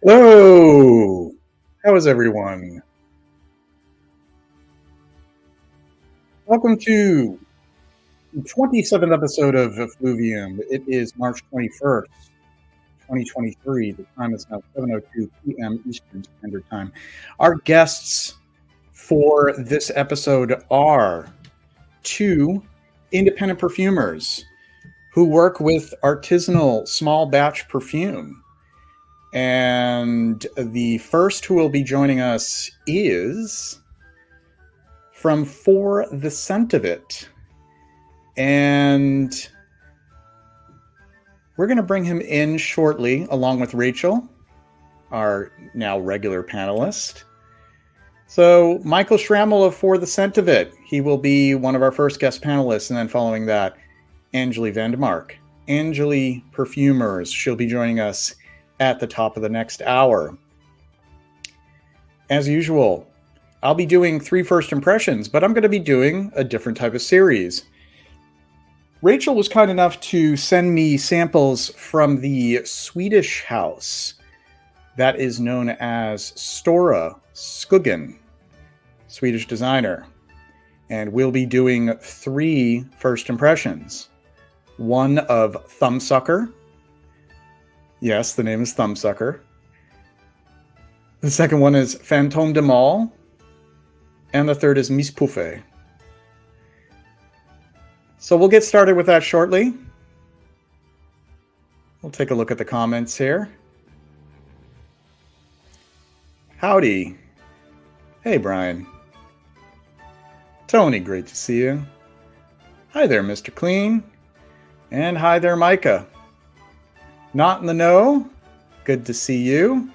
Hello! How is everyone? Welcome to the 27th episode of Effluvium. It is March 21st, 2023. The time is now 7:02 p.m. Eastern Standard Time. Our guests for this episode are two independent perfumers who work with artisanal small batch perfume. And the first who will be joining us is from For the Scent of It. And we're going to bring him in shortly, along with Rachel, our now regular panelist. So Michael Schrammel of For the Scent of It, he will be one of our first guest panelists. And then following that, Anjali Vandermark, Anjali Perfumers. She'll be joining us at the top of the next hour. As usual, I'll be doing 3 first impressions, but I'm going to be doing a different type of series. Rachel was kind enough to send me samples from the Swedish house that is known as Stora Skuggans, Swedish designer. And we'll be doing 3 first impressions. One of Thumbsucker. Yes, the name is Thumbsucker. The second one is Fantome de Maules. And the third is Mistpouffer. So we'll get started with that shortly. We'll take a look at the comments here. Howdy. Hey, Brian. Tony, great to see you. Hi there, Mr. Clean. And hi there, Micah. Not in the know. Good to see you.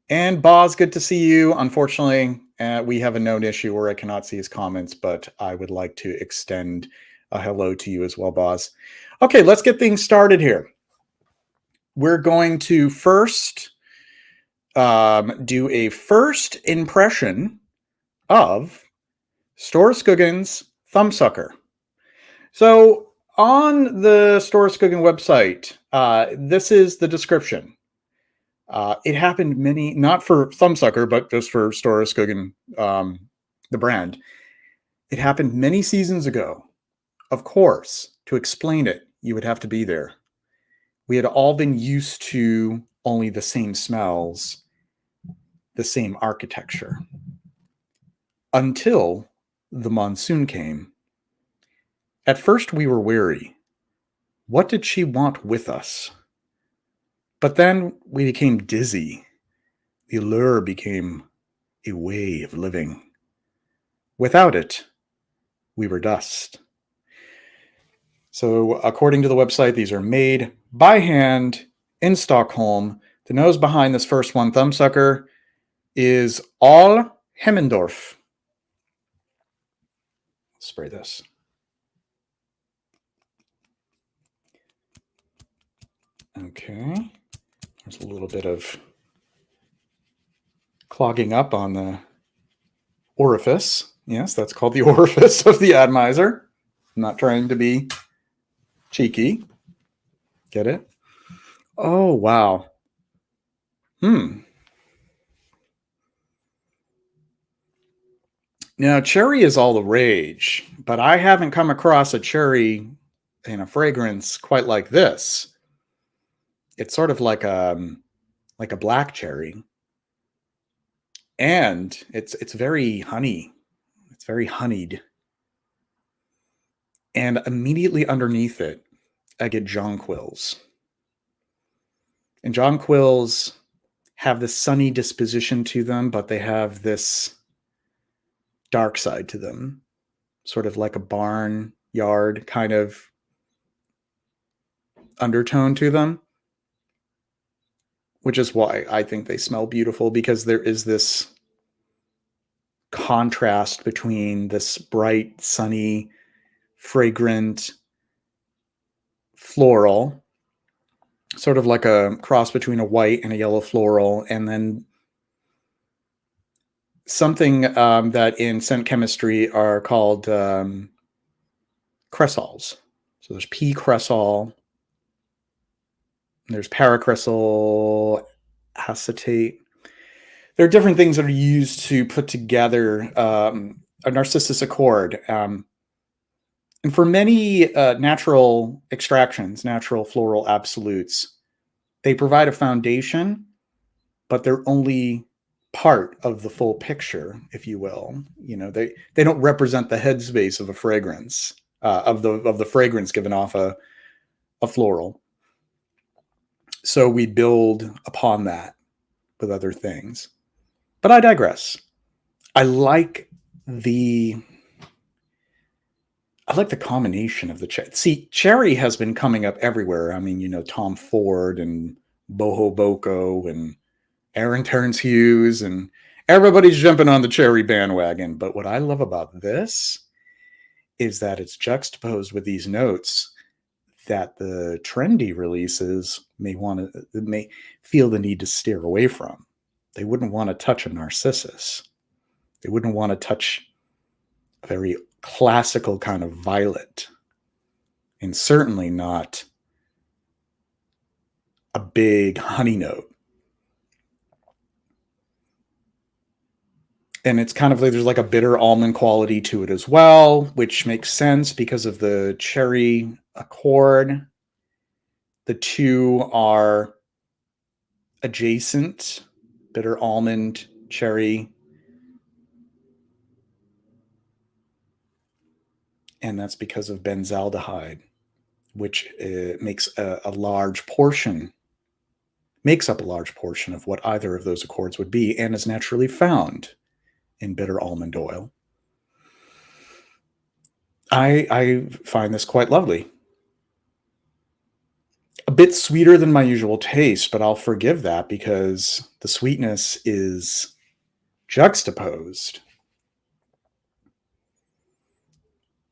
And Boz, good to see you. Unfortunately, we have a known issue where I cannot see his comments, but I would like to extend a hello to you as well, Boz. Okay, let's get things started here. We're going to first do a first impression of Stora Skuggans Thumbsucker. So on the Stora Skuggans website, this is the description. It happened not for Thumbsucker, but just for Stora Skuggans, the brand. It happened many seasons ago. Of course, to explain it, you would have to be there. We had all been used to only the same smells, the same architecture, until the monsoon came. At first, we were weary. What did she want with us? But then we became dizzy. The allure became a way of living. Without it, we were dust. So according to the website, these are made by hand in Stockholm. The nose behind this first one, Thumbsucker, is All Hemmendorf. Spray this. Okay. There's a little bit of clogging up on the orifice. Yes, that's called the orifice of the atomizer. I'm not trying to be cheeky. Get it? Oh, wow. Now, cherry is all the rage, but I haven't come across a cherry in a fragrance quite like this. It's sort of like a black cherry. And it's very honey. It's very honeyed. And immediately underneath it, I get jonquils. And jonquils have this sunny disposition to them, but they have this dark side to them. Sort of like a barnyard kind of undertone to them. Which is why I think they smell beautiful, because there is this contrast between this bright, sunny, fragrant, floral, sort of like a cross between a white and a yellow floral, and then something that in scent chemistry are called cresols. So there's P. cresol, There's paracrystal acetate. There are different things that are used to put together a Narcissus Accord. And for many natural extractions, natural floral absolutes, they provide a foundation, but they're only part of the full picture, if you will. You know, they don't represent the headspace of a fragrance, of the fragrance given off a floral. So we build upon that with other things. But I digress. I like the combination of the cherry. See, cherry has been coming up everywhere. I mean, you know, Tom Ford and Boho Boko and Aaron Terrence Hughes, and everybody's jumping on the cherry bandwagon. But what I love about this is that it's juxtaposed with these notes that the trendy releases may feel the need to steer away from. They wouldn't want to touch a narcissus. They wouldn't want to touch a very classical kind of violet, and certainly not a big honey note. And it's kind of like there's like a bitter almond quality to it as well, which makes sense because of the cherry accord. The two are adjacent, bitter almond, cherry. And that's because of benzaldehyde, which makes up a large portion of what either of those accords would be, and is naturally found in bitter almond oil. I find this quite lovely. A bit sweeter than my usual taste, but I'll forgive that because the sweetness is juxtaposed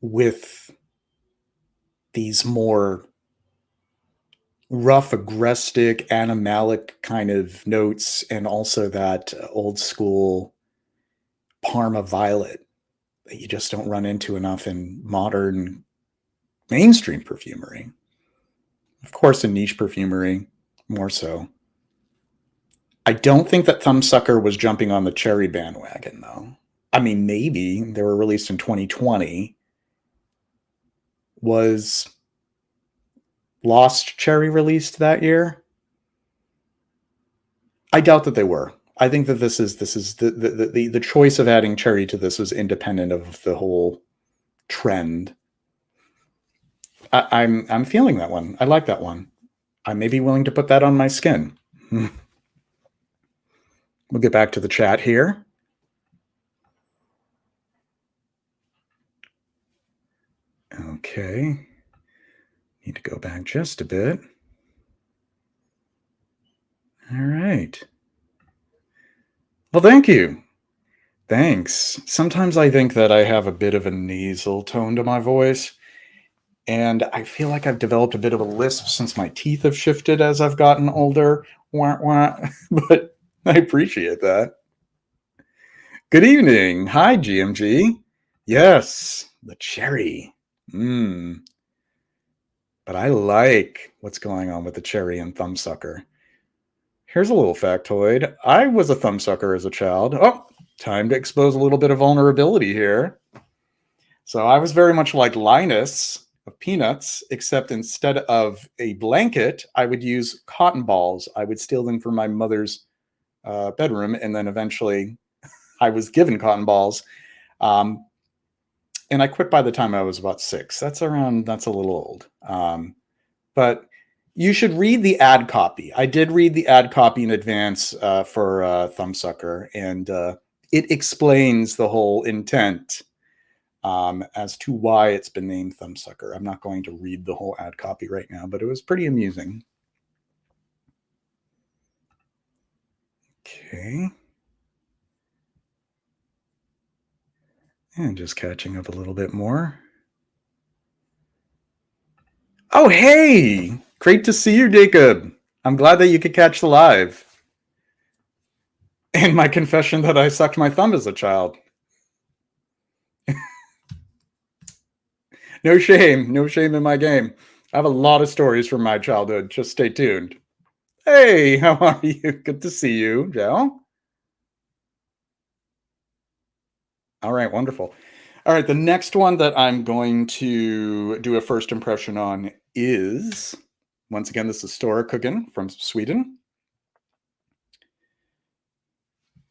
with these more rough, aggressive, animalic kind of notes, and also that old school Parma violet that you just don't run into enough in modern mainstream perfumery. Of course, in niche perfumery, more so. I don't think that Thumbsucker was jumping on the cherry bandwagon, though. I mean, maybe. They were released in 2020. Was Lost Cherry released that year? I doubt that they were. I think that this is the choice of adding cherry to this was independent of the whole trend. I'm feeling that one. I like that one. I may be willing to put that on my skin. We'll get back to the chat here. Okay. Need to go back just a bit. All right. Well, thank you. Thanks. Sometimes I think that I have a bit of a nasal tone to my voice, and I feel like I've developed a bit of a lisp since my teeth have shifted as I've gotten older. Wah, wah. But I appreciate that. Good evening. Hi, GMG. Yes, the cherry. But I like what's going on with the cherry and Thumbsucker. Here's a little factoid. I was a Thumbsucker as a child. Oh, time to expose a little bit of vulnerability here. So I was very much like Linus of Peanuts, except instead of a blanket, I would use cotton balls. I would steal them from my mother's bedroom, and then eventually I was given cotton balls. And I quit by the time I was about 6. That's a little old. But you should read the ad copy. I did read the ad copy in advance for Thumbsucker, and it explains the whole intent as to why it's been named Thumbsucker. I'm not going to read the whole ad copy right now, but it was pretty amusing. Okay. And just catching up a little bit more. Oh, hey! Great to see you, Jacob. I'm glad that you could catch the live. And my confession that I sucked my thumb as a child. No shame in my game. I have a lot of stories from my childhood. Just stay tuned. Hey, how are you? Good to see you, Joe. All right, wonderful. All right, the next one that I'm going to do a first impression on is, once again, this is Stora Skuggans from Sweden.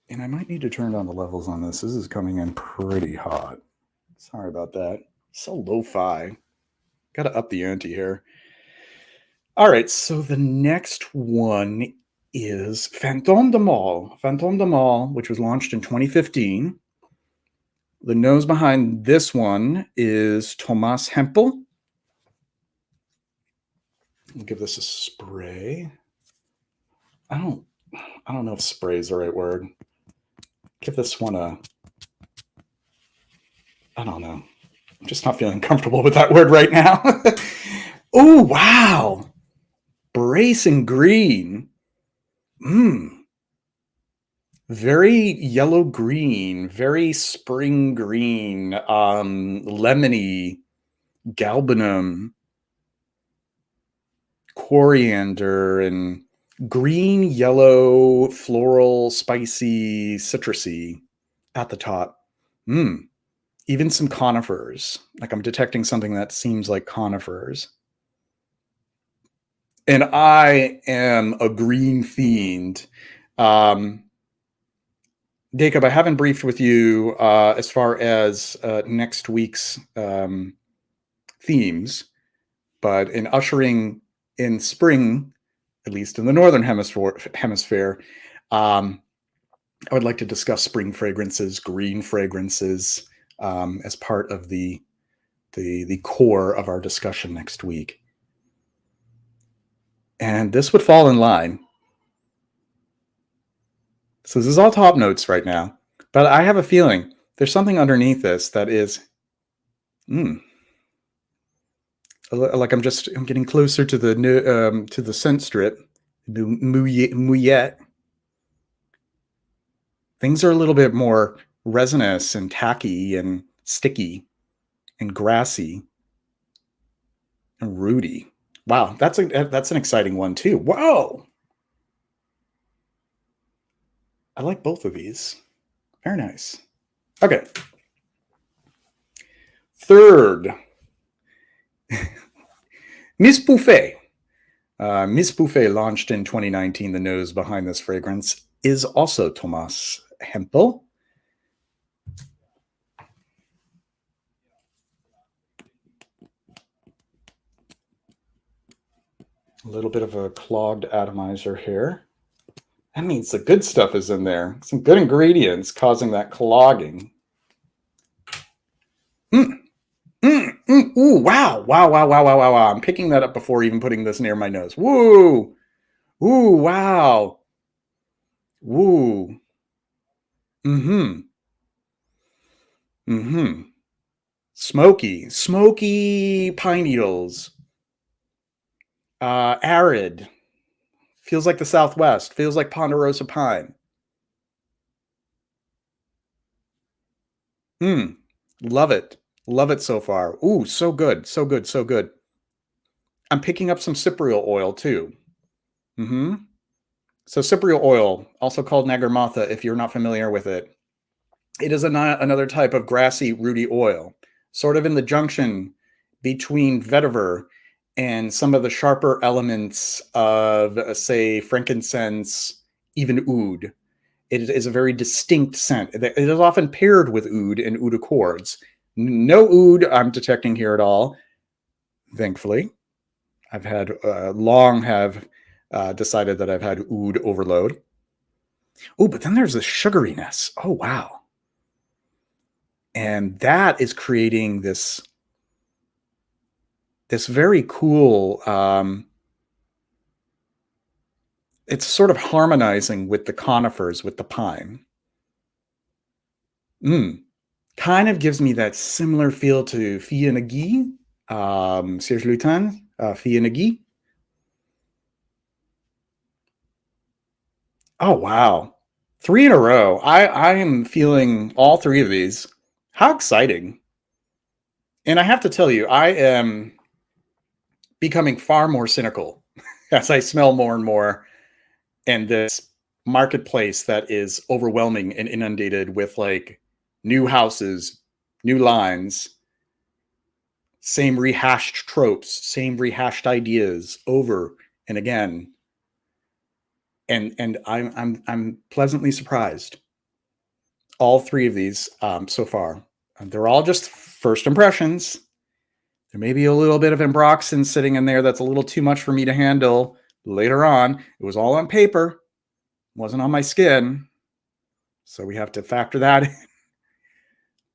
And I might need to turn down the levels on this. This is coming in pretty hot. Sorry about that. So lo-fi. Got to up the ante here. All right, so the next one is Fantome de Maules. Fantome de Maules, which was launched in 2015. The nose behind this one is Thomas Hempel. I'll give this a spray. I don't know if spray is the right word. Give this one a, I don't know. I'm just not feeling comfortable with that word right now. Oh, wow. Bracing green. Very yellow green, very spring green, lemony, galbanum, coriander, and green, yellow, floral, spicy, citrusy at the top. Even some conifers. Like I'm detecting something that seems like conifers. And I am a green fiend. Jacob, I haven't briefed with you as far as next week's themes, but in ushering in spring, at least in the northern hemisphere, I would like to discuss spring fragrances, green fragrances, as part of the core of our discussion next week. And this would fall in line. So this is all top notes right now, but I have a feeling there's something underneath this that is, like I'm getting closer to the scent strip, the mouillette. Things are a little bit more resinous and tacky and sticky and grassy and rooty. Wow, that's an exciting one too. Whoa, I like both of these. Very nice. Okay. Third, Mistpouffer. Mistpouffer launched in 2019. The nose behind this fragrance is also Thomas Hempel. A little bit of a clogged atomizer here. That means the good stuff is in there. Some good ingredients causing that clogging. Ooh, wow. I'm picking that up before even putting this near my nose. Woo. Ooh, wow. Woo. Smoky pine needles. Arid. Feels like the Southwest. Feels like Ponderosa pine. Love it. Love it so far. Ooh, so good. So good. So good. I'm picking up some cypriol oil too. So cypriol oil, also called nagarmatha, if you're not familiar with it, it is another type of grassy, rooty oil, sort of in the junction between vetiver and some of the sharper elements of, say, frankincense, even oud. It is a very distinct scent. It is often paired with oud and oud accords. No oud I'm detecting here at all, thankfully. I've had decided that I've had oud overload. Oh, but then there's the sugariness. Oh, wow. And that is creating this very cool, it's sort of harmonizing with the conifers, with the pine. Kind of gives me that similar feel to Fille Nagui, Serge Lutin, Fille Nagui. Oh, wow. 3 in a row. I am feeling all 3 of these. How exciting. And I have to tell you, I am becoming far more cynical as I smell more and more and this marketplace that is overwhelming and inundated with like new houses, new lines, same rehashed tropes, same rehashed ideas over and again. And I'm pleasantly surprised. All three of these so far, they're all just first impressions. There may be a little bit of ambroxan sitting in there that's a little too much for me to handle later on. It was all on paper, wasn't on my skin, so we have to factor that in.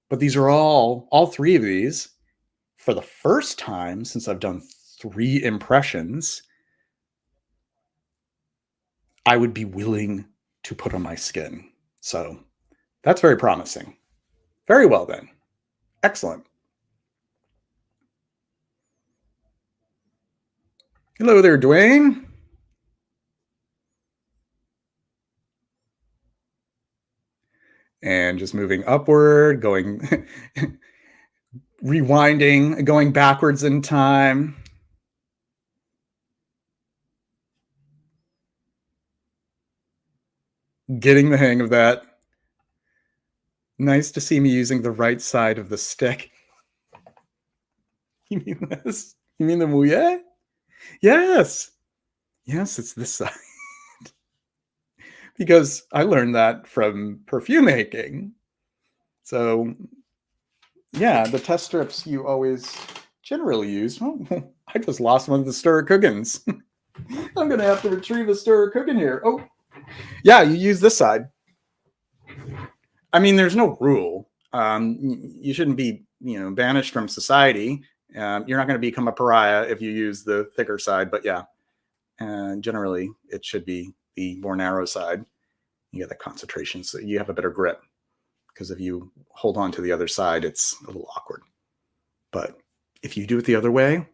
But these are all three of these, for the first time since I've done 3 impressions, I would be willing to put on my skin. So that's very promising. Very well then. Excellent. Hello there, Dwayne. And just moving upward, going rewinding, going backwards in time. Getting the hang of that. Nice to see me using the right side of the stick. You mean this? You mean the mouille? Yes. Yes, it's this side. Because I learned that from perfume making. So, yeah, the test strips you always generally use. Oh, I just lost one of the Stora Skuggans. I'm going to have to retrieve a Stora Skuggan here. Oh, yeah, you use this side. I mean, there's no rule. You shouldn't be, banished from society. You're not going to become a pariah if you use the thicker side. But yeah, generally it should be the more narrow side. You get that concentration, so you have a better grip. Because if you hold on to the other side, it's a little awkward. But if you do it the other way,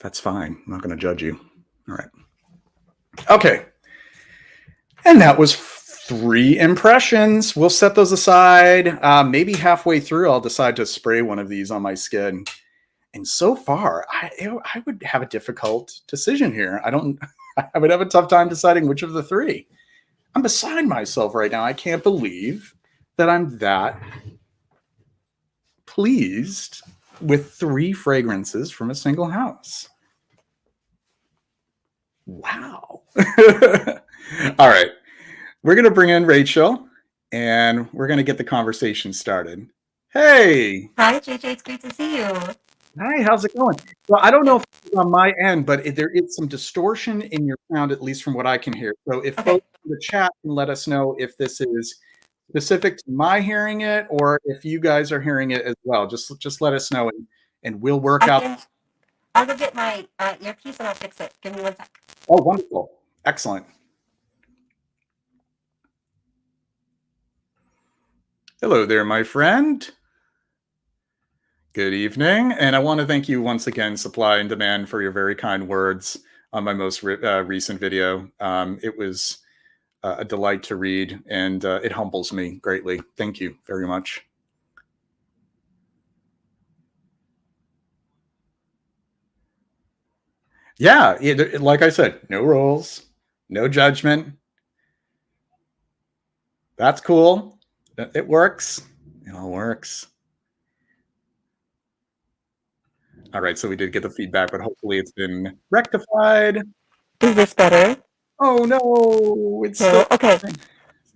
that's fine. I'm not going to judge you. All right. Okay. And that was 3 impressions. We'll set those aside. Maybe halfway through, I'll decide to spray one of these on my skin. And so far, I would have a difficult decision here. I would have a tough time deciding which of the 3. I'm beside myself right now. I can't believe that I'm that pleased with 3 fragrances from a single house. Wow. All right. We're going to bring in Rachel, and we're going to get the conversation started. Hey. Hi, JJ. It's great to see you. Hi, how's it going? Well, I don't know if it's on my end, but there is some distortion in your sound, at least from what I can hear. So if folks in the chat can let us know if this is specific to my hearing it, or if you guys are hearing it as well. Just let us know, and we'll work out. I'll go get my earpiece and I'll fix it. Give me 1 sec. Oh, wonderful. Excellent. Hello there, my friend. Good evening. And I want to thank you once again, Supply and Demand, for your very kind words on my most recent video. It was a delight to read, and it humbles me greatly. Thank you very much. Yeah, like I said, no rules, no judgment. That's cool. It works. It all works. All right, so we did get the feedback, but hopefully it's been rectified. Is this better? Oh no, it's still okay. Yeah.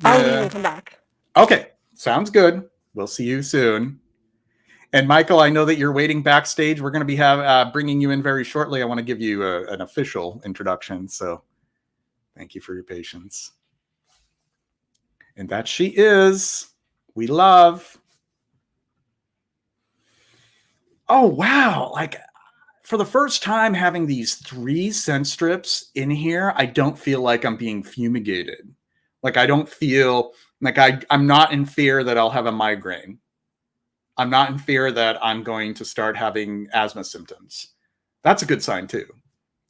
I'll leave and come back. Okay, sounds good. We'll see you soon. And Michael, I know that you're waiting backstage. We're going to be bringing you in very shortly. I want to give you an official introduction. So thank you for your patience. And that she is. We love. Oh, wow. Like, for the first time having these 3 scent strips in here, I don't feel like I'm being fumigated. Like, I don't feel like I'm not in fear that I'll have a migraine. I'm not in fear that I'm going to start having asthma symptoms. That's a good sign too.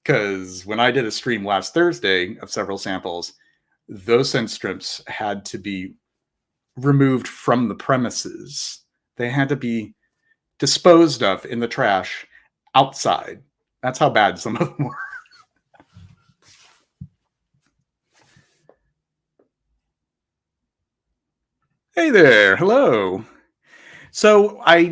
Because when I did a stream last Thursday of several samples, those scent strips had to be removed from the premises. They had to be disposed of in the trash outside. That's how bad some of them were. Hey there. Hello. So I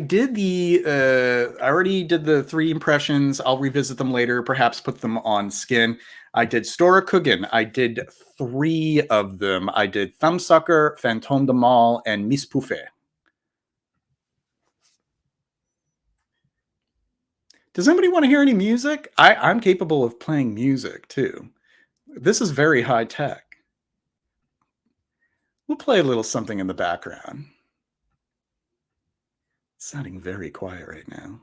already did the three impressions. I'll revisit them later, perhaps put them on skin. I did Stora Skuggans. I did three of them. I did Thumbsucker, Fantome de Maules, and Mistpouffer. Does anybody want to hear any music? I'm capable of playing music too. This is very high tech. We'll play a little something in the background. It's sounding very quiet right now.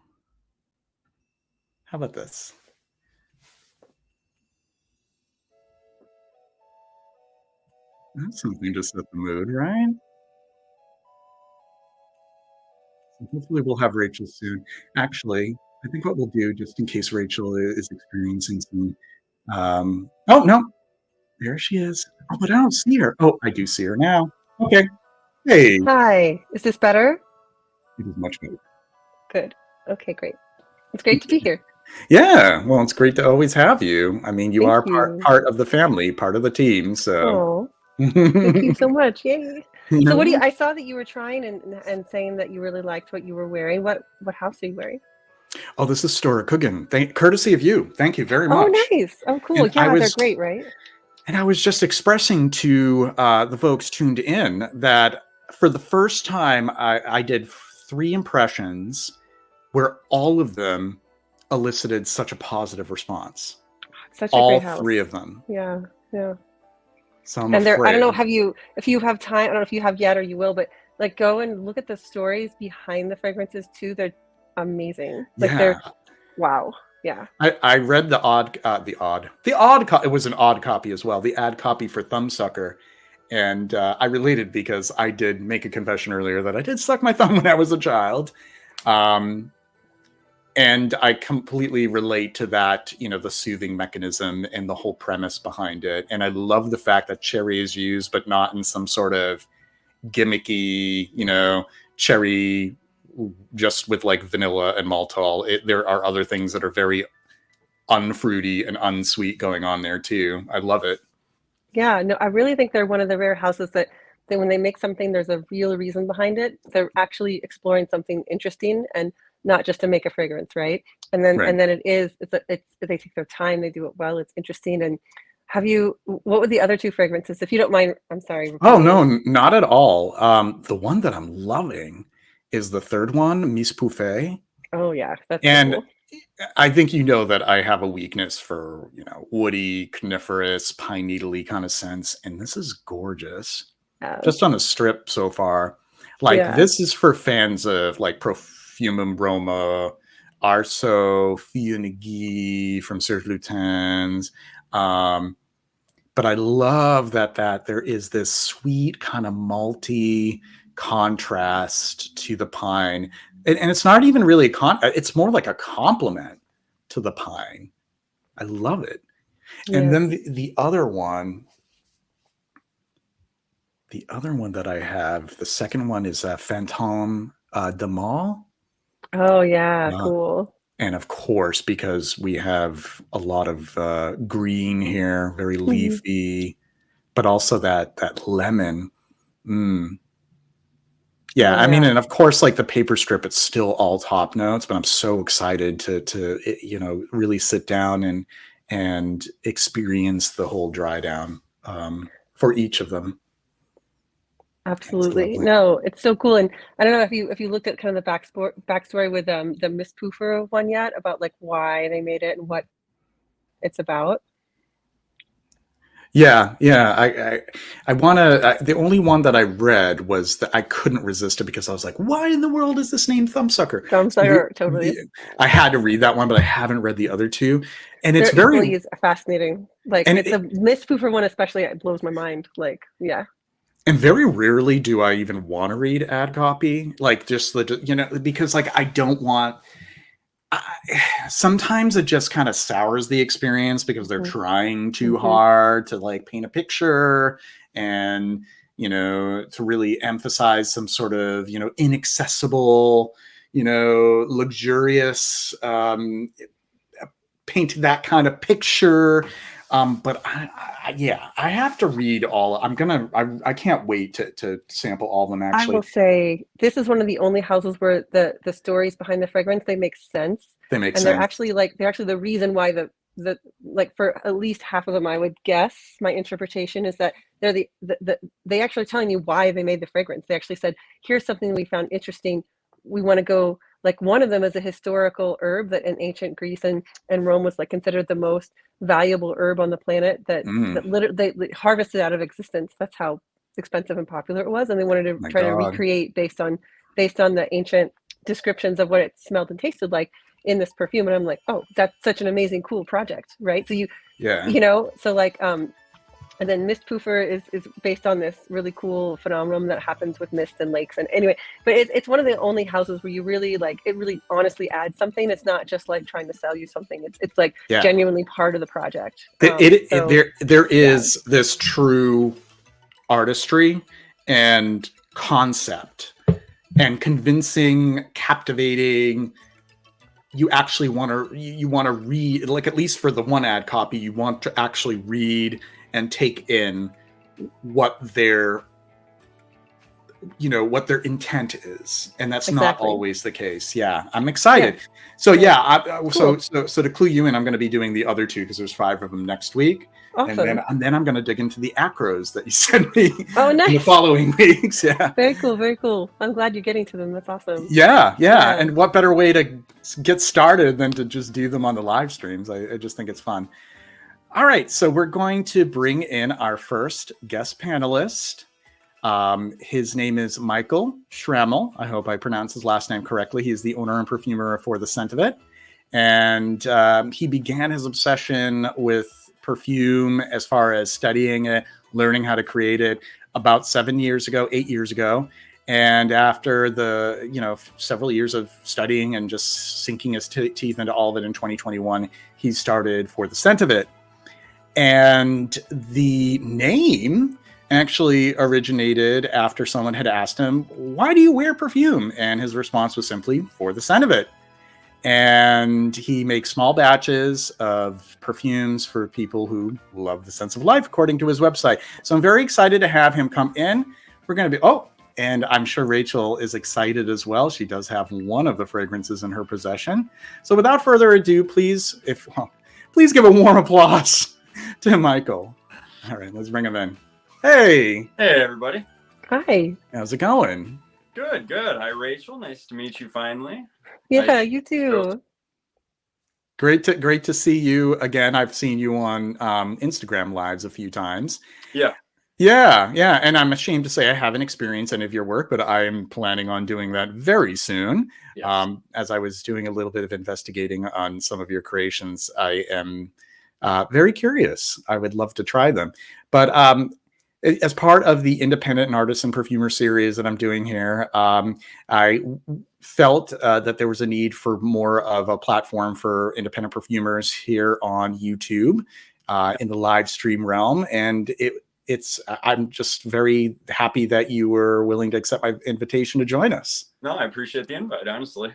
How about this? That's something to set the mood, right? Hopefully, we'll have Rachel soon. Actually, I think what we'll do, just in case Rachel is experiencing some. Oh no, there she is. Oh, but I don't see her. Oh, I do see her now. Okay. Hey, Hi, is this better? it is much better. Good. Okay, great. It's great to be here. Yeah, well, it's great to always have you. I mean, you Thank are you. part of the family, part of the team. So, Oh, thank you so much. Yay. You're So what do you, welcome. I saw that you were trying and saying that you really liked what you were wearing. What house are you wearing? Oh, this is Stora Skuggans. Courtesy of you. Thank you very Oh, much. nice. Oh, cool. And I Yeah, they're was great, right? And I was just expressing to the folks tuned in that for the first time, I did three impressions where all of them elicited such a positive response. Such a All great house. three of them. Yeah, yeah. So I'm And there, I don't afraid. know, if you have time, I don't know if you have yet or you will, but like go and look at the stories behind the fragrances too. They're amazing. Like Yeah. wow. Yeah. I read it was an odd copy as well, the ad copy for Thumbsucker. And I related because I did make a confession earlier that I did suck my thumb when I was a child. Um, and I completely relate to that, the soothing mechanism and the whole premise behind it. And I love the fact that cherry is used, but not in some sort of gimmicky, cherry just with like vanilla and maltol. There are other things that are very unfruity and unsweet going on there too. I love it. Yeah, no, I really think they're one of the rare houses that when they make something, there's a real reason behind it. They're actually exploring something interesting and not just to make a fragrance, right? Right. And then they take their time, they do it well, it's interesting. And what were the other two fragrances? If you don't mind, I'm sorry, Oh repeating. no, not at all. The one that I'm loving is the third one, Mistpouffer. Oh yeah, that's so And cool. I think you know that I have a weakness for, woody, coniferous, pine needly kind of scents. And this is gorgeous. Yeah. Just on a strip so far. Like Yeah. this is for fans of like Perfume Broma, Arso, Fionigi from Serge Lutens. But I love that there is this sweet kind of malty contrast to the pine. And it's not even really it's more like a compliment to the pine. I love it. And Yes. then the other one that I have, the second one is Fantome de Maules. Oh yeah, cool. And of course, because we have a lot of green here, very Mhm. leafy, but also that lemon. Mm. Yeah, Oh I mean, yeah. and of course, like the paper strip, it's still all top notes, but I'm so excited to really sit down and experience the whole dry down for each of them. It's Absolutely. lovely. No, it's so cool. And I don't know if you looked at kind of the backstory with the Mistpouffer one yet about like why they made it and what it's about. Yeah, yeah. I want to. The only one that I read was that I couldn't resist it because I was like, "Why in the world is this named Thumbsucker?" So Thumbsucker, totally. I had to read that one, but I haven't read the other two, and it's They're very equally as fascinating. Like and it's a Mistpouffer one especially, it blows my mind. Like, yeah. and very rarely do I even want to read ad copy, like just because like I don't want. I, sometimes it just kind of sours the experience because they're Hmm. trying too Hmm. hard to like paint a picture and to really emphasize some sort of inaccessible luxurious paint that kind of picture But yeah, I have to read all. I can't wait to sample all of them. I will Actually, say this is one of the only houses where the stories behind the fragrance, they make sense, they make and they're sense. actually the reason why the like for at least half of them, I would guess my interpretation is that they're they actually telling you why they made the fragrance. They actually said, here's something we found interesting. We want to go, like, one of them is a historical herb that in ancient Greece and Rome was like considered the most valuable herb on the planet, that Mm, literally they harvested out of existence. That's how expensive and popular it was, and they wanted to my try to God. recreate based on the ancient descriptions of what it smelled and tasted like in this perfume. And I'm like, oh, that's such an amazing, cool project, right? So Yeah. so like and then Mistpouffer is based on this really cool phenomenon that happens with mist and lakes. And anyway, but it's one of the only houses where you really, like, it really honestly adds something. It's not just like trying to sell you something. It's like Yeah. genuinely part of the project. There is this true artistry and concept and convincing, captivating. You actually want to read, like, at least for the one ad copy, you want to actually read and take in what their intent is, and that's not Exactly. always the case. Yeah, I'm excited. Yeah. So Cool. so to clue you in, I'm going to be doing the other two because there's 5 of them next week. Awesome. And then I'm going to dig into the acros that you sent me Oh, in the nice. following weeks. Yeah. Very cool. Very cool. I'm glad you're getting to them. That's awesome. Yeah. Yeah. And what better way to get started than to just do them on the live streams? I just think it's fun. All right. So we're going to bring in our first guest panelist. His name is Michael Schrammel. I hope I pronounced his last name correctly. He's the owner and perfumer for The Scent of It. And he began his obsession with perfume as far as studying it, learning how to create it about 8 years ago. And after several years of studying and just sinking his teeth into all of it in 2021, he started For the Scent of It. And the name actually originated after someone had asked him, why do you wear perfume? And his response was simply, for the scent of it. And he makes small batches of perfumes for people who love the sense of life, according to his website. So I'm very excited to have him come in. We're going to be, and I'm sure Rachel is excited as well. She does have one of the fragrances in her possession. So without further ado, please give a warm applause to Michael. All right, let's bring him in. Hey, everybody. Hi. How's it going? Good. Hi, Rachel. Nice to meet you finally. Yeah, you too. Great to see you again. I've seen you on Instagram lives a few times. Yeah. And I'm ashamed to say I haven't experienced any of your work, but I'm planning on doing that very soon. Yes. As I was doing a little bit of investigating on some of your creations, I am very curious. I would love to try them. But as part of the independent and artisan perfumer series that I'm doing here, I felt that there was a need for more of a platform for independent perfumers here on YouTube in the live stream realm. And I'm just very happy that you were willing to accept my invitation to join us. No, I appreciate the invite, honestly.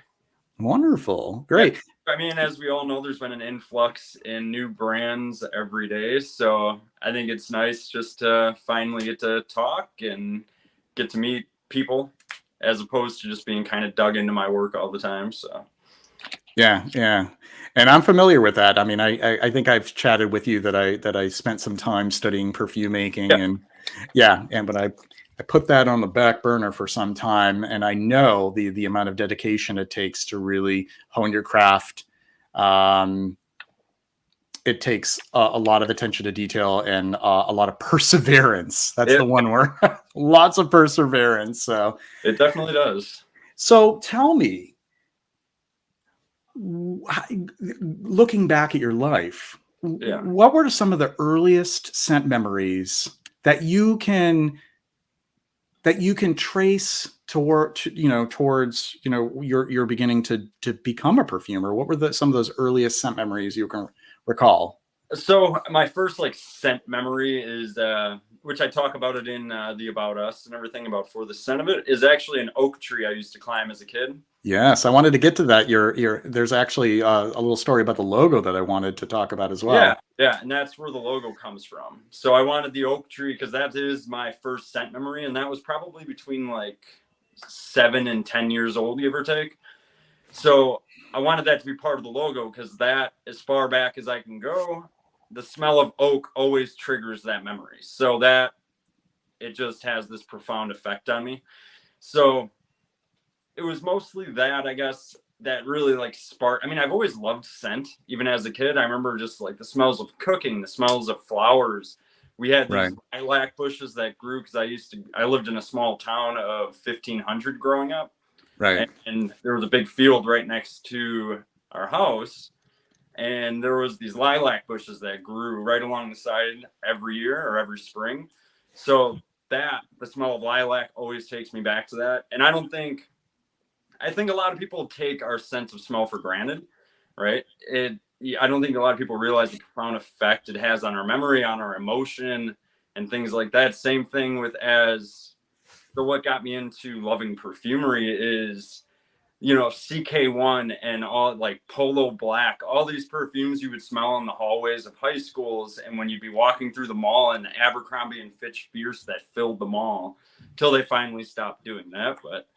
Wonderful. Great. Yeah, I mean, as we all know, there's been an influx in new brands every day. So I think it's nice just to finally get to talk and get to meet people as opposed to just being kind of dug into my work all the time. So yeah. And I'm familiar with that. I mean, I think I've chatted with you that I spent some time studying perfume making, but I put that on the back burner for some time, and I know the amount of dedication it takes to really hone your craft. It takes a lot of attention to detail and a lot of perseverance. That's the one word. Lots of perseverance. So it definitely does. So tell me, looking back at your life, what were some of the earliest scent memories that you can trace towards your beginning to become a perfumer? What were some of those earliest scent memories you can recall? So my first scent memory is which I talk about it in the About Us and everything about For the Scent of It, is actually an oak tree I used to climb as a kid. Yes, I wanted to get to that. There's actually a little story about the logo that I wanted to talk about as well. Yeah, and that's where the logo comes from. So I wanted the oak tree because that is my first scent memory, and that was probably between like 7 and 10 years old, give or take. So I wanted that to be part of the logo because that, as far back as I can go, the smell of oak always triggers that memory. So that it just has this profound effect on me. So it was mostly that, I guess, that really like sparked. I mean, I've always loved scent, even as a kid. I remember just like the smells of cooking, the smells of flowers. We had these lilac bushes that grew because I lived in a small town of 1,500 growing up. Right. And there was a big field right next to our house. And there was these lilac bushes that grew right along the side every year or every spring. So the smell of lilac always takes me back to that. And I think a lot of people take our sense of smell for granted, right? I don't think a lot of people realize the profound effect it has on our memory, on our emotion, and things like that. Same thing so what got me into loving perfumery is, CK1 and all like Polo Black, all these perfumes you would smell in the hallways of high schools. And when you'd be walking through the mall, and the Abercrombie and Fitch Fierce that filled the mall till they finally stopped doing that. But,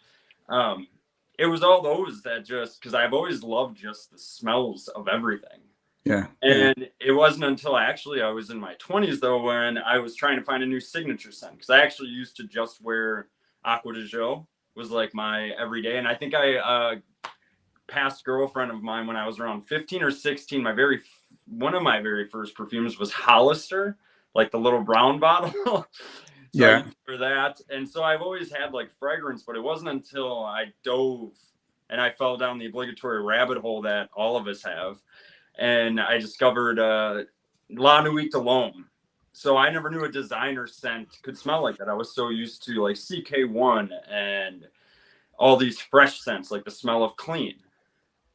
it was all those that because I've always loved just the smells of everything. Yeah. And it wasn't until actually I was in my 20s, though, when I was trying to find a new signature scent. Because I actually used to just wear Aqua de Jo, was like my everyday. And I think past girlfriend of mine, when I was around 15 or 16, one of my very first perfumes was Hollister, like the little brown bottle. So for that. And so I've always had like fragrance, but it wasn't until I dove and I fell down the obligatory rabbit hole that all of us have. And I discovered La Nuit de L'Homme. So I never knew a designer scent could smell like that. I was so used to like CK1 and all these fresh scents, like the smell of clean.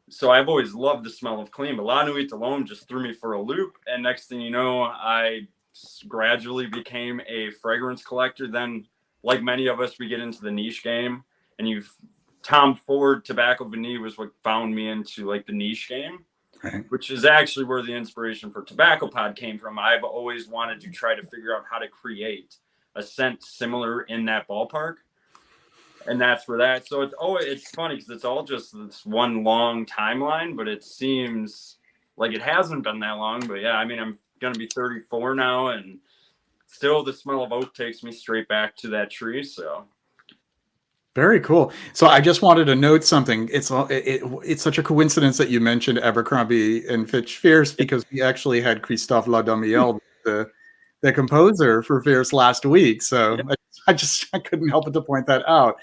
So I've always loved the smell of clean, but La Nuit de L'Homme just threw me for a loop. And next thing you know, I gradually became a fragrance collector. Then, like many of us, we get into the niche game, and Tom Ford Tobacco Vanille was what found me into like the niche game, which is actually where the inspiration for Tobacco Pod came from. I've always wanted to try to figure out how to create a scent similar in that ballpark. And that's where that. So it's funny because it's all just this one long timeline, but it seems like it hasn't been that long. But yeah, I mean, I'm going to be 34 now, and still the smell of oak takes me straight back to that tree. So very cool. So I just wanted to note something. It's such a coincidence that you mentioned Abercrombie and Fitch Fierce, because we actually had Christophe Laudamiel, the composer for Fierce, last week. So I couldn't help but to point that out.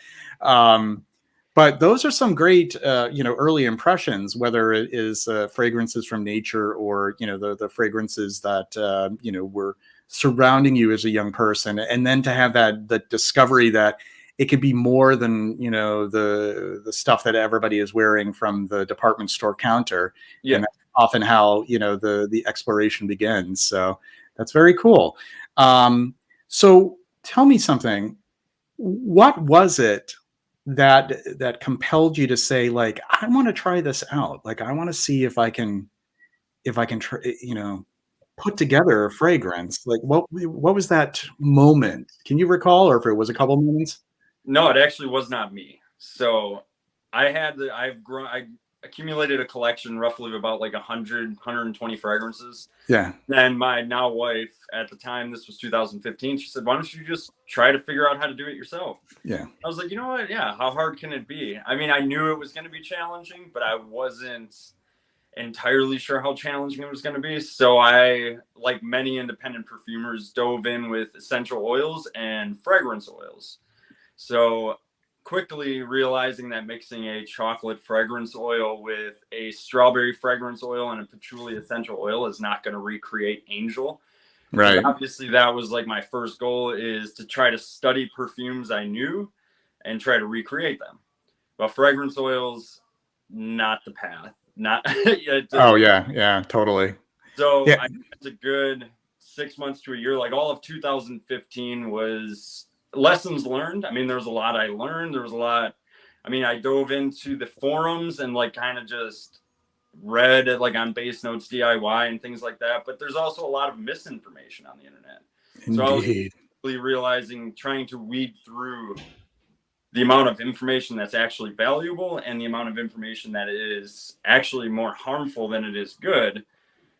But those are some great, early impressions, whether it is fragrances from nature or, the fragrances that, were surrounding you as a young person. And then to have the discovery that it could be more than, the stuff that everybody is wearing from the department store counter. Yeah. And that's often how, the exploration begins. So that's very cool. So tell me something. What was it that compelled you to say, like, I want to try this out? Like, I want to see if I can try, put together a fragrance. Like, what was that moment? Can you recall, or if it was a couple moments? No, it actually was not me. So I accumulated a collection roughly of about like 120 fragrances. Yeah. And my now wife, at the time, this was 2015, she said, why don't you just try to figure out how to do it yourself? Yeah. I was like, you know what? Yeah. How hard can it be? I mean, I knew it was going to be challenging, but I wasn't entirely sure how challenging it was going to be. So I, like many independent perfumers, dove in with essential oils and fragrance oils. So quickly realizing that mixing a chocolate fragrance oil with a strawberry fragrance oil and a patchouli essential oil is not going to recreate Angel. Right. Obviously, that was like my first goal, is to try to study perfumes I knew and try to recreate them. But fragrance oils, not the path. Not. Oh yeah, totally. So yeah. I spent a good 6 months to a year, like all of 2015 was lessons learned. I mean, there was a lot I learned. There was a lot. I mean, I dove into the forums and like kind of just read it like on Base Notes DIY and things like that. But there's also a lot of misinformation on the internet. Indeed. So I was really realizing, trying to weed through the amount of information that's actually valuable and the amount of information that is actually more harmful than it is good.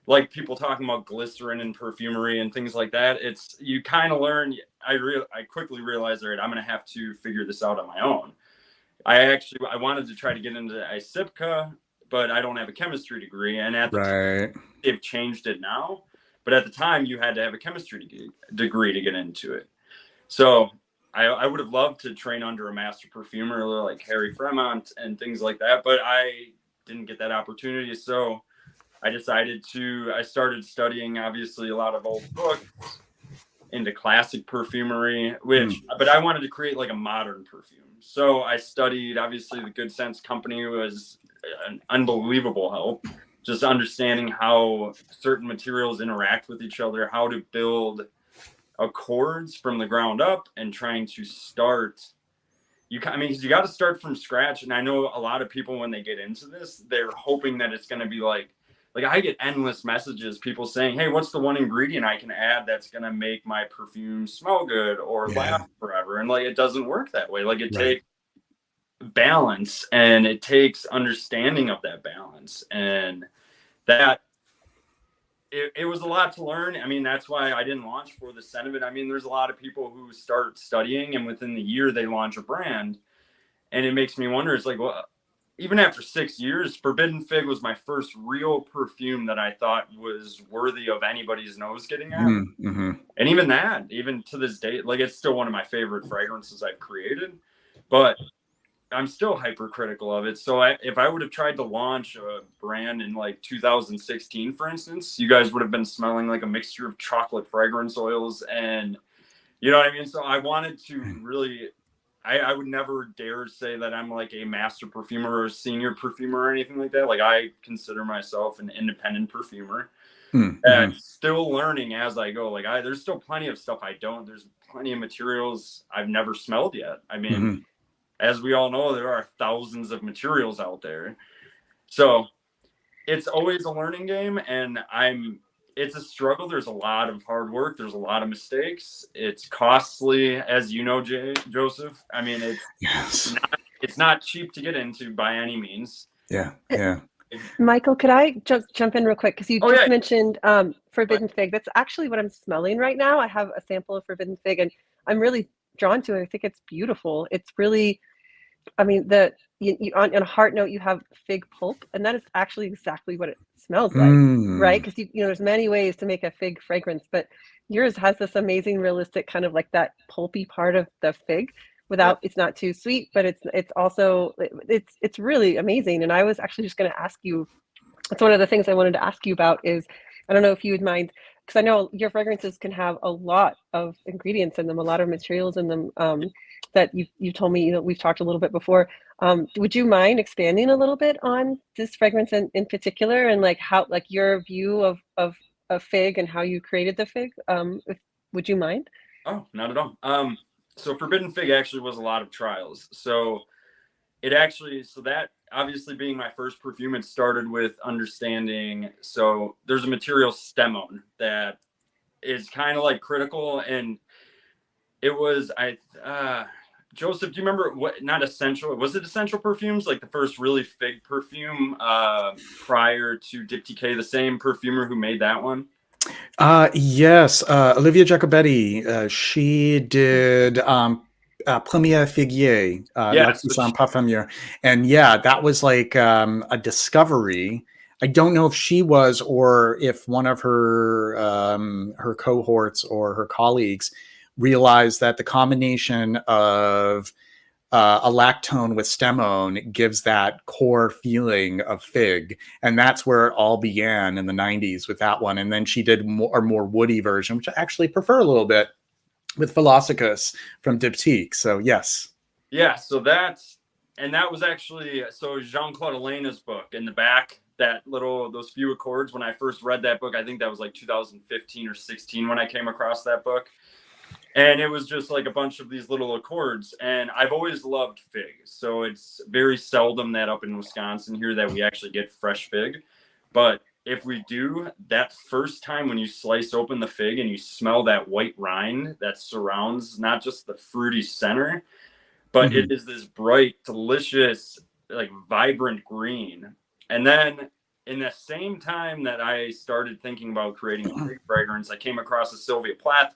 Like people talking about glycerin and perfumery and things like that. It's, you kind of learn. I quickly realized, all right, I'm going to have to figure this out on my own. I wanted to try to get into ISIPCA, but I don't have a chemistry degree. And at the time, they've changed it now. But at the time, you had to have a chemistry degree to get into it. So I would have loved to train under a master perfumer like Harry Fremont and things like that. But I didn't get that opportunity. So I started studying, obviously, a lot of old books into classic perfumery, but I wanted to create like a modern perfume. So I studied, obviously, the Good Sense Company was an unbelievable help. Just understanding how certain materials interact with each other, how to build accords from the ground up, and trying to start. Because you got to start from scratch. And I know a lot of people, when they get into this, they're hoping that it's going to be like I get endless messages, people saying, hey, what's the one ingredient I can add that's going to make my perfume smell good or last forever? And like, it doesn't work that way. Like, it takes balance, and it takes understanding of that balance. And that it was a lot to learn. I mean, that's why I didn't launch for the scent of it. I mean, there's a lot of people who start studying and within the year they launch a brand. And it makes me wonder, it's like, well, even after 6 years, Forbidden Fig was my first real perfume that I thought was worthy of anybody's nose getting at. Mm-hmm. And even that, even to this day, like, it's still one of my favorite fragrances I've created, but I'm still hypercritical of it. So if I would have tried to launch a brand in like 2016, for instance, you guys would have been smelling like a mixture of chocolate fragrance oils, and you know what I mean? So I wanted to really, I would never dare say that I'm like a master perfumer or a senior perfumer or anything like that. Like, I consider myself an independent perfumer and still learning as I go. Like, there's still plenty of stuff there's plenty of materials I've never smelled yet. I mean, as we all know, there are thousands of materials out there. So it's always a learning game, and it's a struggle. There's a lot of hard work. There's a lot of mistakes. It's costly, as you know, Joseph. I mean, it's not cheap to get into by any means. Yeah. Michael, could I just jump in real quick? Because you just mentioned Forbidden Fig. That's actually what I'm smelling right now. I have a sample of Forbidden Fig, and I'm really drawn to it. I think it's beautiful. It's really, I mean, on a heart note, you have fig pulp, and that is actually exactly what it smells like, right? Because there's many ways to make a fig fragrance, but yours has this amazing, realistic kind of like that pulpy part of the fig. It's not too sweet, but it's also it's really amazing. And I was actually just going to ask you. It's one of the things I wanted to ask you about is, I don't know if you would mind, because I know your fragrances can have a lot of ingredients in them, a lot of materials in them that you told me, we've talked a little bit before. Would you mind expanding a little bit on this fragrance in particular, and like how, like your view of fig and how you created the fig? Would you mind? Oh, not at all. So Forbidden Fig actually was a lot of trials. So that obviously being my first perfume, it started with understanding. So there's a material, stemone, that is kind of like critical. And it was, Joseph, do you remember not essential? Was it Essential Perfumes? Like the first really fig perfume prior to Diptyque, the same perfumer who made that one? Yes, Olivia Jacobetti. She did Premier Figuier, L'Artisan Parfumeur. And that was like a discovery. I don't know if she was, or if one of her her cohorts or her colleagues realized that the combination of a lactone with stemone gives that core feeling of fig, and that's where it all began in the 90s with that one. And then she did a more woody version, which I actually prefer a little bit, with Velocicus from Diptyque. So yes, so that was actually Jean-Claude Ellena's book. In the back those few accords. When I first read that book, I think that was like 2015 or 16 when I came across that book. And it was just like a bunch of these little accords. And I've always loved fig. So it's very seldom that up in Wisconsin here that we actually get fresh fig. But if we do, that first time when you slice open the fig and you smell that white rind that surrounds not just the fruity center, but it is this bright, delicious, like vibrant green. And then in the same time that I started thinking about creating a fig fragrance, I came across a Sylvia Plath.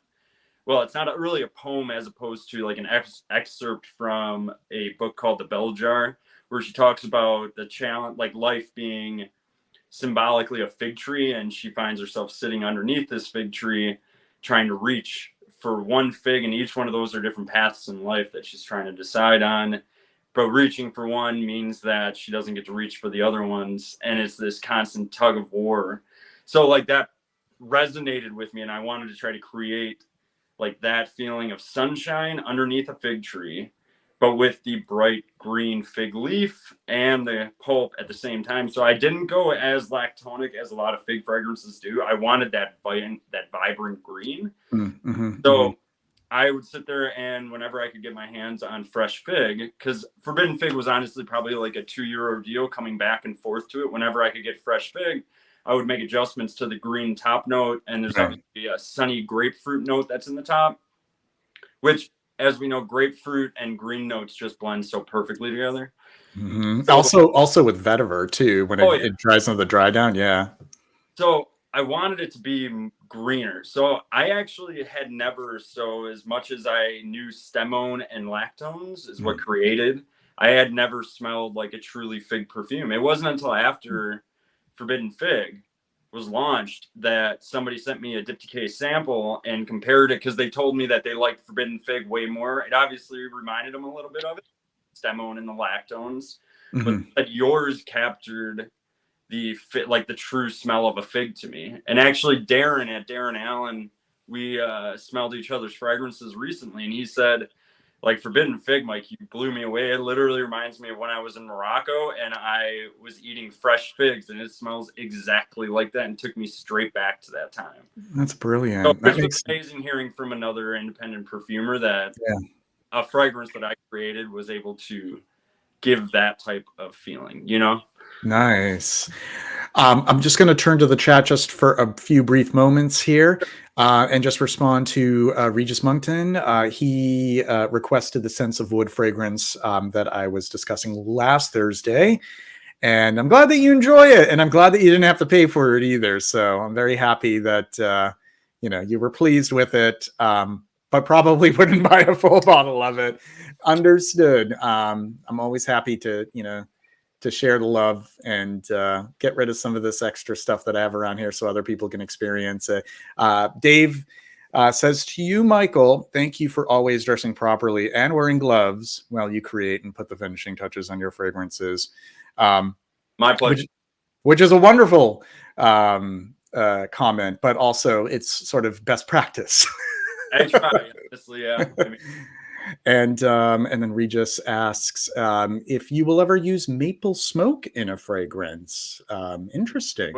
Well, it's not really a poem as opposed to like an excerpt from a book called The Bell Jar, where she talks about the challenge, like life being symbolically a fig tree. And she finds herself sitting underneath this fig tree, trying to reach for one fig. And each one of those are different paths in life that she's trying to decide on. But reaching for one means that she doesn't get to reach for the other ones. And it's this constant tug of war. So like that resonated with me. And I wanted to try to create like that feeling of sunshine underneath a fig tree, but with the bright green fig leaf and the pulp at the same time. So I didn't go as lactonic as a lot of fig fragrances do. I wanted that vibrant green. So I would sit there, and whenever I could get my hands on fresh fig, because Forbidden Fig was honestly probably like a €2 deal coming back and forth to it. Whenever I could get fresh fig, I would make adjustments to the green top note, and there's obviously a sunny grapefruit note that's in the top, which, as we know, grapefruit and green notes just blend so perfectly together. So, also with vetiver too, when it dries into the dry down. Yeah. So I wanted it to be greener. So I actually had never, so as much as I knew stemone and lactones is what created, I had never smelled like a truly fig perfume. It wasn't until after Forbidden Fig was launched that somebody sent me a diptyque sample and compared it, because they told me that they liked Forbidden Fig way more. It obviously reminded them a little bit of it, stemone and the lactones, but yours captured the true smell of a fig to me. And actually Darren Allen, we smelled each other's fragrances recently, and he said, like, Forbidden Fig, Mike, you blew me away. It literally reminds me of when I was in Morocco and I was eating fresh figs, and it smells exactly like that and took me straight back to that time. That's brilliant. So it was amazing hearing from another independent perfumer that a fragrance that I created was able to give that type of feeling, you know? Nice. I'm just going to turn to the chat just for a few brief moments here and just respond to Regis Moncton. He requested the Sense of Wood fragrance that I was discussing last Thursday. And I'm glad that you enjoy it. And I'm glad that you didn't have to pay for it either. So I'm very happy that, you were pleased with it, but probably wouldn't buy a full bottle of it. Understood. I'm always happy to, to share the love and get rid of some of this extra stuff that I have around here so other people can experience it. Dave says to you, Michael, thank you for always dressing properly and wearing gloves while you create and put the finishing touches on your fragrances. My pleasure. Which is a wonderful comment, but also it's sort of best practice. I try, honestly, yeah. And then Regis asks if you will ever use maple smoke in a fragrance. Interesting.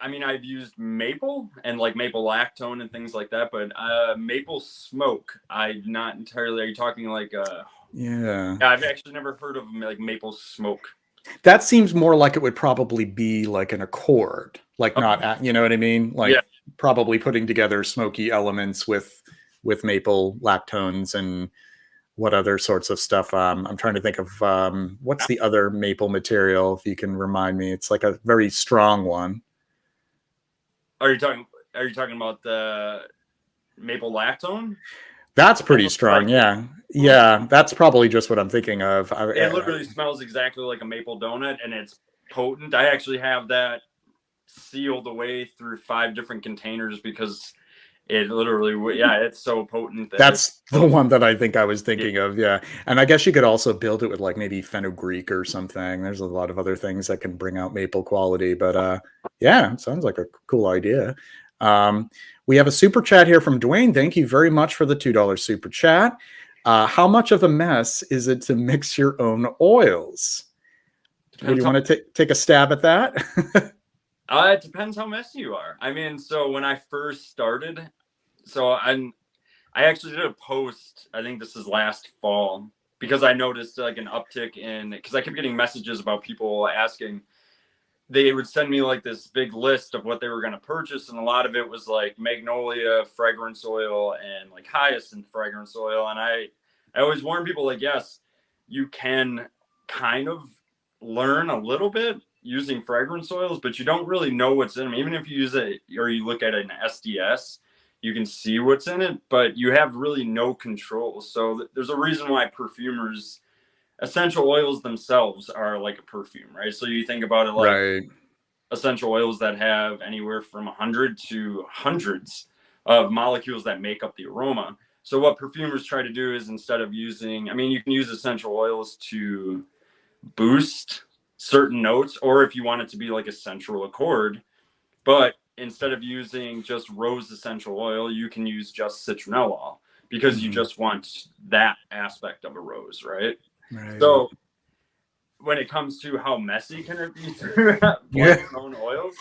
I've used maple and like maple lactone and things like that, but maple smoke, I'm not entirely. Are you talking like yeah, I've actually never heard of like maple smoke. That seems more like it would probably be like an accord, like not, you know what I mean? Like probably putting together smoky elements with maple lactones and what other sorts of stuff. I'm trying to think of what's the other maple material, if you can remind me. It's like a very strong one. Are you talking about the maple lactone? That's pretty strong. Yeah. That's probably just what I'm thinking of. It literally smells exactly like a maple donut, and it's potent. I actually have that sealed away through 5 different containers because it literally, it's so potent. That's the one that I think I was thinking of. Yeah. And I guess you could also build it with like maybe fenugreek or something. There's a lot of other things that can bring out maple quality, but it sounds like a cool idea. We have a super chat here from Dwayne. Thank you very much for the $2 super chat. How much of a mess is it to mix your own oils? Would you want to take a stab at that? It depends how messy you are. I mean, so when I first started, I actually did a post, I think this is last fall, because I noticed like an uptick because I kept getting messages about people asking, they would send me like this big list of what they were going to purchase. And a lot of it was like magnolia fragrance oil and like hyacinth fragrance oil. And I always warn people like, yes, you can kind of learn a little bit using fragrance oils, but you don't really know what's in them. Even if you use it or you look at an SDS, you can see what's in it, but you have really no control. So there's a reason why perfumers, essential oils themselves are like a perfume, right? So you think about it like essential oils that have anywhere from 100 to hundreds of molecules that make up the aroma. So what perfumers try to do is, instead of using, I mean, you can use essential oils to boost certain notes, or if you want it to be like a central accord, but instead of using just rose essential oil, you can use just citronellol, because you just want that aspect of a rose, right? So when it comes to how messy can it be through your own oils,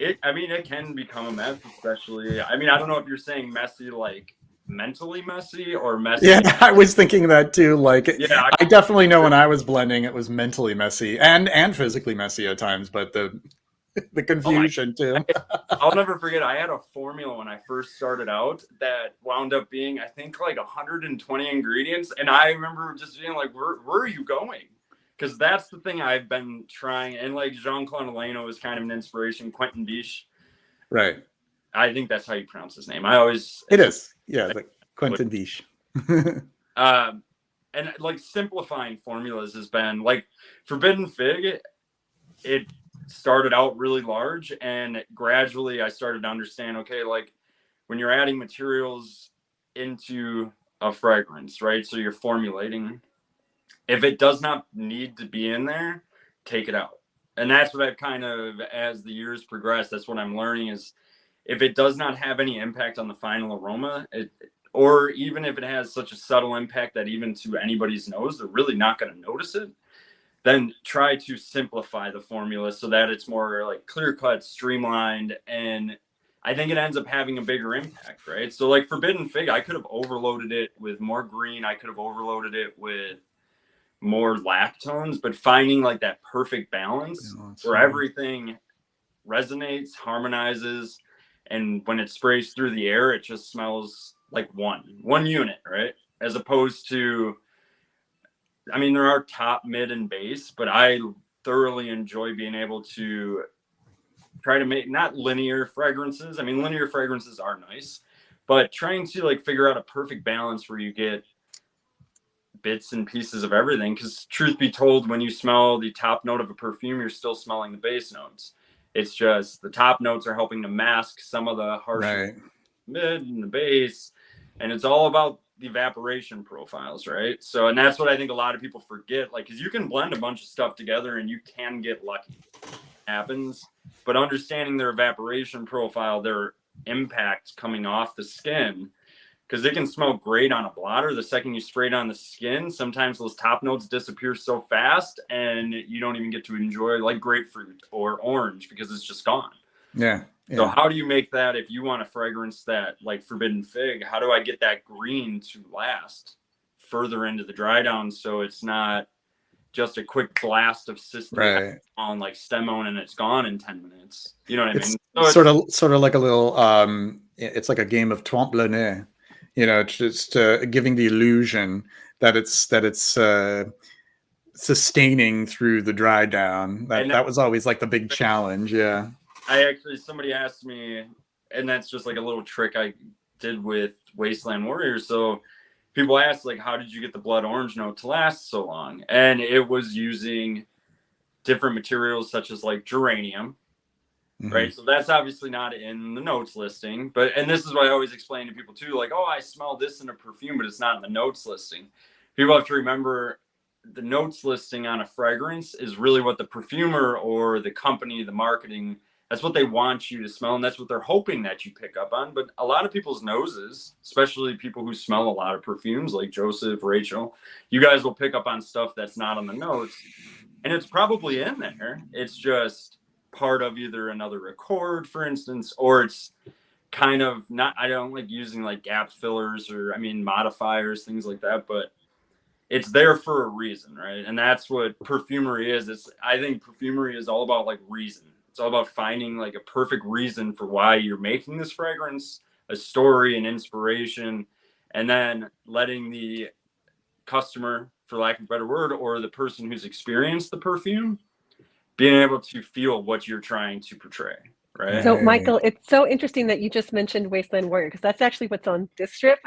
it can become a mess, especially, I mean, I don't know if you're saying messy like mentally messy or messy. Yeah, I was thinking that too. Like, yeah, I definitely know when I was blending, it was mentally messy and physically messy at times, but the confusion too. I'll never forget, I had a formula when I first started out that wound up being, I think, like 120 ingredients. And I remember just being like, where are you going? Because that's the thing I've been trying. And like Jean-Claude Ellena was kind of an inspiration. Quentin Biche. Right. I think that's how you pronounce his name. It is. Yeah, like Quentin Biche. And like simplifying formulas has been like Forbidden Fig. It started out really large, and gradually I started to understand, okay, like when you're adding materials into a fragrance, right? So you're formulating, if it does not need to be in there, take it out. And that's what I've kind of, as the years progress, that's what I'm learning is, if it does not have any impact on the final aroma, or even if it has such a subtle impact that even to anybody's nose, they're really not going to notice it, then try to simplify the formula so that it's more like clear-cut, streamlined, and I think it ends up having a bigger impact, right? So like Forbidden Fig, I could have overloaded it with more green. I could have overloaded it with more lactones, but finding like that perfect balance where everything resonates, harmonizes, and when it sprays through the air, it just smells like one unit, right? As opposed to, I mean, there are top, mid, and base, but I thoroughly enjoy being able to try to make not linear fragrances. I mean, linear fragrances are nice, but trying to like figure out a perfect balance where you get bits and pieces of everything. Because truth be told, when you smell the top note of a perfume, you're still smelling the base notes. It's just the top notes are helping to mask some of the harsher mid and the base, and it's all about the evaporation profiles, right? So, and that's what I think a lot of people forget, like, because you can blend a bunch of stuff together and you can get lucky. Happens, but understanding their evaporation profile, their impact coming off the skin, because it can smell great on a blotter. The second you spray it on the skin, sometimes those top notes disappear so fast and you don't even get to enjoy like grapefruit or orange because it's just gone. Yeah. So how do you make that, if you want a fragrance that like Forbidden Fig, how do I get that green to last further into the dry down so it's not just a quick blast of system on like stemone and it's gone in 10 minutes. You know what I mean? So sort of like a little it's like a game of trompe le nez. You know, just giving the illusion that it's sustaining through the dry down. That was always like the big challenge. Yeah. Somebody asked me, and that's just like a little trick I did with Wasteland Warriors. So people ask, like, how did you get the blood orange note to last so long? And it was using different materials such as like geranium, right? So that's obviously not in the notes listing, and this is what I always explain to people too, like, oh, I smell this in a perfume, but it's not in the notes listing. People have to remember the notes listing on a fragrance is really what the perfumer or the company, the marketing, that's what they want you to smell, and that's what they're hoping that you pick up on. But a lot of people's noses, especially people who smell a lot of perfumes like Joseph, Rachel, you guys will pick up on stuff that's not on the notes. and it's probably in there. It's just part of either another record, for instance, or it's kind of not. I don't like using like gap fillers or modifiers, things like that, but it's there for a reason, right? And that's what perfumery is. I think perfumery is all about like reason. It's all about finding like a perfect reason for why you're making this fragrance, a story, an inspiration, and then letting the customer, for lack of a better word, or the person who's experienced the perfume, being able to feel what you're trying to portray, right? So, Michael, it's so interesting that you just mentioned Wasteland Warrior, because that's actually what's on this strip,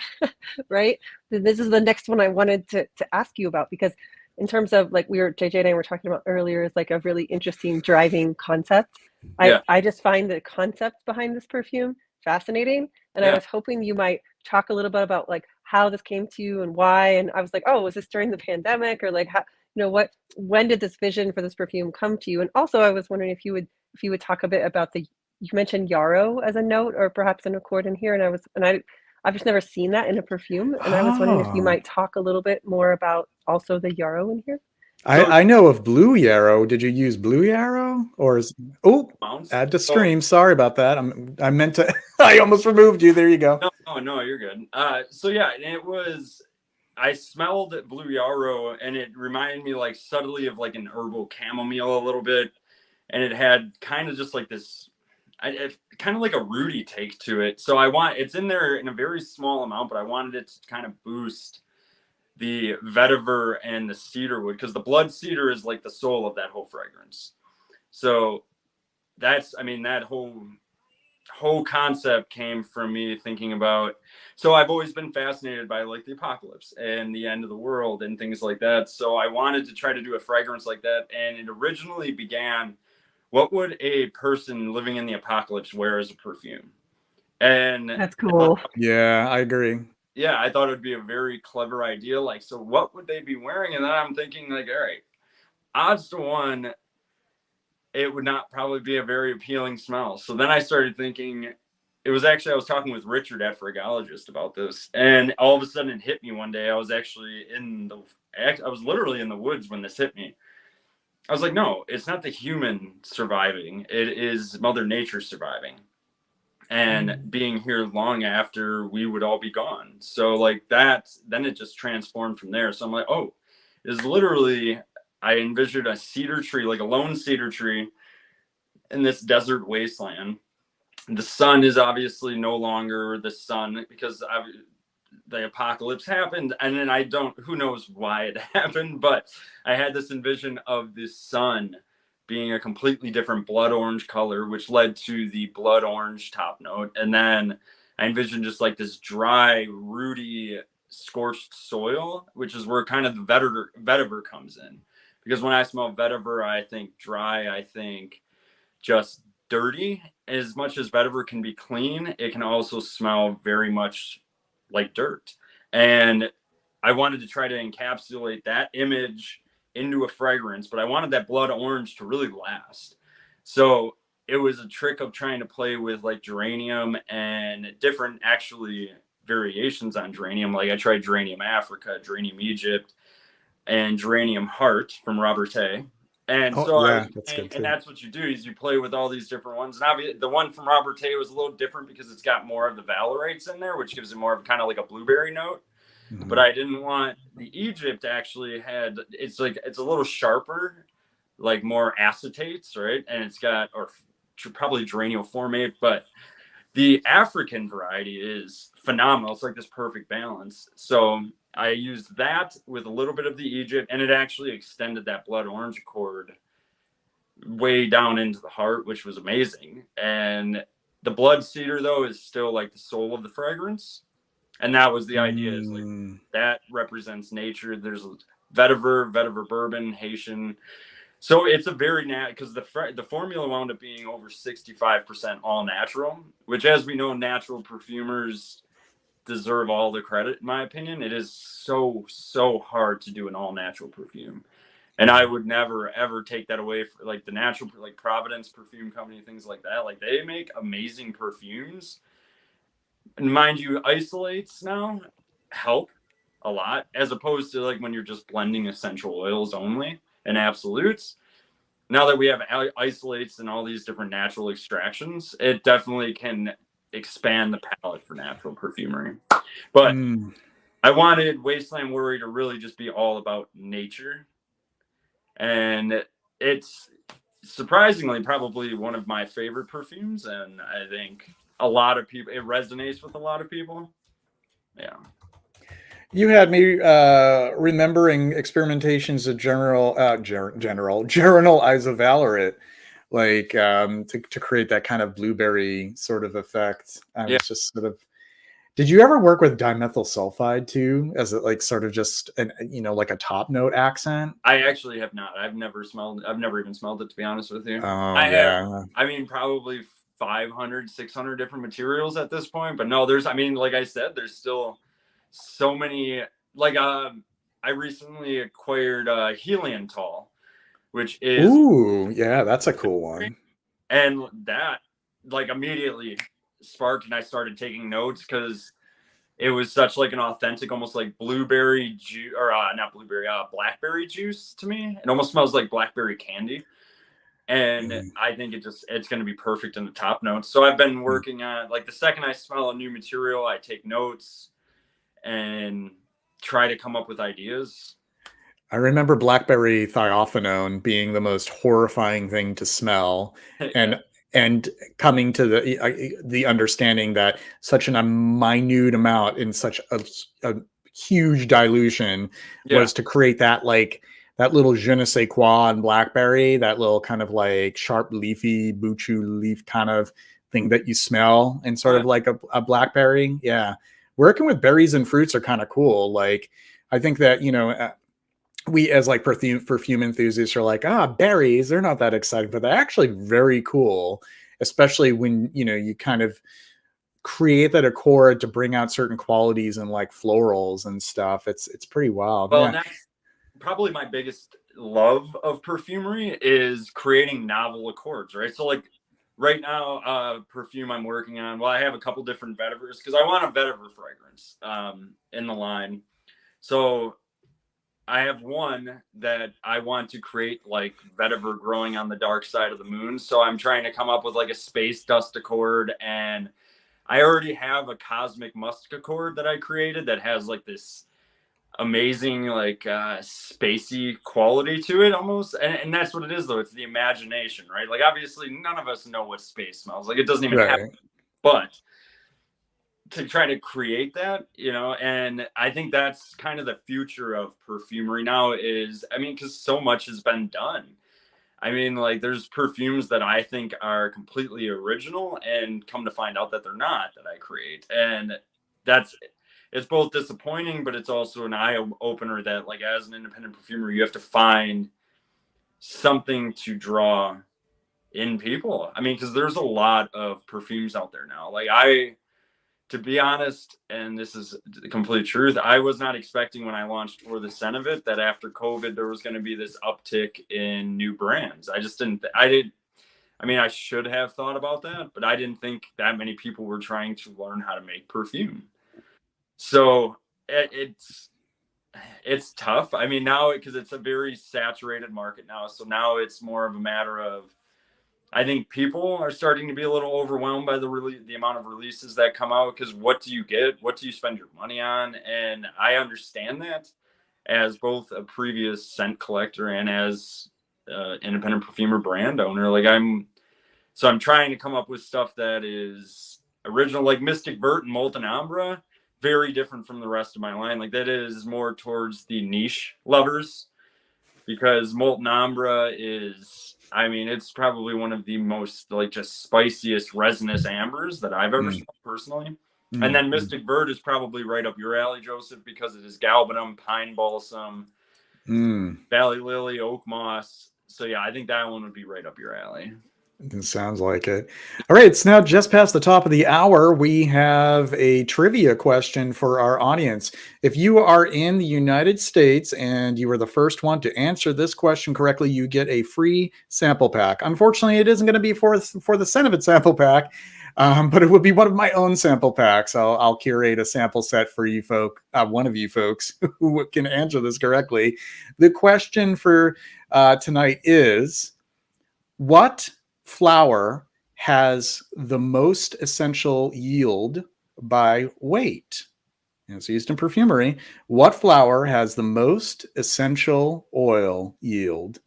right? This is the next one I wanted to ask you about, because in terms of like JJ and I were talking about earlier, is like a really interesting driving concept. Yeah. I just find the concept behind this perfume fascinating, and I was hoping you might talk a little bit about like how this came to you and why. And I was like, oh, was this during the pandemic, or like how, when did this vision for this perfume come to you? And also, I was wondering if you would talk a bit about you mentioned yarrow as a note, or perhaps an accord in here, and I've just never seen that in a perfume, and I was wondering if you might talk a little bit more about also the yarrow in here. I know of blue yarrow. Did you use blue yarrow, or is add to stream? Sorry about that. I meant to. I almost removed you. There you go. No, you're good. So yeah, it was. I smelled blue yarrow, and it reminded me like subtly of like an herbal chamomile a little bit, and it had kind of just like this, kind of like a rooty take to it. So it's in there in a very small amount, but I wanted it to kind of boost the vetiver and the cedarwood, because the blood cedar is like the soul of that whole fragrance. So that whole concept came from me thinking about, so I've always been fascinated by like the apocalypse and the end of the world and things like that. So I wanted to try to do a fragrance like that. And it originally began, what would a person living in the apocalypse wear as a perfume? And that's cool. Yeah, I agree. Yeah, I thought it would be a very clever idea. Like, so what would they be wearing? And then I'm thinking like, all right, odds to one, it would not probably be a very appealing smell. So then I started thinking, I was talking with Richard at Fragologist about this, and all of a sudden it hit me one day. I was literally in the woods when this hit me. I was like, no, it's not the human surviving. It is Mother Nature surviving and being here long after we would all be gone. So like that, then it just transformed from there. So I'm like, oh, it's literally, I envisioned a cedar tree, like a lone cedar tree in this desert wasteland. The sun is obviously no longer the sun because the apocalypse happened. And then who knows why it happened, but I had this envision of the sun being a completely different blood orange color, which led to the blood orange top note. And then I envisioned just like this dry, rooty, scorched soil, which is where kind of the vetiver comes in. Because when I smell vetiver, I think dry, I think just dirty. As much as vetiver can be clean, it can also smell very much like dirt. And I wanted to try to encapsulate that image into a fragrance, but I wanted that blood orange to really last. So it was a trick of trying to play with like geranium and different actually variations on geranium. Like I tried geranium Africa, geranium Egypt, and geranium heart from Robertet. And that's what you do is you play with all these different ones. And obviously the one from Robertet was a little different because it's got more of the valerites in there, which gives it more of kind of like a blueberry note. Mm-hmm. But I didn't want the Egypt it's a little sharper, like more acetates, right? And it's got, or probably geranium formate, but the African variety is phenomenal. It's like this perfect balance. So I used that with a little bit of the Egypt, and it actually extended that blood orange accord way down into the heart, which was amazing. And the blood cedar, though, is still like the soul of the fragrance. And that was the idea, is like that represents nature. There's vetiver bourbon, Haitian. So it's a very because the formula wound up being over 65% all natural, which, as we know, natural perfumers deserve all the credit, in my opinion. It is so hard to do an all natural perfume, and I would never ever take that away for like the natural, like Providence Perfume Company, things like that. Like they make amazing perfumes, and mind you, isolates now help a lot, as opposed to like when you're just blending essential oils only. and absolutes. Now that we have isolates and all these different natural extractions, it definitely can expand the palette for natural perfumery. But I wanted Wasteland Worry to really just be all about nature. And it's surprisingly probably one of my favorite perfumes. And I think a lot of people, it resonates with a lot of people. Yeah. You had me remembering experimentations of General Isovalerit, like to create that kind of blueberry sort of effect. I was just sort of. Did you ever work with dimethyl sulfide too, as it like sort of just an like a top note accent? I actually have not. I've never even smelled it, to be honest with you. Oh, I mean, probably 500, 600 different materials at this point. But no, like I said, there's still so many. Like, I recently acquired Heliantal, which is. Ooh, yeah, that's a cool one. And that, like, immediately sparked, and I started taking notes because it was such like an authentic, almost like blueberry juice, or not blueberry, blackberry juice to me. It almost smells like blackberry candy. And I think it's going to be perfect in the top notes. So I've been working on, like, the second I smell a new material, I take notes and try to come up with ideas. I remember blackberry thiophanone being the most horrifying thing to smell, and coming to the understanding that such a minute amount in such a huge dilution was to create that, like, that little je ne sais quoi in blackberry, that little kind of like sharp leafy buchu leaf kind of thing that you smell in sort of like a blackberry. Yeah. Working with berries and fruits are kind of cool. Like, I think that, we as like perfume enthusiasts are like, berries, they're not that exciting, but they're actually very cool, especially when, you kind of create that accord to bring out certain qualities and like florals and stuff. It's pretty wild. Well, that's probably my biggest love of perfumery, is creating novel accords, right? So like right now, perfume I'm working on, well, I have a couple different vetivers because I want a vetiver fragrance in the line. So I have one that I want to create like vetiver growing on the dark side of the moon. So I'm trying to come up with like a space dust accord, and I already have a cosmic musk accord that I created that has like this amazing like spacey quality to it almost. And that's what it is though. It's the imagination, right? Like obviously none of us know what space smells like. It doesn't even happen. But to try to create that, and I think that's kind of the future of perfumery now is, I mean, because so much has been done. I mean, like, there's perfumes that I think are completely original and come to find out that they're not, that I create. And it's both disappointing, but it's also an eye opener that, like, as an independent perfumer, you have to find something to draw in people. I mean, because there's a lot of perfumes out there now. Like, to be honest, and this is the complete truth, I was not expecting when I launched For the Scent of It that after COVID there was going to be this uptick in new brands. I just didn't. I mean, I should have thought about that, but I didn't think that many people were trying to learn how to make perfume. So it's tough. I mean, now because it's a very saturated market now, so now it's more of a matter of, I think people are starting to be a little overwhelmed by the amount of releases that come out, because what do you get? What do you spend your money on? And I understand that as both a previous scent collector and as independent perfumer brand owner. Like I'm trying to come up with stuff that is original, like Mystic Vert and Molten Ambra, very different from the rest of my line. Like that is more towards the niche lovers, because Molten Ambra is, I mean, it's probably one of the most like just spiciest resinous ambers that I've ever smelled personally. And then Mystic Vert is probably right up your alley, Joseph, because it is galbanum, pine balsam, valley lily, oak moss. So yeah, I think that one would be right up your alley. It sounds like it. All right, it's now just past the top of the hour. We have a trivia question for our audience. If you are in the United States and you were the first one to answer this question correctly, you get a free sample pack. Unfortunately, it isn't going to be for the Scent of It sample pack. But it would be one of my own sample packs. I'll curate a sample set for you one of you folks who can answer this correctly. The question for tonight is, what flower has the most essential yield by weight? It's used in perfumery. What flower has the most essential oil yield?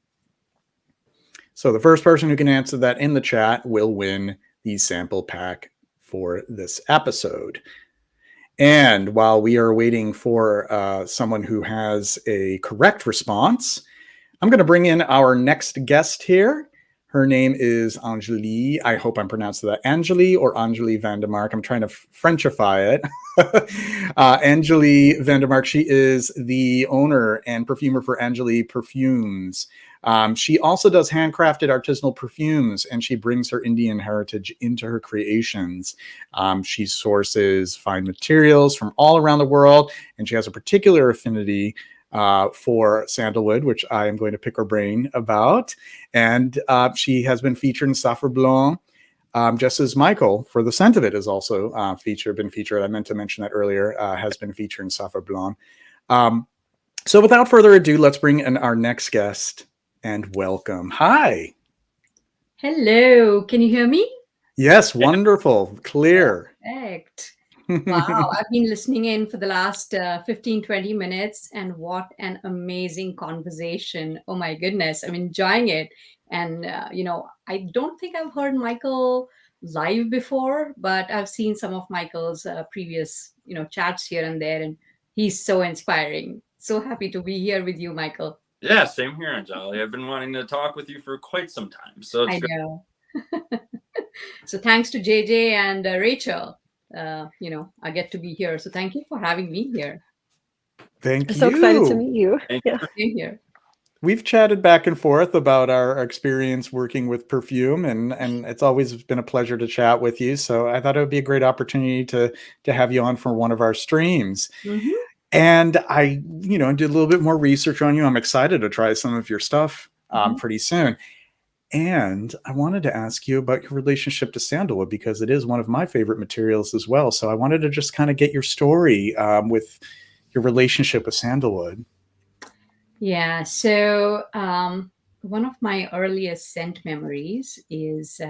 So the first person who can answer that in the chat will win the sample pack for this episode. And while we are waiting for someone who has a correct response, I'm going to bring in our next guest here. Her name is Anjali. I hope I'm pronouncing that Anjali or Anjali Vandermark. I'm trying to Frenchify it. Anjali Vandermark. She is the owner and perfumer for Anjali Perfumes. She also does handcrafted artisanal perfumes, and she brings her Indian heritage into her creations. She sources fine materials from all around the world, and she has a particular affinity for sandalwood, which I am going to pick her brain about. And she has been featured in Saffron Blanc, just as Michael, for the scent of it, is also been featured. I meant to mention that earlier, has been featured in Saffron Blanc. So without further ado, let's bring in our next guest and welcome. Hi. Hello, can you hear me? Yes, wonderful, clear. Perfect. Wow, I've been listening in for the last 15-20 minutes, and what an amazing conversation. Oh my goodness, I'm enjoying it. And I don't think I've heard Michael live before, but I've seen some of Michael's previous chats here and there, and he's so inspiring. So happy to be here with you, Michael. Yeah, same here, Anjali. I've been wanting to talk with you for quite some time, so it's I great. know. So thanks to JJ and Rachel. I get to be here. So thank you for having me here. Thank you. So excited to meet you. Thank Yeah. Same here. We've chatted back and forth about our experience working with Perfume, and it's always been a pleasure to chat with you. So I thought it would be a great opportunity to have you on for one of our streams. Mm-hmm. And I, did a little bit more research on you. I'm excited to try some of your stuff pretty soon. And I wanted to ask you about your relationship to sandalwood, because it is one of my favorite materials as well. So I wanted to just kind of get your story with your relationship with sandalwood. Yeah. So one of my earliest scent memories is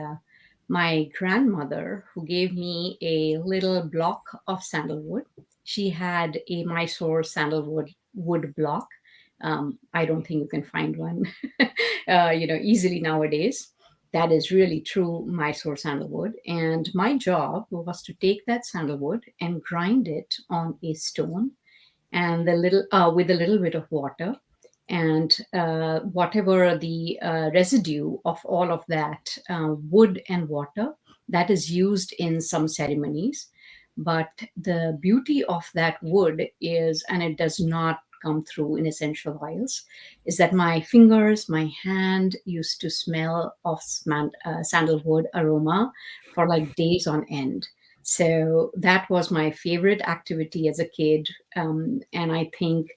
my grandmother, who gave me a little block of sandalwood. She had a Mysore sandalwood wood block. I don't think you can find one, easily nowadays. That is really true Mysore sandalwood. And my job was to take that sandalwood and grind it on a stone, and with a little bit of water, and whatever the residue of all of that wood and water that is used in some ceremonies. But the beauty of that wood is, and it does not come through in essential oils, is that my fingers, my hand used to smell of sandalwood aroma for like days on end. So that was my favorite activity as a kid. And I think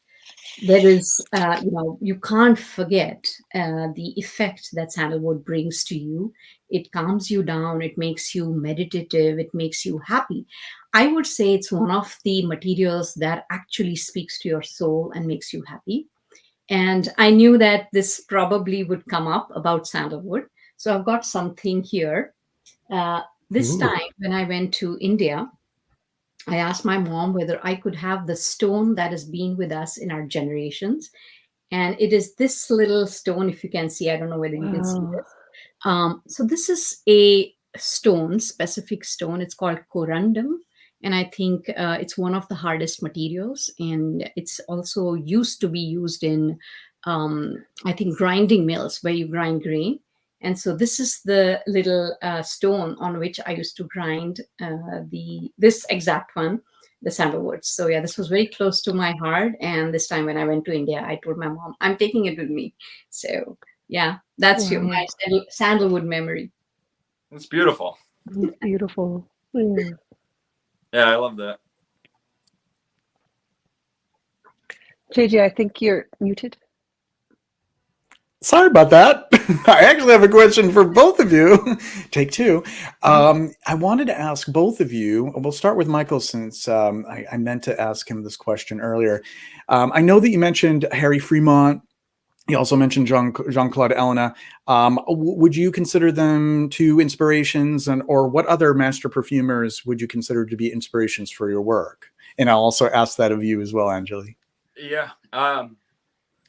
there is, you can't forget the effect that sandalwood brings to you. It calms you down, it makes you meditative, it makes you happy. I would say it's one of the materials that actually speaks to your soul and makes you happy. And I knew that this probably would come up about sandalwood. So I've got something here. This Ooh. time when I went to India, I asked my mom whether I could have the stone that has been with us in our generations. And it is this little stone, if you can see, I don't know whether you can see Wow. this. So this is a stone, specific stone. It's called corundum. And I think it's one of the hardest materials. And it's also used to be used in, I think, grinding mills where you grind grain. And so this is the little stone on which I used to grind this exact one, the sandalwood. So yeah, this was very close to my heart. And this time when I went to India, I told my mom, I'm taking it with me. So yeah, that's Wow. my sandalwood memory. It's beautiful. It's beautiful. Yeah. Yeah, I love that. JJ, I think you're muted. Sorry about that. I actually have a question for both of you. Take two. I wanted to ask both of you. We'll start with Michael since I meant to ask him this question earlier. I know that you mentioned Harry Fremont. You also mentioned Jean-Claude Ellena. Would you consider them two inspirations, or what other master perfumers would you consider to be inspirations for your work? And I'll also ask that of you as well, Anjali. Yeah.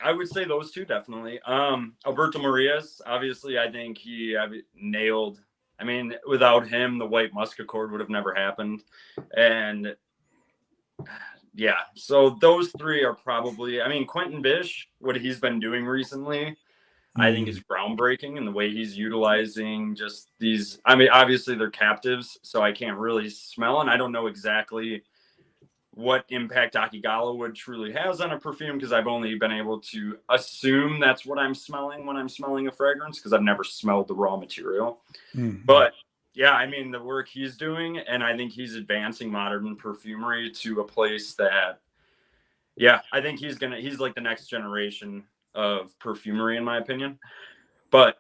I would say those two definitely. Alberto Marias, obviously, I think he nailed. I mean, without him, the White Musk Accord would have never happened. And yeah, so those three are probably. I mean, Quentin Bish, what he's been doing recently, I think is groundbreaking, and the way he's utilizing just these. I mean, obviously they're captives, so I can't really smell, and I don't know exactly what impact Akigala would truly has on a perfume, because I've only been able to assume that's what I'm smelling when I'm smelling a fragrance, because I've never smelled the raw material. But yeah, I mean, the work he's doing, and I think he's advancing modern perfumery to a place that, yeah, I think he's like the next generation of perfumery, in my opinion. But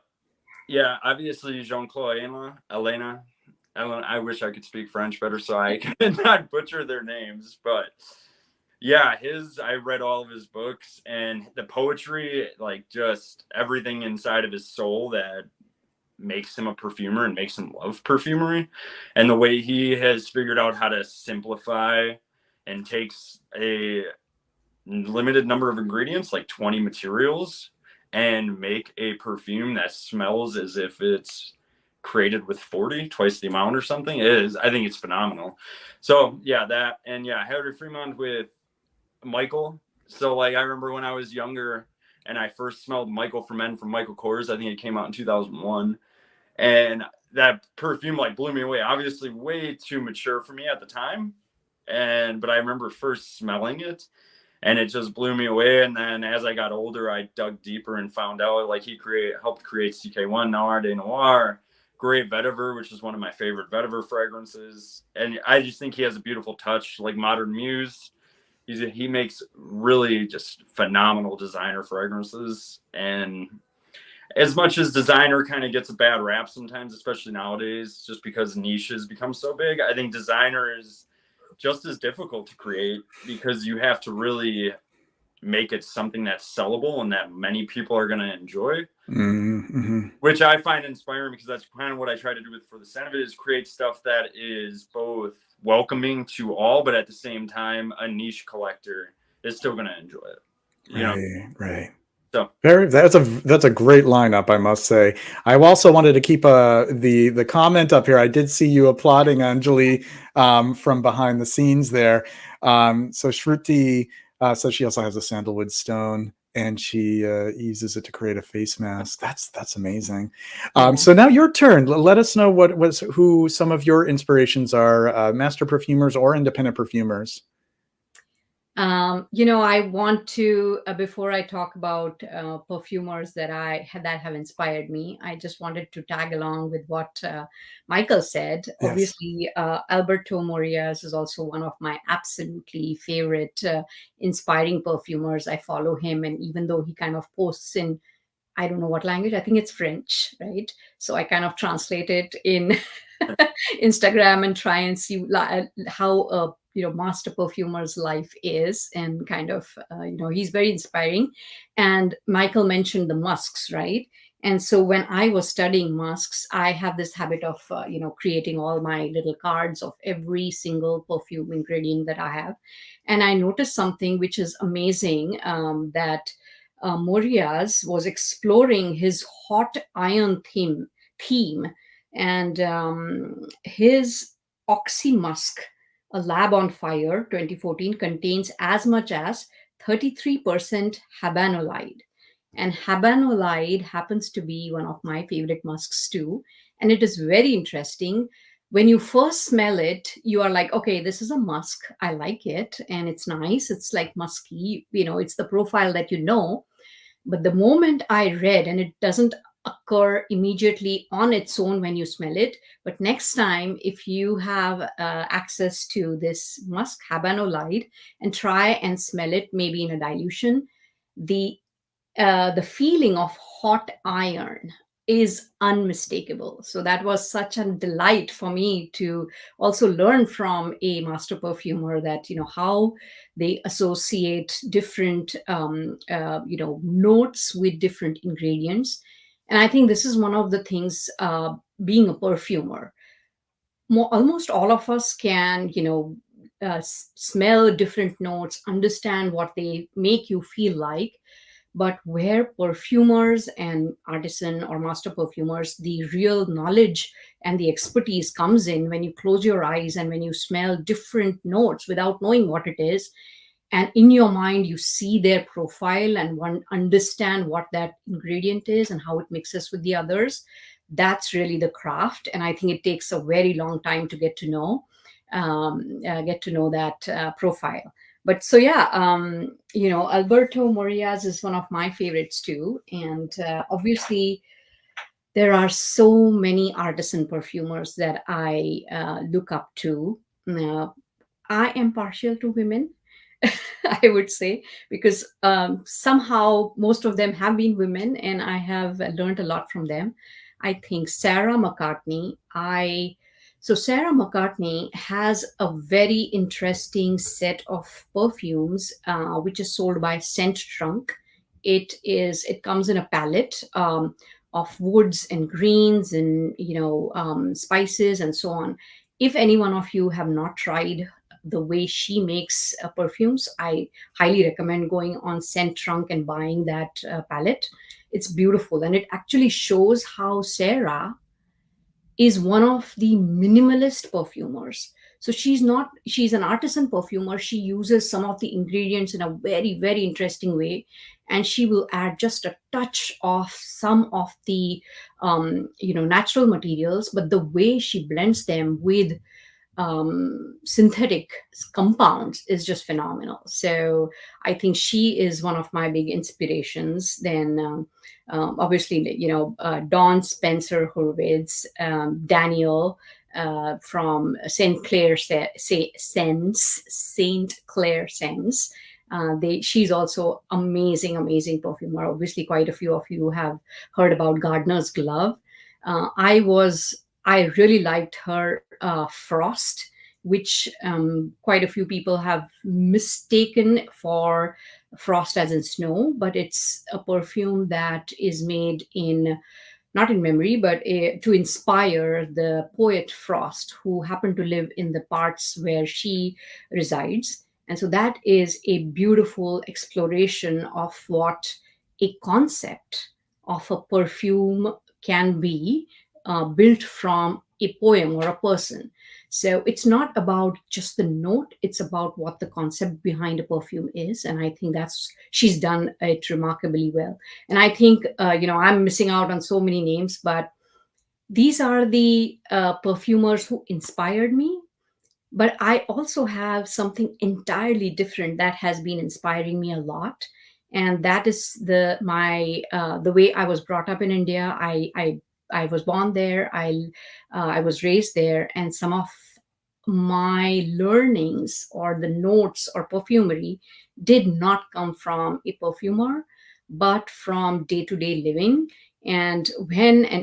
yeah, obviously Jean-Claude Ellena, I wish I could speak French better so I could not butcher their names. But yeah, I read all of his books, and the poetry, like just everything inside of his soul that makes him a perfumer and makes him love perfumery. And the way he has figured out how to simplify and takes a limited number of ingredients, like 20 materials, and make a perfume that smells as if it's created with 40, twice the amount or something, I think it's phenomenal. So yeah, that, and yeah, Harry Fremont with Michael. So like, I remember when I was younger and I first smelled Michael for Men from Michael Kors. I think it came out in 2001. And that perfume like blew me away. Obviously way too mature for me at the time. But I remember first smelling it, and it just blew me away. And then as I got older, I dug deeper and found out like he helped create CK1, Noir de Noir, Great Vetiver, which is one of my favorite vetiver fragrances. And I just think he has a beautiful touch, like Modern Muse. He makes really just phenomenal designer fragrances. And as much as designer kind of gets a bad rap sometimes, especially nowadays, just because niches become so big, I think designer is just as difficult to create, because you have to really make it something that's sellable and that many people are going to enjoy, which I find inspiring, because that's kind of what I try to do with For the Scent of It, is create stuff that is both welcoming to all, but at the same time, a niche collector is still going to enjoy it. Right. So that's a great lineup, I must say. I also wanted to keep the comment up here. I did see you applauding Anjali from behind the scenes there. So Shruti says she also has a sandalwood stone, and she uses it to create a face mask. That's amazing. So now your turn. Let us know who some of your inspirations are, master perfumers or independent perfumers. I want to, before I talk about perfumers that have inspired me, I just wanted to tag along with what Michael said. Yes. Obviously, Alberto Morillas is also one of my absolutely favorite inspiring perfumers. I follow him, and even though he kind of posts in, I don't know what language, I think it's French, right? So I kind of translate it in Instagram and try and see how master perfumer's life is, and kind of he's very inspiring. And Michael mentioned the musks, right? And so when I was studying musks, I have this habit of creating all my little cards of every single perfume ingredient that I have. And I noticed something which is amazing, that Morillas was exploring his hot iron theme, and his Oxy Musk, a lab on fire 2014, contains as much as 33% habanolide. And habanolide happens to be one of my favorite musks too. And it is very interesting. When you first smell it, you are like, okay, this is a musk. I like it. And it's nice. It's like musky. It's the profile that you know. But the moment I read, and it doesn't occur immediately on its own when you smell it, but next time, if you have access to this musk habanolide and try and smell it, maybe in a dilution, the the feeling of hot iron is unmistakable. So that was such a delight for me to also learn from a master perfumer that, how they associate different, notes with different ingredients. And I think this is one of the things, being a perfumer, almost all of us can, smell different notes, understand what they make you feel like. But where perfumers and artisan or master perfumers, the real knowledge and the expertise comes in when you close your eyes and when you smell different notes without knowing what it is. And in your mind, you see their profile and understand what that ingredient is and how it mixes with the others. That's really the craft. And I think it takes a very long time to get to know, that profile. But so yeah, Alberto Morias is one of my favorites too. And obviously, there are so many artisan perfumers that I look up to. I am partial to women, I would say, because somehow most of them have been women, and I have learned a lot from them. I think Sarah McCartney. So Sarah McCartney has a very interesting set of perfumes, which is sold by Scent Trunk. It comes in a palette, of woods and greens and spices and so on. If any one of you have not tried the way she makes perfumes, I highly recommend going on Scent Trunk and buying that palette. It's beautiful, and it actually shows how Sarah is one of the minimalist perfumers. So she's an artisan perfumer. She uses some of the ingredients in a very, very interesting way. And she will add just a touch of some of the, natural materials, but the way she blends them with synthetic compounds is just phenomenal. So I think she is one of my big inspirations. Then obviously, Dawn Spencer Hurwitz, Daniel from Saint Clair Scents. She's also amazing perfumer. Obviously, quite a few of you have heard about Gardener's Glove. I really liked her Frost, which quite a few people have mistaken for frost as in snow, but it's a perfume that is made not in memory, but to inspire the poet Frost, who happened to live in the parts where she resides. And so that is a beautiful exploration of what a concept of a perfume can be, built from a poem or a person. So it's not about just the note, it's about what the concept behind a perfume is. And I think she's done it remarkably well. And I think, I'm missing out on so many names, but these are the perfumers who inspired me. But I also have something entirely different that has been inspiring me a lot. And that is the way I was brought up in India. I was born there. I was raised there, and some of my learnings or the notes or perfumery did not come from a perfumer, but from day-to-day living. And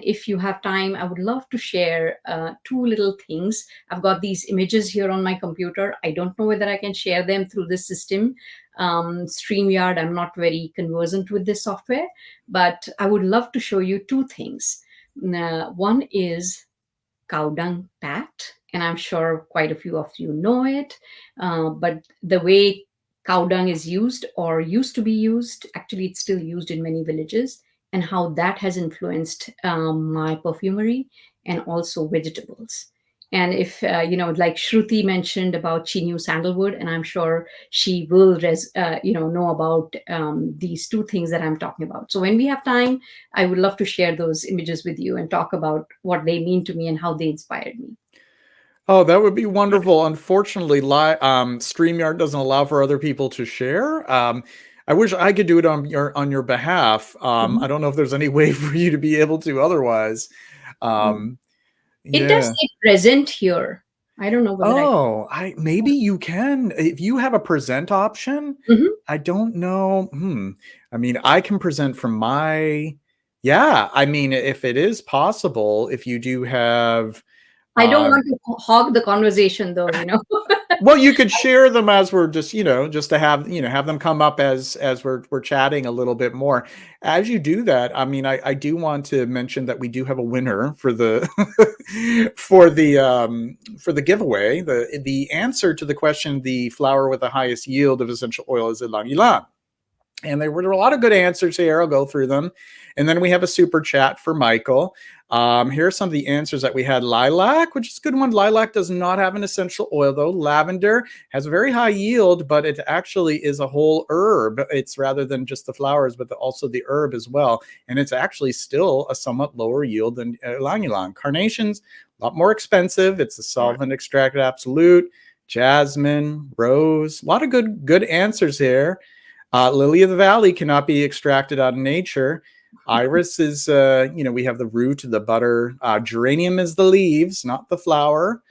if you have time, I would love to share two little things. I've got these images here on my computer. I don't know whether I can share them through this system. StreamYard, I'm not very conversant with this software, but I would love to show you two things. One is cow dung pat, and I'm sure quite a few of you know it. But the way cow dung is used or used to be used, actually it's still used in many villages, and how that has influenced my perfumery and also vegetables. And if, like Shruti mentioned about she knew sandalwood, and I'm sure she will, know about these two things that I'm talking about. So when we have time, I would love to share those images with you and talk about what they mean to me and how they inspired me. Oh, that would be wonderful. Unfortunately, StreamYard doesn't allow for other people to share. I wish I could do it on your behalf. I don't know if there's any way for you to be able to otherwise. It does say present here. I don't know whether I. Oh, maybe you can if you have a present option. Mhm. I don't know. I mean, I can present from my. Yeah, I mean, if it is possible, if you do have. I don't Uh, want to hog the conversation, though. well, you could share them as we're just, just to have, have them come up as we're chatting a little bit more. As you do that, I mean, I do want to mention that we do have a winner for the for the giveaway. The answer to the question, the flower with the highest yield of essential oil is ylang ylang. And there were a lot of good answers here. I'll go through them. And then we have a super chat for Michael. Here are some of the answers that we had. Lilac, which is a good one. Lilac does not have an essential oil, though. Lavender has a very high yield, but it actually is a whole herb. It's rather than just the flowers, but also the herb as well. And it's actually still a somewhat lower yield than ylang ylang. Carnations, a lot more expensive. It's a solvent extracted absolute. Jasmine, rose, a lot of good answers here. Lily of the valley cannot be extracted out of nature. Iris is, we have the root, the butter. Geranium is the leaves, not the flower.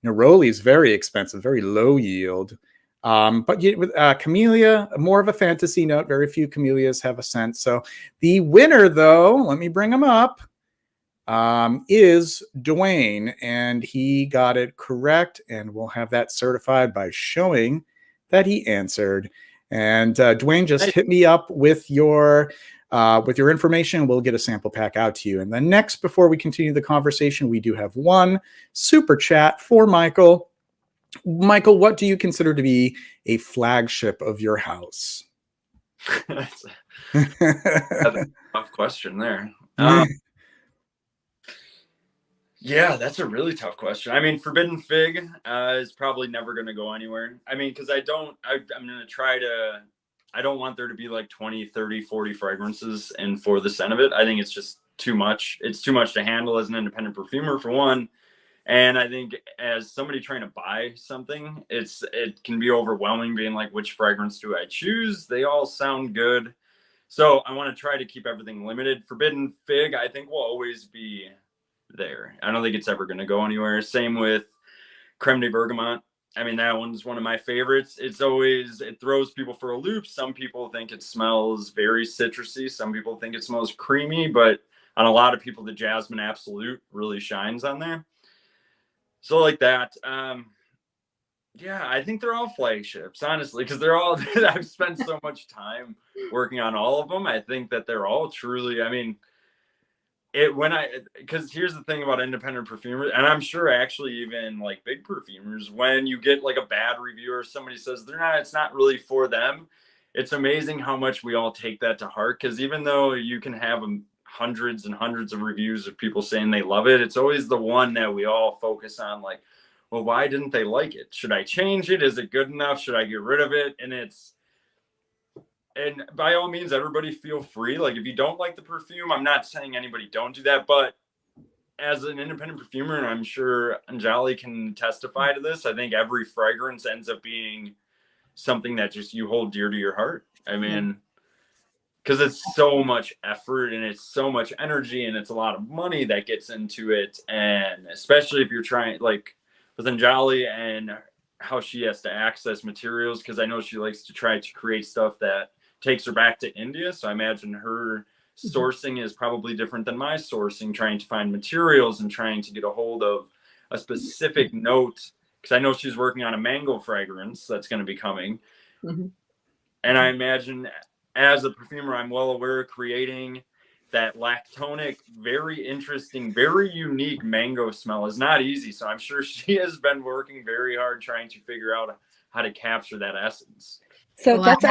Neroli is very expensive, very low yield. But with camellia, more of a fantasy note. Very few camellias have a scent. So the winner, though, let me bring him up, is Dwayne. And he got it correct. And we'll have that certified by showing that he answered. And Dwayne, just hit me up with your information. We'll get a sample pack out to you. And then next, before we continue the conversation, we do have one super chat for Michael. Michael, what do you consider to be a flagship of your house? That's a tough question there. Yeah, that's a really tough question. I mean, Forbidden Fig is probably never going to go anywhere. I mean, because I'm going to try to, I don't want there to be like 20, 30, 40 fragrances and for the scent of it. I think it's just too much. It's too much to handle as an independent perfumer, for one. And I think as somebody trying to buy something, it can be overwhelming being like, which fragrance do I choose? They all sound good. So I want to try to keep everything limited. Forbidden Fig, I think, will always be there. I don't think it's ever going to go anywhere. Same with Creme de Bergamot. I mean, that one's one of my favorites. It throws people for a loop. Some people think it smells very citrusy. Some people think it smells creamy, but on a lot of people, the Jasmine Absolute really shines on there. So like that. Yeah, I think they're all flagships, honestly, because they're all, I've spent so much time working on all of them. I think that they're all truly, I mean, because here's the thing about independent perfumers, and I'm sure actually even like big perfumers, when you get like a bad review or somebody says it's not really for them, it's amazing how much we all take that to heart. Because even though you can have hundreds and hundreds of reviews of people saying they love it, it's always the one that we all focus on, like, well, why didn't they like it? Should I change it? Is it good enough? Should I get rid of it? And by all means, everybody feel free. Like, if you don't like the perfume, I'm not saying anybody don't do that, but as an independent perfumer, and I'm sure Anjali can testify to this, I think every fragrance ends up being something that just you hold dear to your heart. I mean, because it's so much effort and it's so much energy and it's a lot of money that gets into it. And especially if you're trying, like with Anjali and how she has to access materials, because I know she likes to try to create stuff that takes her back to India. So I imagine her sourcing is probably different than my sourcing, trying to find materials and trying to get a hold of a specific note. Because I know she's working on a mango fragrance that's going to be coming. Mm-hmm. And I imagine as a perfumer, I'm well aware of creating that lactonic, very interesting, very unique mango smell is not easy. So I'm sure she has been working very hard trying to figure out how to capture that essence. So that's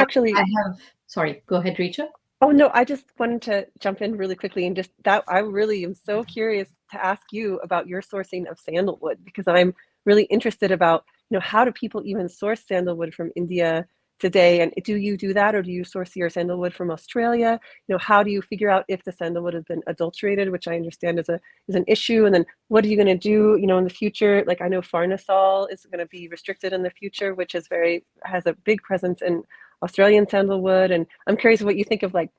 sorry, go ahead, Rachel. Oh, no, I just wanted to jump in really quickly and just that I really am so curious to ask you about your sourcing of sandalwood, because I'm really interested about, how do people even source sandalwood from India today? And do you do that, or do you source your sandalwood from Australia? How do you figure out if the sandalwood has been adulterated, which I understand is an issue? And then what are you going to do, in the future? Like, I know Farnesol is going to be restricted in the future, which has a big presence in Australian sandalwood. And I'm curious what you think of, like,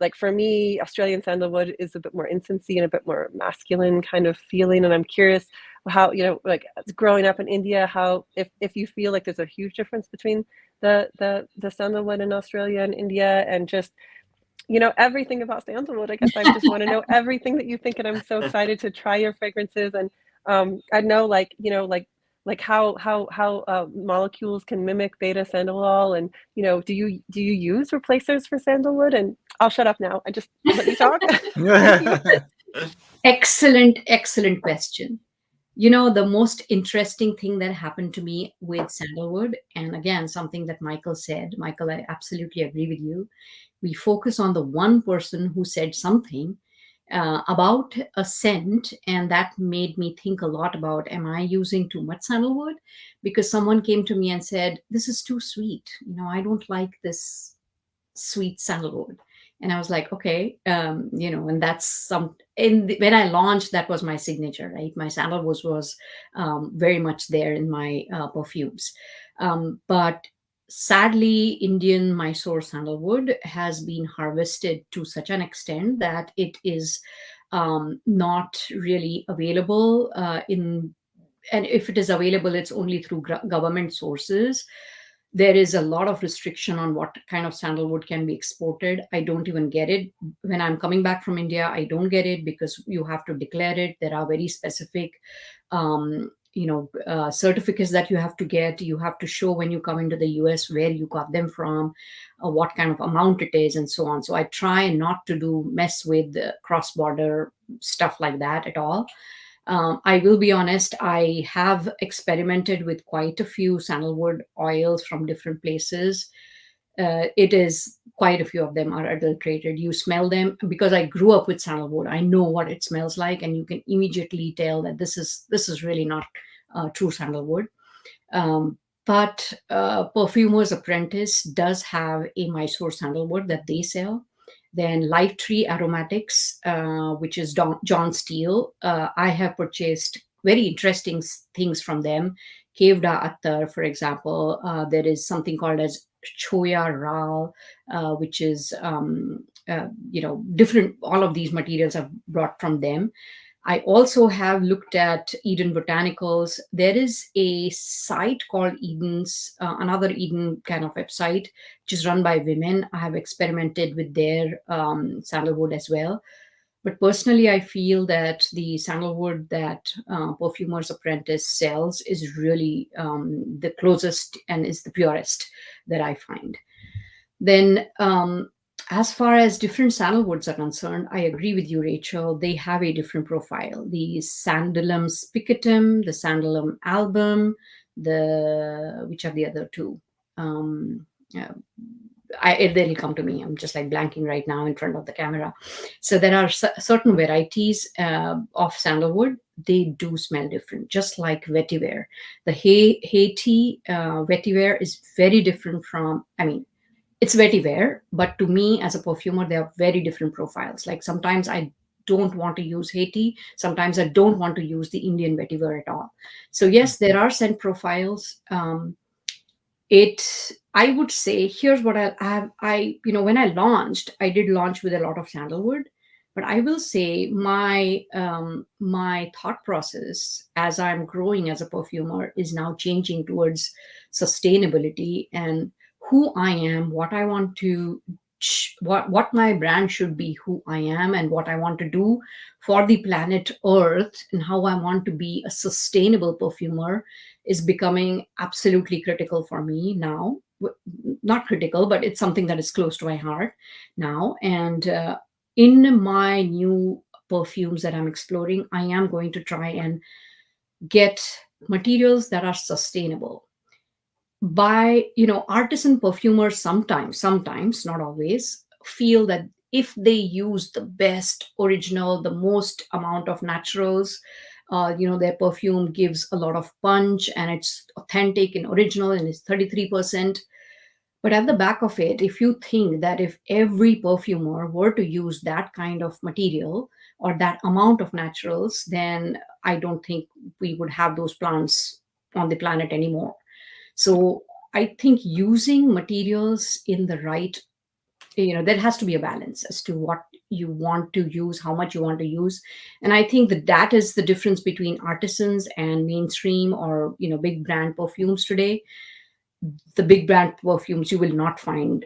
like for me, Australian sandalwood is a bit more incense-y and a bit more masculine kind of feeling. And I'm curious how, like growing up in India, how if you feel like there's a huge difference between the sandalwood in Australia and India, and just everything about sandalwood. I guess I just want to know everything that you think, and I'm so excited to try your fragrances. And I know, like how molecules can mimic beta sandalol, and do you use replacers for sandalwood? And I'll shut up now. I just let you talk. Thank you. Excellent question. The most interesting thing that happened to me with sandalwood, and again, something that Michael said, Michael, I absolutely agree with you. We focus on the one person who said something about a scent, and that made me think a lot about, am I using too much sandalwood? Because someone came to me and said, this is too sweet. I don't like this sweet sandalwood. And I was like, okay, and that's when I launched, that was my signature, right? My sandalwood was very much there in my perfumes. But sadly, Indian Mysore sandalwood has been harvested to such an extent that it is not really available and if it is available, it's only through government sources. There is a lot of restriction on what kind of sandalwood can be exported. I don't even get it. When I'm coming back from India, I don't get it because you have to declare it. There are very specific certificates that you have to get. You have to show when you come into the US where you got them from, what kind of amount it is, and so on. So I try not to mess with cross-border stuff like that at all. I will be honest, I have experimented with quite a few sandalwood oils from different places. It is quite a few of them are adulterated. You smell them. Because I grew up with sandalwood, I know what it smells like, and you can immediately tell that this is really not true sandalwood. But Perfumer's Apprentice does have a Mysore sandalwood that they sell. Then Life Tree Aromatics, which is John Steele. I have purchased very interesting things from them. Kevda Attar, for example. There is something called as Choya Ral, which is, different. All of these materials are brought from them. I also have looked at Eden Botanicals. There is a site called Eden's, another Eden kind of website, which is run by women. I have experimented with their sandalwood as well. But personally, I feel that the sandalwood that Perfumer's Apprentice sells is really the closest and is the purest that I find. Then, as far as different sandalwoods are concerned, I agree with you, Rachel. They have a different profile. The Sandalum Spicatum, the Sandalum Album, which are the other two? They'll come to me. I'm just like blanking right now in front of the camera. So there are certain varieties of sandalwood. They do smell different, just like vetiver. The Haiti vetiver is very different from, it's vetiver, but to me as a perfumer, they are very different profiles. Like sometimes I don't want to use Haiti. Sometimes I don't want to use the Indian vetiver at all. So yes, there are scent profiles. I would say, here's what I have. When I launched, I did launch with a lot of sandalwood, but I will say my thought process as I'm growing as a perfumer is now changing towards sustainability and who I am, what I want to, what my brand should be, who I am, and what I want to do for the planet Earth, and how I want to be a sustainable perfumer is becoming absolutely critical for me now. Not critical, but it's something that is close to my heart now. And in my new perfumes that I'm exploring, I am going to try and get materials that are sustainable. Artisan perfumers sometimes, not always, feel that if they use the best original, the most amount of naturals, their perfume gives a lot of punch and it's authentic and original and it's 33%. But at the back of it, if you think that if every perfumer were to use that kind of material or that amount of naturals, then I don't think we would have those plants on the planet anymore. So I think using materials in the right, there has to be a balance as to what you want to use, how much you want to use. And I think that is the difference between artisans and mainstream or, big brand perfumes today. The big brand perfumes, you will not find,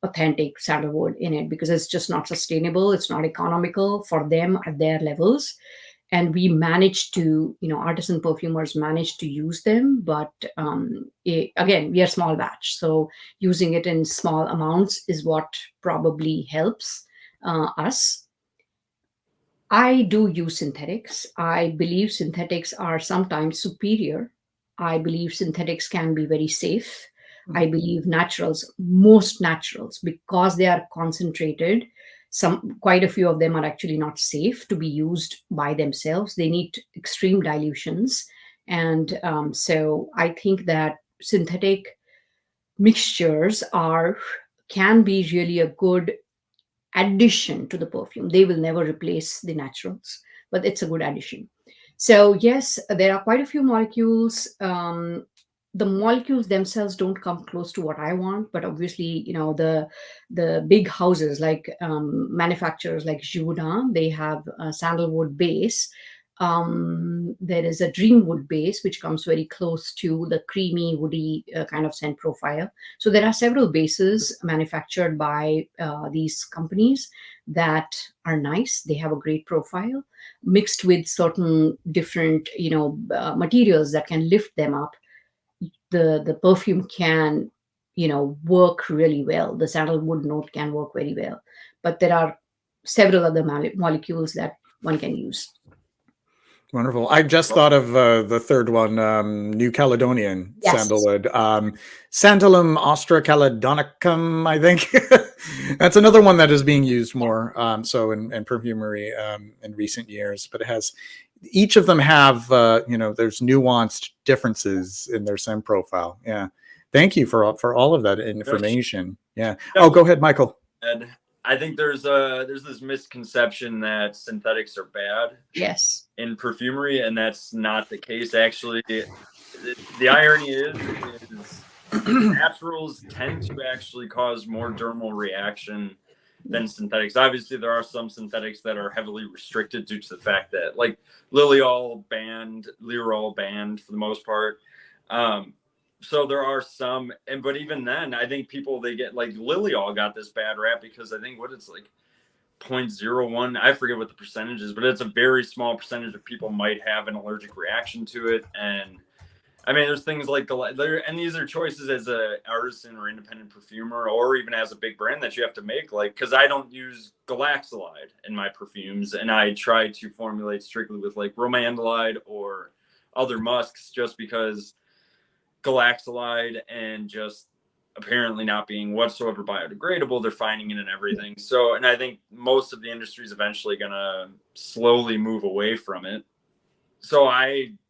authentic sandalwood in it because it's just not sustainable. It's not economical for them at their levels. And we managed to, artisan perfumers managed to use them, but again, we are small batch, so using it in small amounts is what probably helps us. I do use synthetics. I believe synthetics are sometimes superior. I believe synthetics can be very safe. I believe naturals, most naturals, because they are concentrated, quite a few of them are actually not safe to be used by themselves. They need extreme dilutions. And so I think that synthetic mixtures can be really a good addition to the perfume. They will never replace the naturals, but it's a good addition. So yes, there are quite a few molecules. The molecules themselves don't come close to what I want, but obviously, the big houses like manufacturers like Givaudan, they have a sandalwood base. There is a dreamwood base which comes very close to the creamy woody kind of scent profile. So there are several bases manufactured by these companies that are nice. They have a great profile mixed with certain different materials that can lift them up. The perfume can work really well. The sandalwood note can work very well, but there are several other molecules that one can use. Wonderful. I just thought of the third one, New Caledonian Yes. sandalwood, Santalum austrocaladonicum, I think. That's another one that is being used more so in perfumery in recent years. But each of them have there's nuanced differences in their scent profile. Yeah. Thank you for all of that information. Yeah. Oh, go ahead, Michael. And I think there's this misconception that synthetics are bad. Yes. In perfumery, and that's not the case. Actually, the irony is naturals tend to actually cause more dermal reaction than synthetics. Obviously, there are some synthetics that are heavily restricted due to the fact that, like, Lirol banned for the most part. So there are some, but even then, I think they get, like, Liliol got this bad rap because I think it's like 0.01, I forget what the percentage is, but it's a very small percentage of people might have an allergic reaction to it. And I mean, there's things like and these are choices as a artisan or independent perfumer, or even as a big brand that you have to make, like, because I don't use galaxolide in my perfumes, and I try to formulate strictly with like romandolide or other musks, just because galaxolide and just apparently not being whatsoever biodegradable, they're finding it in everything. So, and I think most of the industry is eventually going to slowly move away from it. So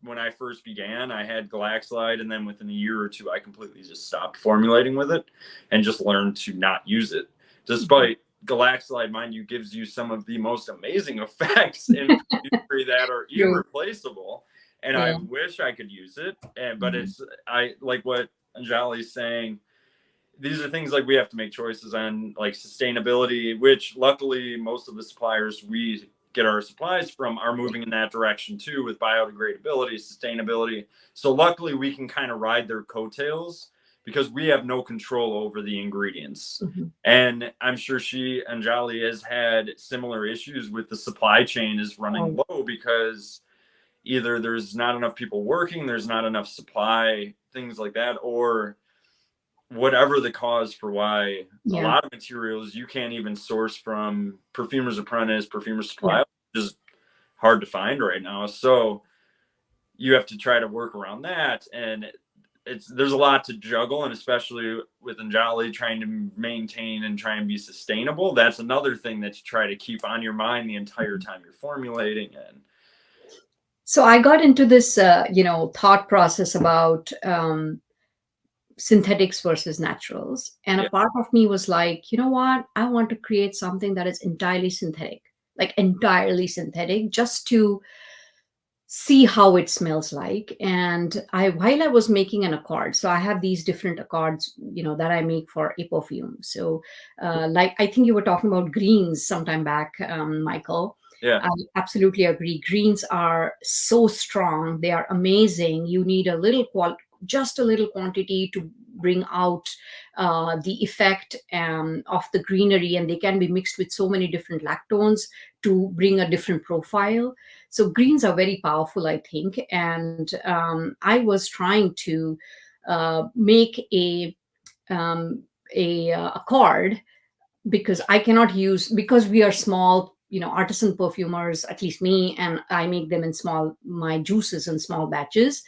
when I first began, I had galaxolide, and then within a year or two, I completely just stopped formulating with it and just learned to not use it. Despite galaxolide, mind you, gives you some of the most amazing effects in perfumery that are irreplaceable. And I wish I could use it. But I like what Anjali's saying. These are things like we have to make choices on, like sustainability, which luckily most of the suppliers we get our supplies from are moving in that direction too, with biodegradability, sustainability. So luckily we can kind of ride their coattails because we have no control over the ingredients. And I'm sure Anjali has had similar issues with the supply chain is running low because either there's not enough people working, there's not enough supply, things like that, or whatever the cause for why a lot of materials you can't even source from Perfumer's Apprentice, Perfumer's Supply, which is hard to find right now. So you have to try to work around that. And there's a lot to juggle, and especially with Anjali trying to maintain and try and be sustainable. That's another thing that you try to keep on your mind the entire time you're formulating. And so I got into this, thought process about synthetics versus naturals. And a part of me was like, you know what? I want to create something that is entirely synthetic, just to see how it smells like. And while I was making an accord, so I have these different accords, that I make for a perfume. So like, I think you were talking about greens sometime back, Michael. Yeah. I absolutely agree. Greens are so strong. They are amazing. You need just a little quantity to bring out the effect of the greenery, and they can be mixed with so many different lactones to bring a different profile. So greens are very powerful, I think. And I was trying to make a card, because I cannot use, because we are small, artisan perfumers, at least me, and I make them in my juices in small batches.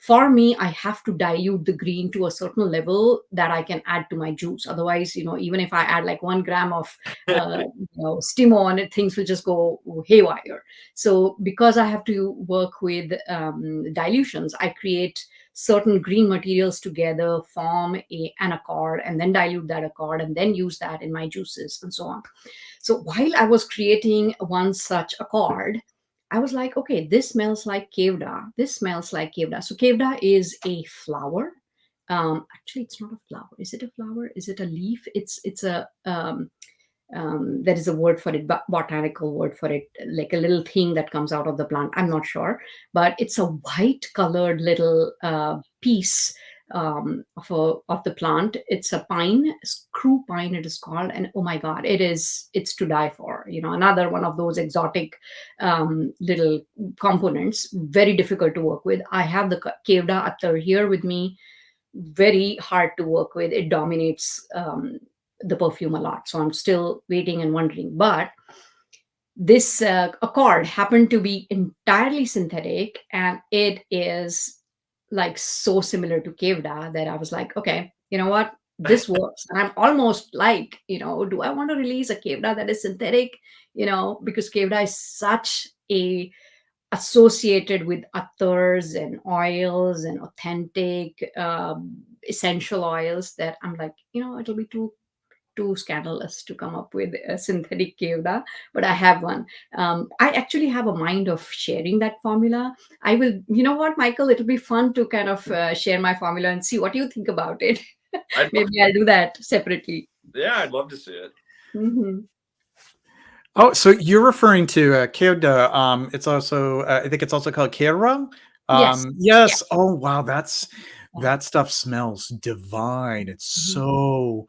For me, I have to dilute the green to a certain level that I can add to my juice. Otherwise, even if I add like 1 gram of stimo on it, things will just go haywire. So because I have to work with dilutions, I create certain green materials together, form an accord, and then dilute that accord, and then use that in my juices and so on. So while I was creating one such accord, I was like, okay, this smells like kevda. This smells like kevda. So kevda is a flower. Actually, it's not a flower. Is it a flower? Is it a leaf? It's a there is a word for it, botanical word for it, like a little thing that comes out of the plant. I'm not sure, but it's a white colored little piece of the plant. It's a pine, screw pine it is called, and oh my god, it's to die for. Another one of those exotic little components, very difficult to work with. I have the kevda attar here with me, very hard to work with. It dominates the perfume a lot. So I'm still waiting and wondering. But this accord happened to be entirely synthetic, and it is like so similar to kevda that I was like, okay, you know what? This works. And I'm almost like, do I want to release a kevda that is synthetic? Because kevda is such a associated with attars and oils and authentic essential oils, that I'm like, it'll be too scandalous to come up with a synthetic kevda, but I have one. I actually have a mind of sharing that formula. I will, you know what, Michael, it'll be fun to kind of share my formula and see what you think about it. Maybe I'll do that separately. Yeah, I'd love to see it. Mm-hmm. Oh, so you're referring to Kevda. It's also, I think it's also called Kera. Yes. Yes. Oh, wow. That stuff smells divine. It's so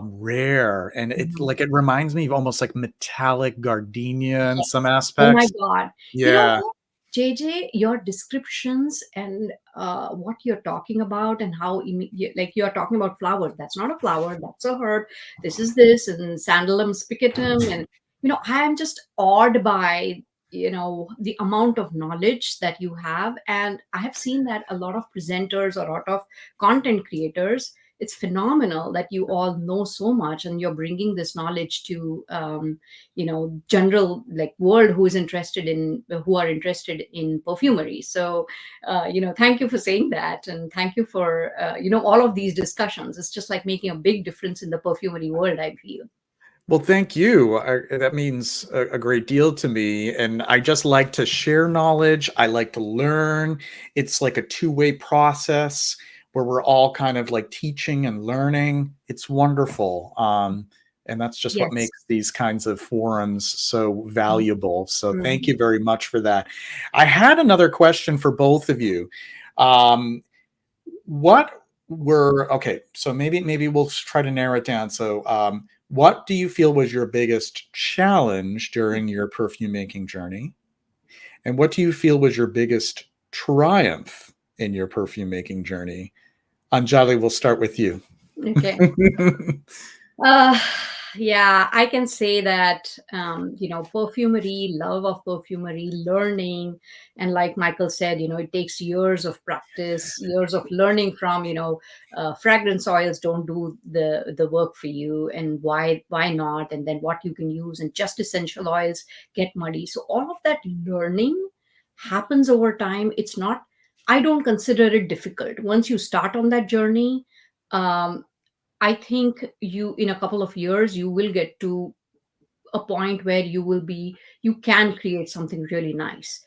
rare, and it reminds me of almost like metallic gardenia in some aspects. Oh my god. Yeah. What, JJ, your descriptions and what you're talking about, and how like you're talking about flower. That's not a flower, that's a herb. This is this, and Sandalum spicatum. And I am just awed by the amount of knowledge that you have. And I have seen that a lot of presenters or a lot of content creators, it's phenomenal that you all know so much, and you're bringing this knowledge to general like world who are interested in perfumery. So thank you for saying that, and thank you for all of these discussions. It's just like making a big difference in the perfumery world, I feel. Well, thank you. That means a great deal to me. And I just like to share knowledge. I like to learn. It's like a two-way process where we're all kind of like teaching and learning. It's wonderful. And that's just what Yes. makes these kinds of forums so valuable. So thank you very much for that. I had another question for both of you. Okay, so maybe we'll try to narrow it down. So what do you feel was your biggest challenge during your perfume making journey? And what do you feel was your biggest triumph in your perfume making journey? Anjali, we'll start with you. Okay. Yeah, I can say that, perfumery, love of perfumery, learning. And like Michael said, it takes years of practice, years of learning from, fragrance oils don't do the work for you, and why not? And then what you can use, and just essential oils get muddy. So all of that learning happens over time. I don't consider it difficult. Once you start on that journey, I think in a couple of years, you will get to a point where you can create something really nice.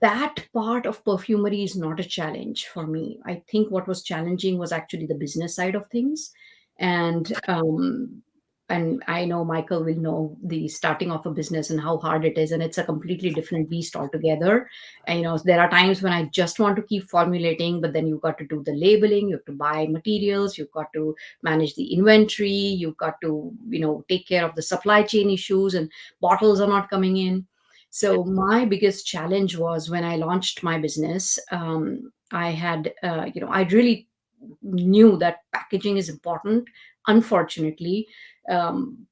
that part of perfumery is not a challenge for me. I think what was challenging was actually the business side of things. And um and I know Michael will know the starting of a business and how hard it is, and it's a completely different beast altogether. And there are times when I just want to keep formulating, but then you've got to do the labeling, you have to buy materials, you've got to manage the inventory, you've got to take care of the supply chain issues, and bottles are not coming in. So my biggest challenge was when I launched my business. I had, I really knew that packaging is important. Unfortunately, um,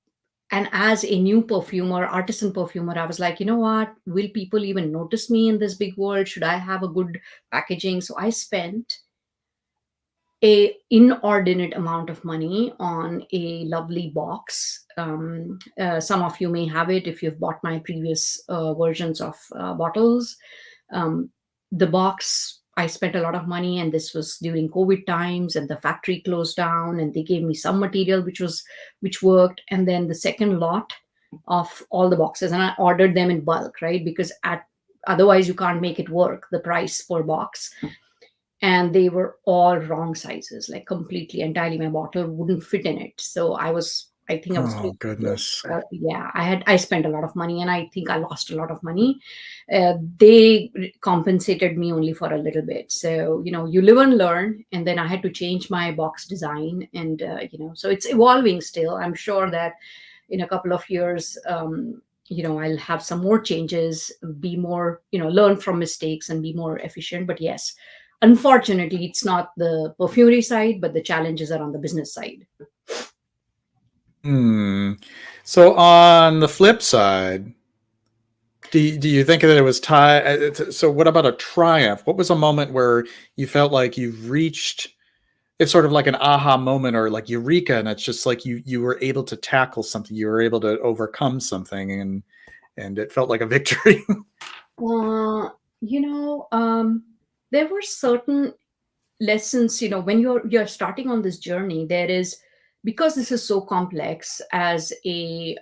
and as a new perfumer, artisan perfumer, I was like, you know what? Will people even notice me in this big world? Should I have a good packaging? So I spent a inordinate amount of money on a lovely box. Some of you may have it if you've bought my previous versions of bottles. um, the box, I spent a lot of money, and this was during COVID times, and the factory closed down, and they gave me some material which worked, and then the second lot of all the boxes, and I ordered them in bulk, right? Because otherwise you can't make it work, the price per box. And they were all wrong sizes, like completely, entirely. My bottle wouldn't fit in it. So I think I was Oh, goodness. yeah, I spent a lot of money, and I think I lost a lot of money. They compensated me only for a little bit. So you live and learn, and then I had to change my box design. And so it's evolving still. I'm sure that in a couple of years, I'll have some more changes, be more, learn from mistakes and be more efficient. But yes, unfortunately, it's not the perfumery side, but the challenges are on the business side. So on the flip side, do you think that it was so what about a triumph? What was a moment where you felt like you've reached, it's sort of like an aha moment, or like eureka, and it's just like you were able to tackle something, you were able to overcome something, and it felt like a victory? Uh, there were certain lessons. When you're starting on this journey, there is, because this is so complex as a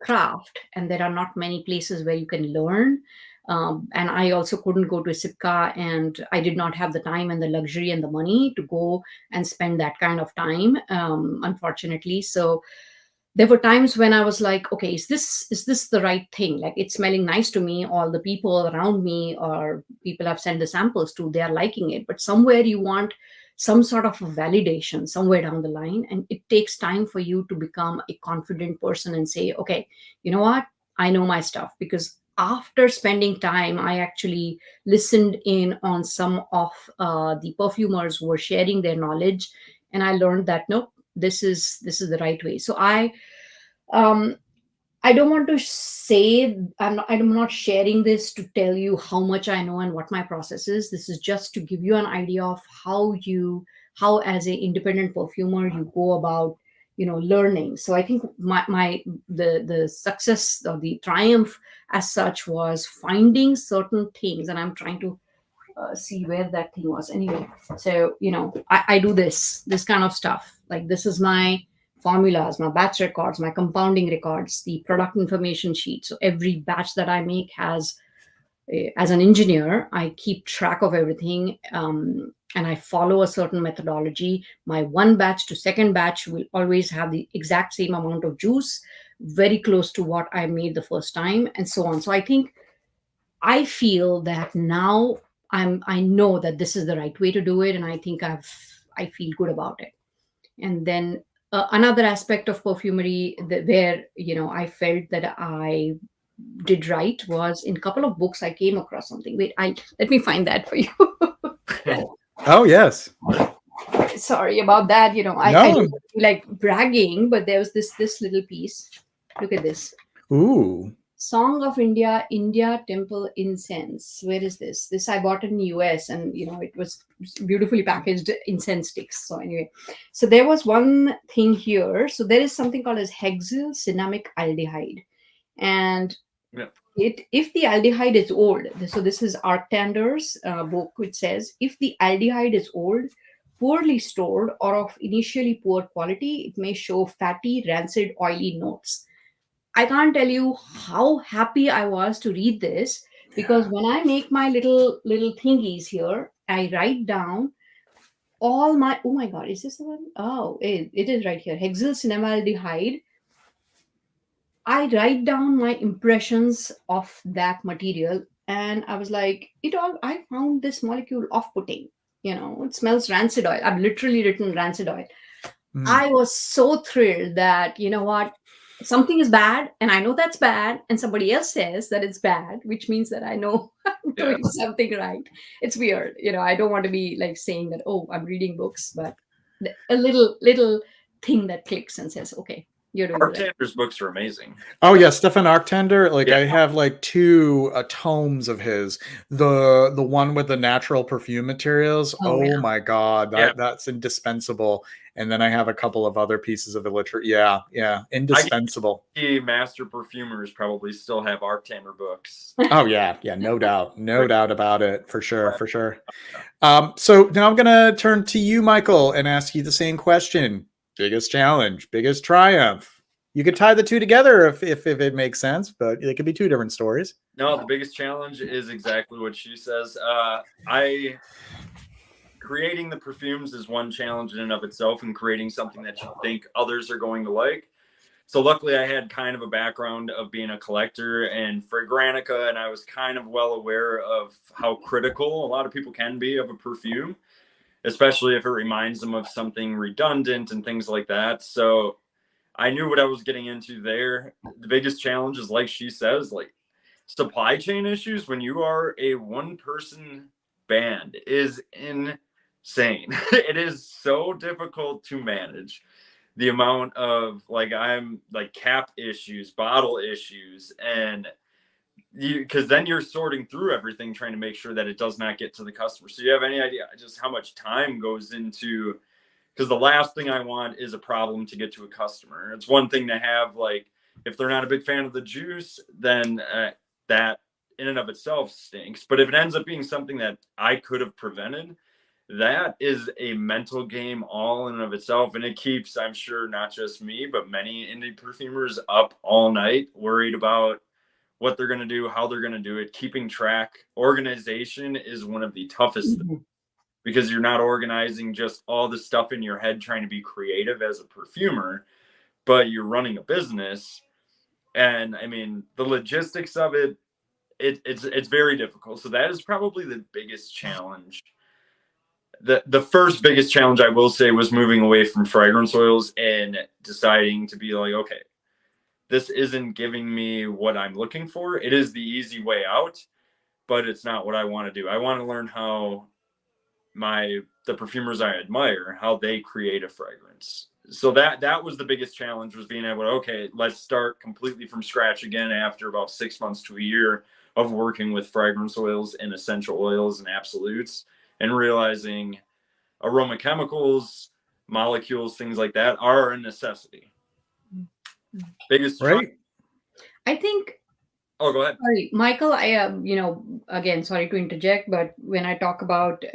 craft, and there are not many places where you can learn. And I also couldn't go to Sipka, and I did not have the time and the luxury and the money to go and spend that kind of time, unfortunately. So there were times when I was like, okay, is this the right thing? Like, it's smelling nice to me, all the people around me or people I've sent the samples to, they are liking it, but somewhere you want some sort of validation somewhere down the line, and it takes time for you to become a confident person and say, okay, you know what, I know my stuff. Because after spending time, I actually listened in on some of the perfumers who were sharing their knowledge, and I learned that nope, this is the right way. So um I don't want to say, I'm not sharing this to tell you how much I know and what my process is. This is just to give you an idea of how as an independent perfumer you go about learning. So I think the success or the triumph as such was finding certain things, and I'm trying to see where that thing was anyway. So I do this kind of stuff. Like, this is my formulas, my batch records, my compounding records, the product information sheet. So every batch that I make has as an engineer, I keep track of everything, and I follow a certain methodology. My one batch to second batch will always have the exact same amount of juice, very close to what I made the first time, and so on. So I feel that now I know that this is the right way to do it, and I think I feel good about it. And then another aspect of perfumery where I felt that I did right was in a couple of books I came across something. Wait, I let me find that for you. Oh, yes. Sorry about that. I No. don't feel like bragging, but there was this little piece. Look at this. Ooh. Song of India, India Temple Incense. Where is this? This I bought in the US, and it was beautifully packaged incense sticks. So anyway, so there was one thing here. So there is something called as hexyl cinnamic aldehyde, and Yeah. if the aldehyde is old, so this is Arctander's book, which says if the aldehyde is old, poorly stored, or of initially poor quality, it may show fatty, rancid, oily notes. I can't tell you how happy I was to read this, because when I make my little thingies here, I write down all my, oh my God, is this the one? Oh, it is right here. Hexyl cinnamaldehyde. I write down my impressions of that material, and I was like, I found this molecule off-putting. It smells rancid oil. I've literally written rancid oil. Mm. I was so thrilled that, you know what, something is bad, and I know that's bad, and somebody else says that it's bad, which means that I know I'm Yeah. doing something right. It's weird. I don't want to be like saying that, oh, I'm reading books, but a little thing that clicks and says, okay, you're doing Mark right. Tanner's books are amazing. Oh yeah, Stefan Arctender. Like Yeah. I have like 2 tomes of his. The one with the natural perfume materials. Oh, Oh yeah. my God, Yeah. that's indispensable. And then I have a couple of other pieces of literature. Yeah, indispensable. The master perfumers probably still have Mark Tanner books. Oh yeah, no doubt, no doubt about it, for sure, for sure. So now I'm gonna turn to you, Michael, and ask you the same question. Biggest challenge, biggest triumph. You could tie the 2 together if it makes sense, but it could be 2 different stories. No, the biggest challenge is exactly what she says. Creating the perfumes is one challenge in and of itself, and creating something that you think others are going to like. So luckily I had kind of a background of being a collector and Fragrantica, and I was kind of well aware of how critical a lot of people can be of a perfume, especially if it reminds them of something redundant and things like that. So I knew what I was getting into there. The biggest challenge is, like she says, like supply chain issues when you are a 1-person band is insane. It is so difficult to manage the amount of I'm like cap issues, bottle issues, and because then you're sorting through everything trying to make sure that it does not get to the customer. So you have any idea just how much time goes into, because the last thing I want is a problem to get to a customer. It's one thing to have, like, if they're not a big fan of the juice, then that in and of itself stinks. But if it ends up being something that I could have prevented, that is a mental game all in and of itself. And it keeps, I'm sure, not just me, but many indie perfumers up all night, worried about what they're going to do, how they're going to do it, keeping track. Organization is one of the toughest things, because you're not organizing just all the stuff in your head trying to be creative as a perfumer, but you're running a business. And I mean, the logistics of it's very difficult. So that is probably the biggest challenge. The first biggest challenge, I will say, was moving away from fragrance oils and deciding to be like, okay, this isn't giving me what I'm looking for. It is the easy way out, but it's not what I want to do. I want to learn how the perfumers I admire, how they create a fragrance. So that was the biggest challenge, was being able to, okay, let's start completely from scratch again after about 6 months to a year of working with fragrance oils and essential oils and absolutes, and realizing aroma chemicals, molecules, things like that are a necessity. Biggest Right. I think, Oh, go ahead. sorry, Michael, I again, sorry to interject, but when I talk about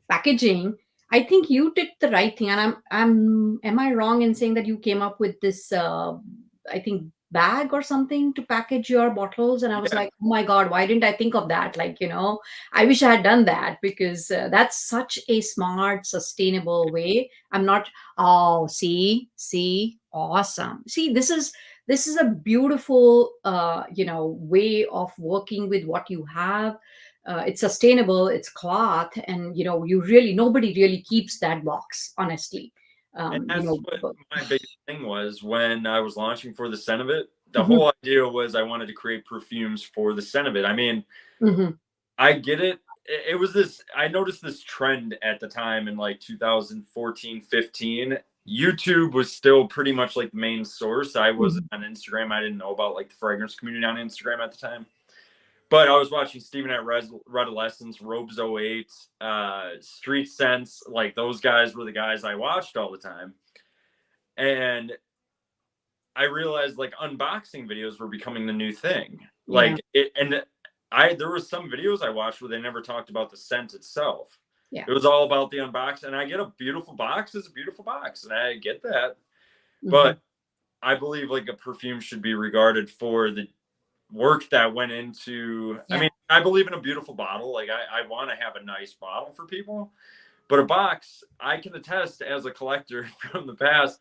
packaging, I think you did the right thing. And am I wrong in saying that you came up with this, I think, bag or something to package your bottles? And I was Yeah. like, oh my God, why didn't I think of that? I wish I had done that, because that's such a smart, sustainable way. I'm not, oh, see, awesome. See, this is a beautiful way of working with what you have. It's sustainable, it's cloth, and nobody really keeps that box, honestly. And that's what my biggest thing was when I was launching for the scent of it. The Mhm. whole idea was I wanted to create perfumes for the scent of it. I mean, I get it. It was this, I noticed this trend at the time in like 2014, 15. YouTube was still pretty much like the main source. I wasn't on Instagram. I didn't know about like the fragrance community on Instagram at the time. But I was watching Steven at Redolescence, Robes 08, Street Sense. Like, those guys were the guys I watched all the time. And I realized like unboxing videos were becoming the new thing. Like there were some videos I watched where they never talked about the scent itself. Yeah. It was all about the unboxing. And I get a beautiful box is a beautiful box, and I get that. But I believe like a perfume should be regarded for the work that went into. I mean, I believe in a beautiful bottle. Like I want to have a nice bottle for people, but a box, I can attest as a collector from the past,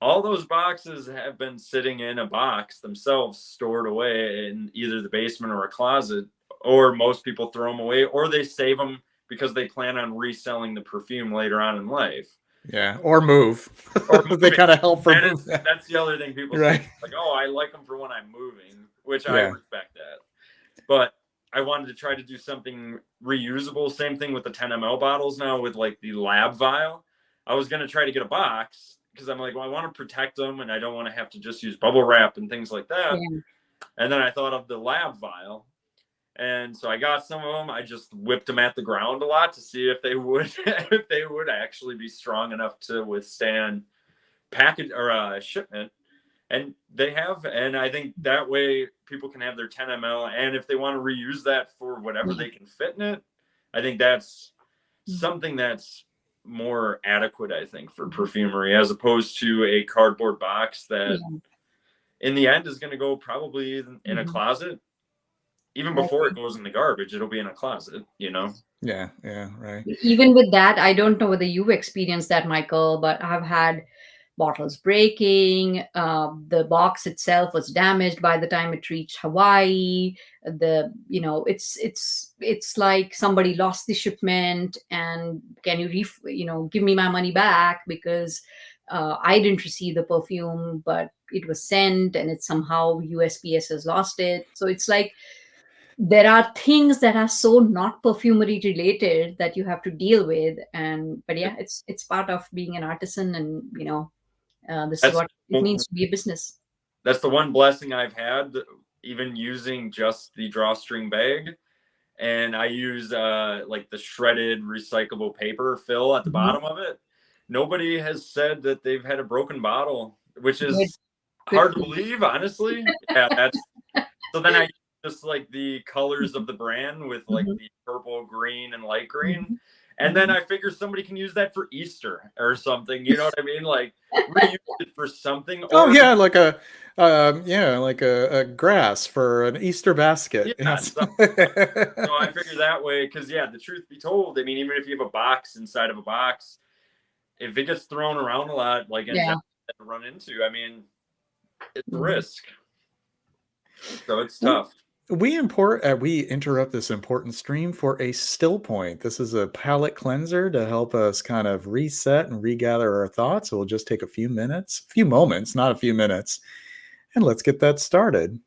all those boxes have been sitting in a box themselves, stored away in either the basement or a closet, or most people throw them away, or they save them because they plan on reselling the perfume later on in life. Yeah, or move. Or They kind of help for moving. That's the other thing people right. say. Like, oh, I like them for when I'm moving, which I Yeah. respect that. But I wanted to try to do something reusable. Same thing with the 10 ml bottles now with like the lab vial. I was going to try to get a box because I'm like, well, I want to protect them and I don't want to have to just use bubble wrap and things like that. Yeah. And then I thought of the lab vial. And so I got some of them. I just whipped them at the ground a lot to see if they would if they would actually be strong enough to withstand package or shipment. And they have, and I think that way people can have their 10 ml, and if they want to reuse that for whatever they can fit in it, I think that's something that's more adequate, I think, for perfumery, as opposed to a cardboard box that in the end is going to go probably in a closet. Even before it goes in the garbage, it'll be in a closet, you know? Yeah, right. Even with that, I don't know whether you've experienced that, Michael, but I've had bottles breaking. The box itself was damaged by the time it reached Hawaii. It's like somebody lost the shipment, and can you give me my money back because I didn't receive the perfume, but it was sent, and it's somehow USPS has lost it. So it's like there are things that are so not perfumery related that you have to deal with, but yeah, it's part of being an artisan, and this is what it means to be a business. That's the one blessing I've had, even using just the drawstring bag. And I use like the shredded recyclable paper fill at the bottom of it. Nobody has said that they've had a broken bottle, which is hard to believe, honestly. Yeah, so then I just like the colors of the brand with like the purple, green, and light green. And then I figure somebody can use that for Easter or something. You know what I mean? Like reuse it for something. Oh yeah, like a grass for an Easter basket. Yeah, Yes. so I figure that way, because the truth be told, I mean, even if you have a box inside of a box, if it gets thrown around a lot, like to run into, I mean, it's a risk. So it's tough. We interrupt this important stream for a still point. This is a palate cleanser to help us kind of reset and regather our thoughts. So we'll just take a few moments, not a few minutes, and let's get that started.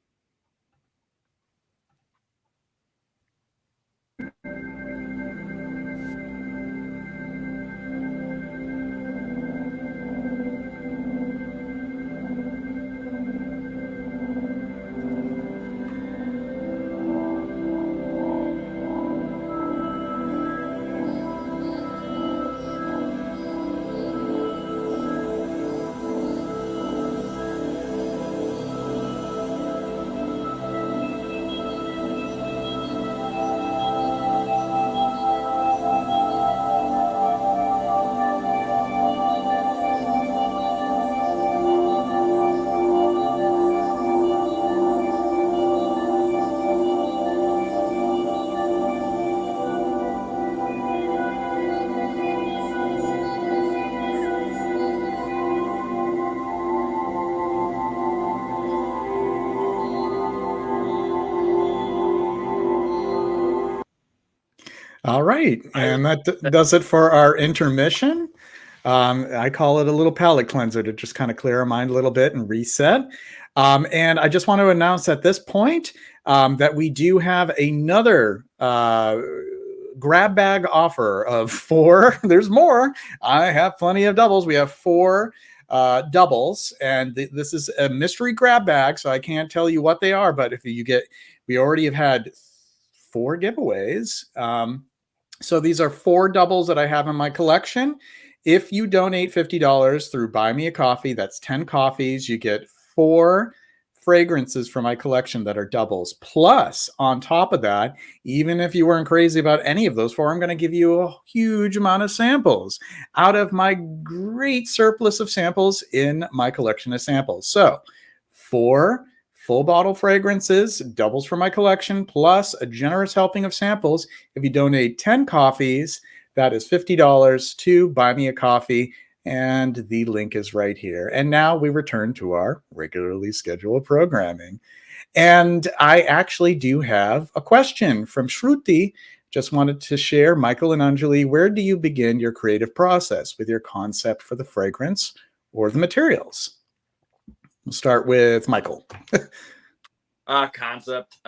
All right, and that does it for our intermission. I call it a little palate cleanser to just kind of clear our mind a little bit and reset. And I just want to announce at this point that we do have another grab bag offer of 4. There's more. I have plenty of doubles. We have 4 doubles, and this is a mystery grab bag, so I can't tell you what they are. But if you get, we already have had 4 giveaways. So these are 4 doubles that I have in my collection. If you donate $50 through Buy Me a Coffee, that's 10 coffees. You get 4 fragrances from my collection that are doubles. Plus, on top of that, even if you weren't crazy about any of those 4, I'm going to give you a huge amount of samples out of my great surplus of samples in my collection of samples. So 4 full bottle fragrances, doubles for my collection, plus a generous helping of samples. If you donate 10 coffees, that is $50 to buy me a coffee. And the link is right here. And now we return to our regularly scheduled programming. And I actually do have a question from Shruti. Just wanted to share, Michael and Anjali, where do you begin your creative process with your concept for the fragrance or the materials? We'll start with Michael. Concept.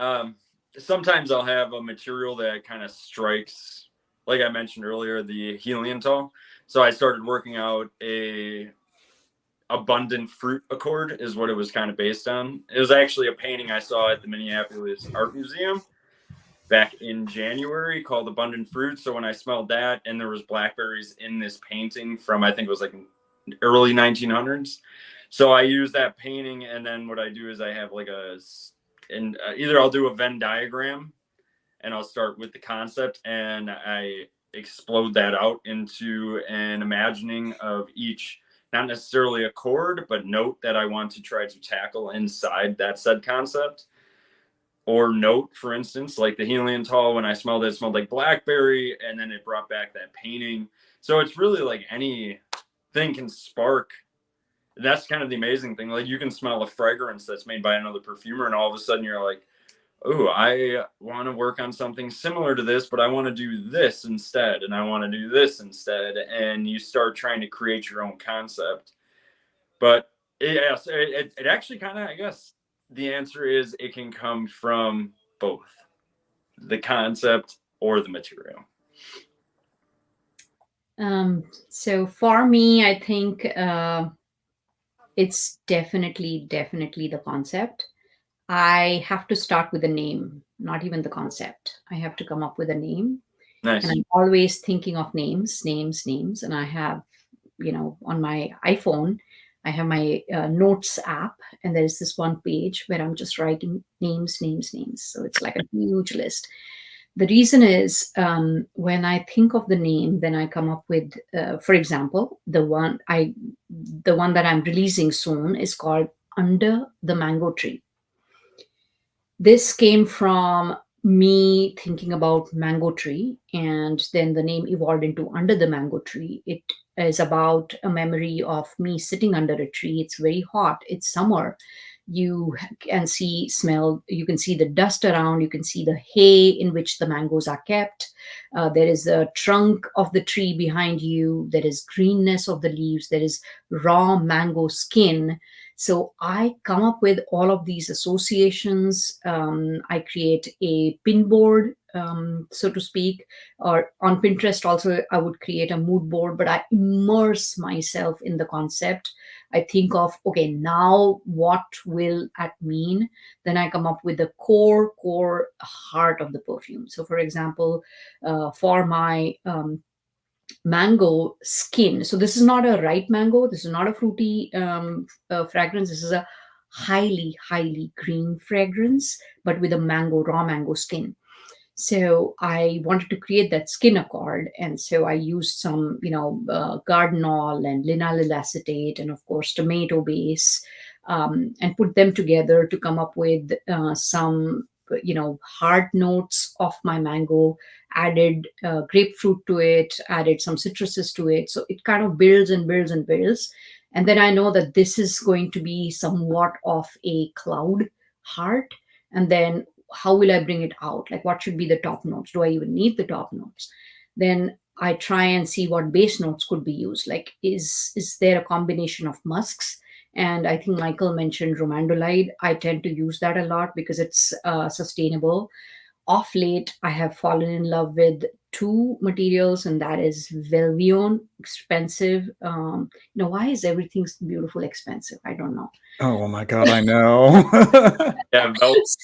Sometimes I'll have a material that kind of strikes, like I mentioned earlier, the helianthal. So I started working out a abundant fruit accord is what it was kind of based on. It was actually a painting I saw at the Minneapolis Art Museum back in January called Abundant Fruit. So when I smelled that, and there was blackberries in this painting from, I think it was like early 1900s. So I use that painting, and then what I do is I have like either I'll do a Venn diagram, and I'll start with the concept, and I explode that out into an imagining of each, not necessarily a chord, but note that I want to try to tackle inside that said concept. Or note, for instance, like the helianthal, when I smelled it, it smelled like blackberry, and then it brought back that painting. So it's really like anything can spark. That's kind of the amazing thing. Like you can smell a fragrance that's made by another perfumer, and all of a sudden you're like, oh, I want to work on something similar to this, but I want to do this instead, and I want to do this instead. And you start trying to create your own concept. But it actually kind of, I guess the answer is it can come from both the concept or the material. So for me, I think it's definitely the concept. I have to start with a name, not even the concept. I have to come up with a name. Nice. And I'm always thinking of names. And I have, on my iPhone, I have my notes app, and there's this one page where I'm just writing names. So it's like a huge list. The reason is when I think of the name, then I come up with, for example, the one that I'm releasing soon is called Under the Mango Tree. This came from me thinking about mango tree, and then the name evolved into Under the Mango Tree. It is about a memory of me sitting under a tree. It's very hot. It's summer. You can see the dust around. You can see the hay in which the mangoes are kept. There is a trunk of the tree behind you. There is greenness of the leaves. There is raw mango skin. So I come up with all of these associations. I create a pin board, so to speak, or on Pinterest also I would create a mood board, but I immerse myself in the concept. I think of, okay, now what will that mean? Then I come up with the core heart of the perfume. So for example, for my mango skin. So this is not a ripe mango. This is not a fruity fragrance. This is a highly green fragrance, but with a raw mango skin. So I wanted to create that skin accord. And so I used some, gardenol and linalool acetate, and of course, tomato base, and put them together to come up with some hard notes of my mango, added grapefruit to it, added some citruses to it. So it kind of builds and builds and builds. And then I know that this is going to be somewhat of a cloud heart. And then how will I bring it out? Like, what should be the top notes? Do I even need the top notes? Then I try and see what base notes could be used. Like, is there a combination of musks? And I think Michael mentioned romandolide. I tend to use that a lot because it's sustainable. Off late, I have fallen in love with two materials, and that is Velvion, expensive. Why is everything beautiful expensive? I don't know. Oh my God, I know. Yeah,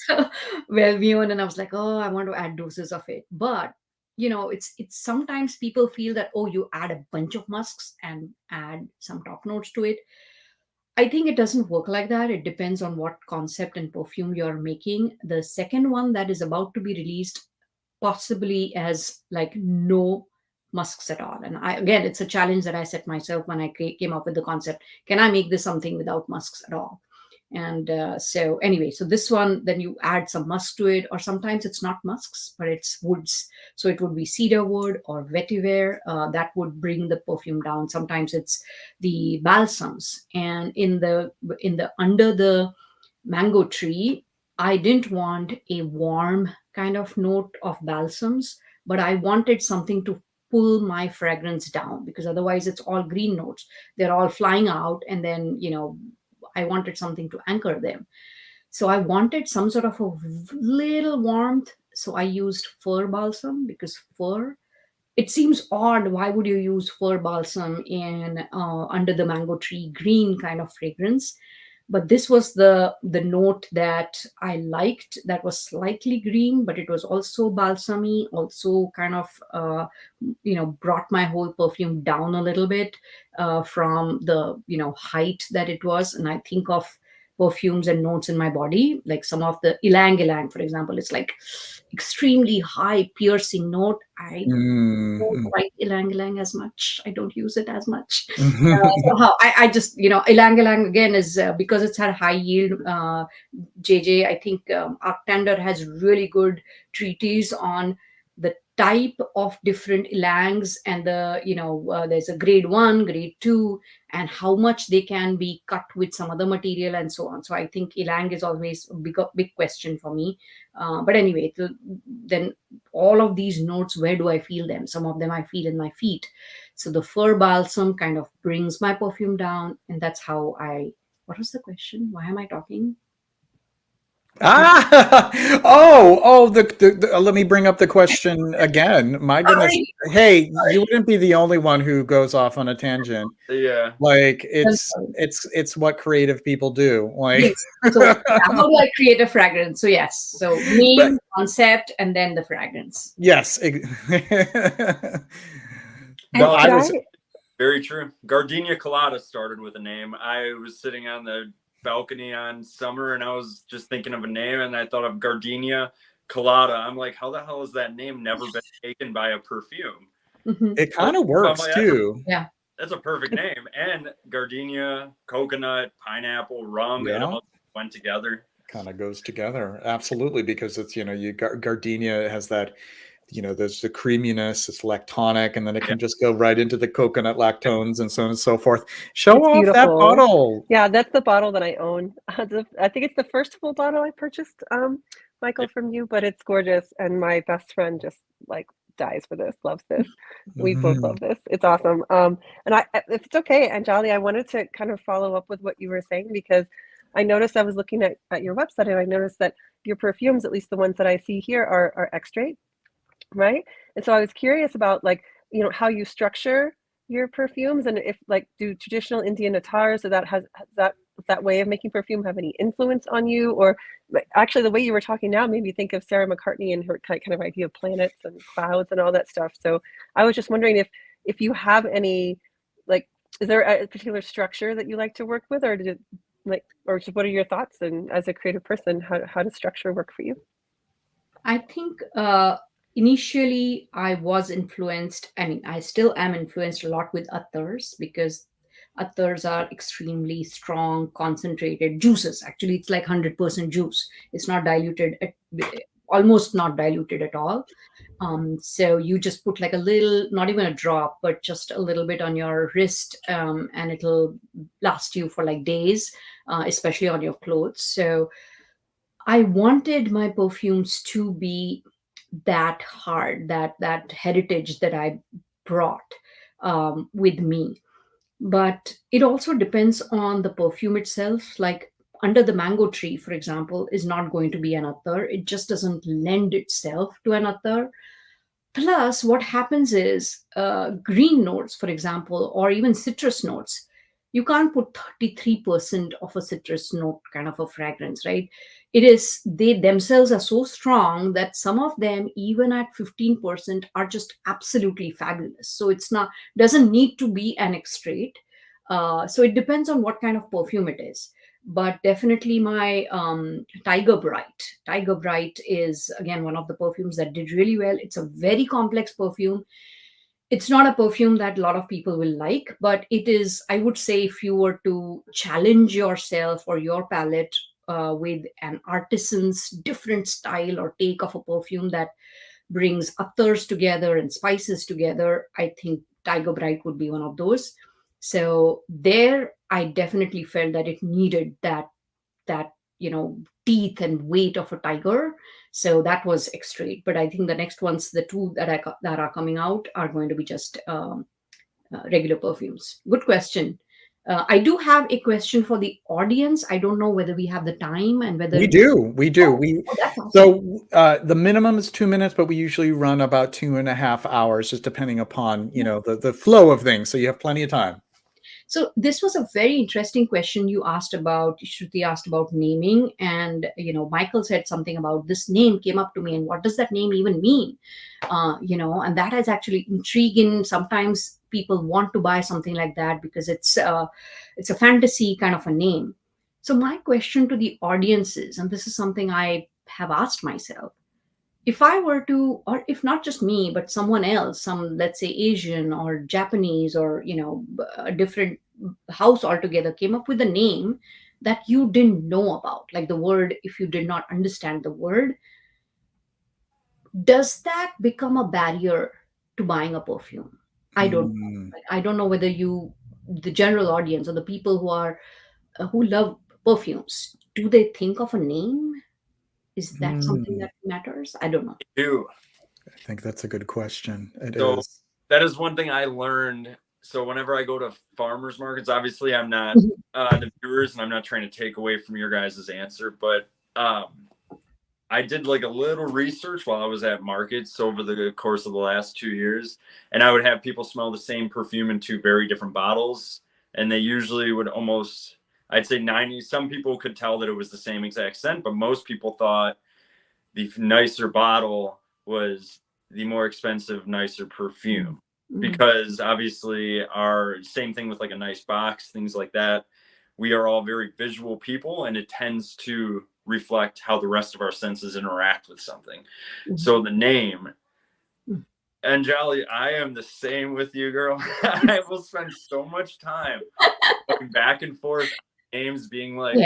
So, Velvion, and I was like, oh, I want to add doses of it. But it's sometimes people feel that, oh, you add a bunch of musks and add some top notes to it. I think it doesn't work like that. It depends on what concept and perfume you're making. The second one that is about to be released possibly has like no musks at all. And again, it's a challenge that I set myself when I came up with the concept. Can I make this something without musks at all? And so anyway, so this one, then you add some musk to it, or sometimes it's not musks, but it's woods. So it would be cedar wood or vetiver that would bring the perfume down. Sometimes it's the balsams. And in the under the mango tree, I didn't want a warm kind of note of balsams, but I wanted something to pull my fragrance down, because otherwise it's all green notes. They're all flying out, and then, I wanted something to anchor them. So I wanted some sort of a little warmth. So I used fir balsam, because fir, it seems odd. Why would you use fir balsam in under the mango tree green kind of fragrance? But this was the note that I liked, that was slightly green, but it was also balsamy, also kind of brought my whole perfume down a little bit from the height that it was. And I think of perfumes and notes in my body, like some of the ylang ylang, for example. It's like extremely high piercing note. I don't Mm. like ylang ylang as much. I don't use it as much. Somehow I just, ylang ylang again is because it's had high yield. JJ, I think Arctander has really good treatise on the type of different ilangs, and there's a grade 1, grade 2, and how much they can be cut with some other material and so on. So I think ilang is always a big question for me. But anyway, then all of these notes, where do I feel them? Some of them I feel in my feet. So the fir balsam kind of brings my perfume down, and that's how what was the question? Why am I talking? Ah, let me bring up the question again. My goodness. Sorry. Hey, you wouldn't be the only one who goes off on a tangent. Yeah. Like I'm sorry. it's what creative people do. Like Yes. So how do I create a fragrance? So yes. So name, concept, and then the fragrance. yes. And But could I was Very true. Gardenia Colada started with a name. I was sitting on the balcony on summer, and I was just thinking of a name, and I thought of Gardenia Colada. I'm like, how the hell has that name never been taken by a perfume? it kind of works too. Yeah. That's a perfect name. And gardenia, coconut, pineapple, rum, it Yeah. all went together. Kind of goes together. Absolutely, because it's, gardenia has that, there's the creaminess, it's lactonic, and then it can just go right into the coconut lactones and so on and so forth. Show It's off that beautiful. bottle. Yeah, that's the bottle that I own. I think it's the first full bottle I purchased, Michael, from you, but it's gorgeous. And my best friend just like dies for this, loves this. We both love this. It's awesome. And if it's okay, Anjali, I wanted to kind of follow up with what you were saying, because I noticed, I was looking at your website, and I noticed that your perfumes, at least the ones that I see here, are extrait, right? And so I was curious about, like, how you structure your perfumes, and if, like, do traditional Indian attars, so that way of making perfume have any influence on you? Or actually, the way you were talking now made me think of Sarah McCartney and her kind of idea of planets and clouds and all that stuff. So I was just wondering if you have any, like, is there a particular structure that you like to work with, or or just what are your thoughts, and as a creative person, how does structure work for you? I think initially I was influenced. I mean, I still am influenced a lot with attars, because attars are extremely strong, concentrated juices. Actually, it's like 100% juice. It's not diluted, almost not diluted at all. So you just put like a little, not even a drop, but just a little bit on your wrist, and it'll last you for like days, especially on your clothes. So I wanted my perfumes to be that hard, that heritage that I brought with me. But it also depends on the perfume itself. Like under the mango tree, for example, is not going to be an attar. It just doesn't lend itself to an attar. Plus, what happens is green notes, for example, or even citrus notes, you can't put 33% of a citrus note kind of a fragrance, right? They themselves are so strong that some of them, even at 15%, are just absolutely fabulous. So it's not, doesn't need to be an extrait. So it depends on what kind of perfume it is. But definitely my Tiger Bright is again one of the perfumes that did really well. It's a very complex perfume. it's not a perfume that a lot of people will like, but it is, I would say, if you were to challenge yourself or your palette with an artisan's different style or take of a perfume that brings others together and spices together, I think Tiger Bright would be one of those. So there, I definitely felt that it needed that teeth and weight of a tiger. So that was extra. But I think the next ones, the two that are coming out, are going to be just regular perfumes. Good question. I do have a question for the audience. I don't know whether we have the time and whether We do. Oh, We that's awesome. so the minimum is 2 minutes, but we usually run about 2.5 hours, just depending upon the flow of things. So you have plenty of time. So this was a very interesting question you asked about. Shruti asked about naming, and Michael said something about this name came up to me, and what does that name even mean? And that is actually intriguing. Sometimes people want to buy something like that because it's a fantasy kind of a name. So my question to the audience is, and this is something I have asked myself, if I were to, or if not just me, but someone else, some, let's say, Asian or Japanese, or a different house altogether, came up with a name that you didn't know about, like the word, if you did not understand the word, does that become a barrier to buying a perfume? I don't know. Mm. I don't know whether the general audience or the people who love perfumes, do they think of a name? Is that something that matters? I don't know. Do. I think that's a good question. It So is. that is one thing I learned. So whenever I go to farmers markets, obviously I'm not the viewers, and I'm not trying to take away from your guys' answer, but I did like a little research while I was at markets over the course of the last 2 years, and I would have people smell the same perfume in two very different bottles, and they usually would almost, I'd say 90, some people could tell that it was the same exact scent, but most people thought the nicer bottle was the more expensive, nicer perfume. Because obviously our same thing with like a nice box, things like that, we are all very visual people, and it tends to reflect how the rest of our senses interact with something. So the name, Anjali, I am the same with you, girl. I will spend so much time going back and forth names, being like,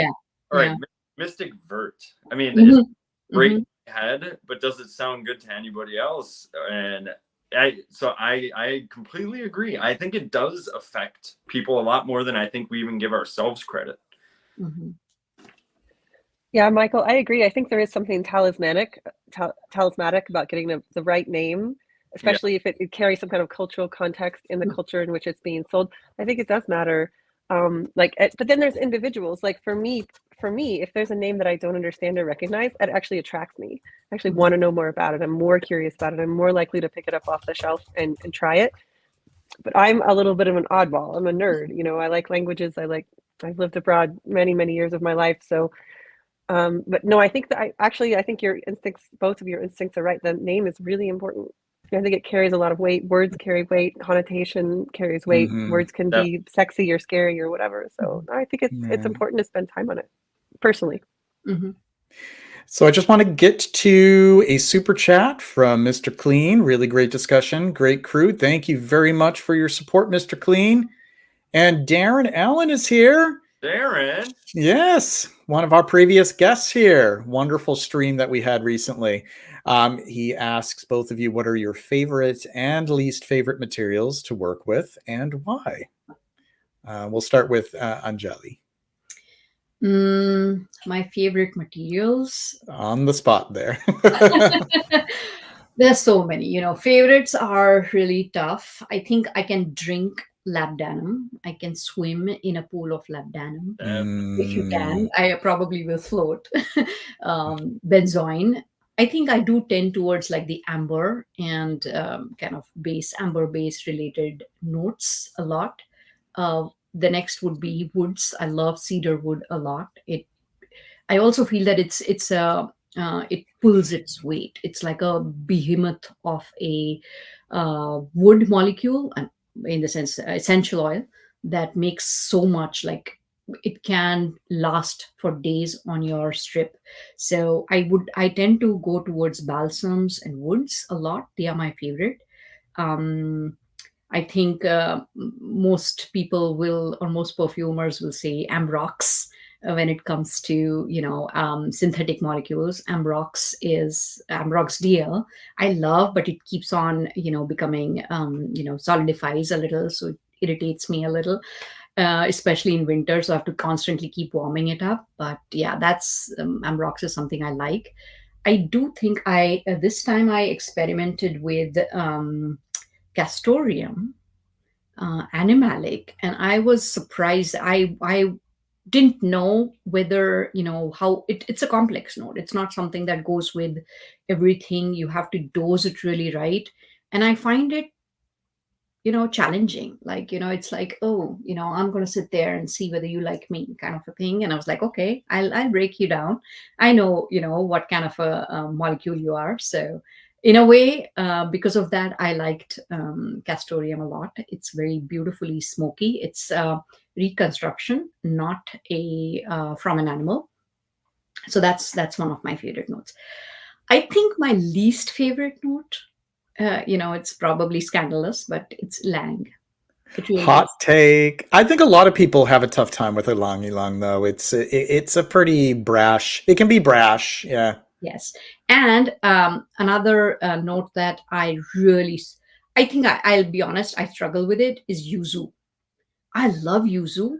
all right, Mystic Vert. I mean, it's great in my head, but does it sound good to anybody else? And I completely agree. I think it does affect people a lot more than I think we even give ourselves credit. Yeah, Michael, I agree. I think there is something talismanic about getting the right name, especially if it carries some kind of cultural context in the culture in which it's being sold. I think it does matter. But then there's individuals. Like for me, if there's a name that I don't understand or recognize, it actually attracts me. I actually want to know more about it. I'm more curious about it. I'm more likely to pick it up off the shelf and try it. But I'm a little bit of an oddball. I'm a nerd. I like languages. I've lived abroad many, many years of my life. So, but no, I think that I think your instincts, both of your instincts are right. The name is really important. I think it carries a lot of weight. Words carry weight. Connotation carries weight. Words can be sexy or scary or whatever. So I think it's important to spend time on it, personally. So I just want to get to a super chat from Mr. Clean. Really great discussion. Great crew. Thank you very much for your support, Mr. Clean. And Darren Allen is here. Darren? Yes, one of our previous guests here. Wonderful stream that we had recently. He asks both of you, what are your favorite and least favorite materials to work with, and why? We'll start with Anjali. My favorite materials. On the spot there. There's so many. Favorites are really tough. I think I can drink labdanum. I can swim in a pool of labdanum. If you can, I probably will float. Benzoin. I think I do tend towards like the amber and kind of amber base related notes a lot. The next would be woods. I love cedar wood a lot. I also feel that it pulls its weight. It's like a behemoth of a wood molecule, in the sense essential oil, that makes so much, like it can last for days on your strip. So I tend to go towards balsams and woods a lot. They are my favorite. I think most people will, or most perfumers will say Ambrox when it comes to, synthetic molecules. Ambrox DL. I love, but it keeps on, becoming, solidifies a little. So it irritates me a little, especially in winter. So I have to constantly keep warming it up. But yeah, that's Ambrox is something I like. I do think this time I experimented with Castoreum, animalic, and I was surprised. I didn't know whether, how it's a complex note. It's not something that goes with everything. You have to dose it really right, and I find it, challenging. Like, it's like, oh, I'm going to sit there and see whether you like me, kind of a thing. And I was like, okay, I'll break you down. I know, what kind of a molecule you are. So in a way, because of that, I liked Castoreum a lot. It's very beautifully smoky. It's reconstruction, not a from an animal. So that's one of my favorite notes. I think my least favorite note, it's probably scandalous, but it's Lang. It really Hot is. take. I think a lot of people have a tough time with Ylang Ylang, though. It's a pretty brash. It can be brash. Yeah. Yes. And another note that I think I'll be honest, I struggle with it is yuzu. I love yuzu,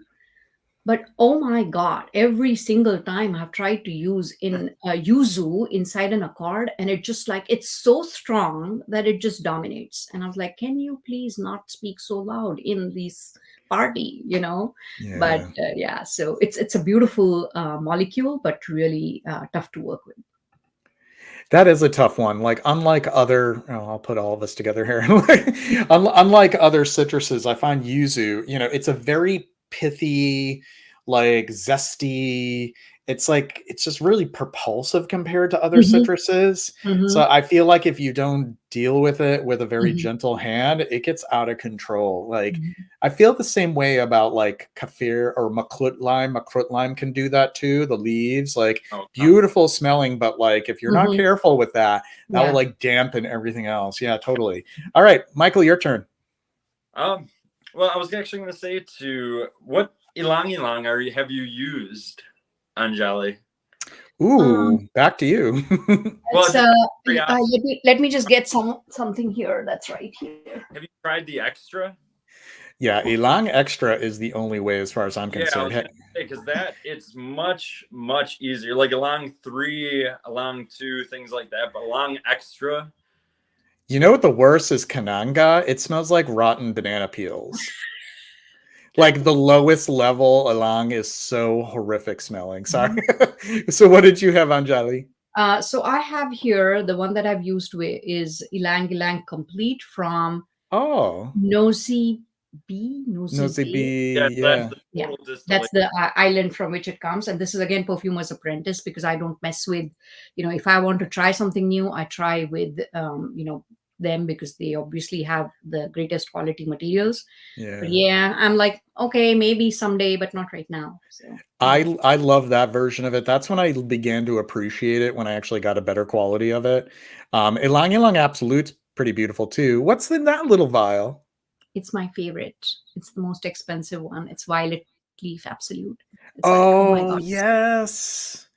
but oh my god, every single time I've tried to use in yuzu inside an accord, and it just like it's so strong that it just dominates. And I was like, can you please not speak so loud in this party, But Yeah. yeah, so it's a beautiful molecule, but really tough to work with. That is a tough one. Like, unlike other, I'll put all of us together here. Unlike other citruses, I find yuzu, it's a very pithy, like zesty. It's just really propulsive compared to other Hmm. citruses. Hmm. So I feel like if you don't deal with it with a very Hmm. gentle hand, it gets out of control. Like, Hmm. I feel the same way about like kaffir or makrut lime. Makrut lime can do that too. The leaves, like, Oh, beautiful smelling, but like if you're not Hmm. careful with that, that will Yeah. like dampen everything else. Yeah, totally. All right, Michael, your turn. Well, I was actually going to say what Ylang Ylang have you used, Anjali? Um, Back to you. Well, it's just curiosity, let me just get something here. That's right here. have you tried the extra? Yeah, Elang Extra is the only way as far as I'm Yeah, I concerned. was gonna say because it's much easier. Like Along 3, Along 2, things like that. But Along Extra, You know what the worst is? Kananga. It smells like rotten banana peels. Like the lowest level Elang is so horrific smelling. Sorry. So what did you have, Anjali? So I have here the one that I've used with is Ilang Ilang Complete from Oh, Nosy B, Nosy Nosy Bay. yeah, B. that's Yeah. the Yeah, total that's distillation. the island from which it comes. And this is again Perfumer's Apprentice, because I don't mess with, if I want to try something new, I try with, them, because they obviously have the greatest quality materials. But Yeah. yeah, I'm like, okay, maybe someday, but not right now. So yeah. I love that version of it. That's when I began to appreciate it, when I actually got a better quality of it. Ilang Ilang Absolute's pretty beautiful too. What's in that little vial? It's my favorite. It's the most expensive one. It's Violet Leaf Absolute. It's like, oh my Oh god. yes,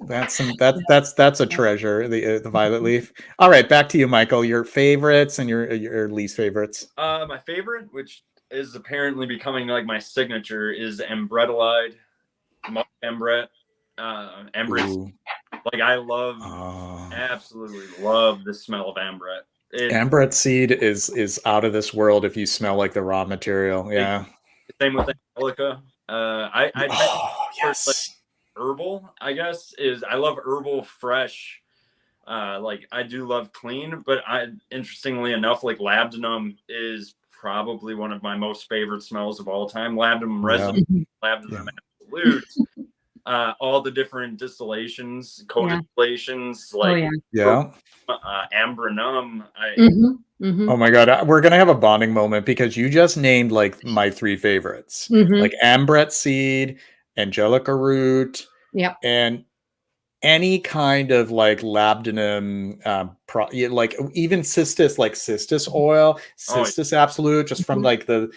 that's a treasure. The violet leaf. All right, back to you, Michael. Your favorites and your least favorites. My favorite, which is apparently becoming like my signature, is Ambretolide, Ambret, Ambret. Ooh, Like I oh. absolutely love the smell of Ambret. Ambret seed is out of this world if you smell like the raw material. It Yeah. same with Angelica. I technically Oh like yes. herbal. I guess is I love herbal fresh. Like I do love clean, but interestingly enough, like labdanum is probably one of my most favorite smells of all time. Labdanum Yeah. resin, Mhm. labdanum Yeah. absolute. All the different distillations, Yeah. co-distillations, Oh like yeah. Yeah. ambranum. Oh my god, we're gonna have a bonding moment because you just named like my three favorites, like Mm-hmm. Ambret seed, Angelica root, Yep. and any kind of like labdanum like even cistus oil, Oh, cistus absolute, just from Mhm. like the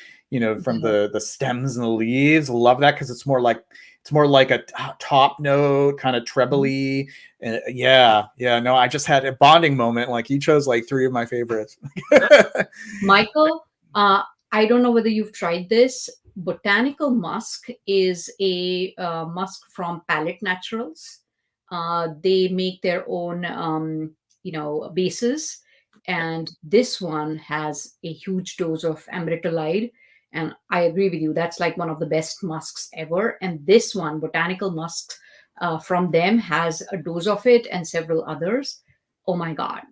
from the stems and the leaves. Love that because it's more like a top note, kind of trebly. Yeah, no, I just had a bonding moment. Like you chose like 3 of my favorites. Michael, I don't know whether you've tried this. Botanical musk is a musk from Palette Naturals. They make their own, bases, and this one has a huge dose of amritolide. And I agree with you. That's like one of the best musks ever. And this one, botanical musk, from them, has a dose of it and several others. Oh my God!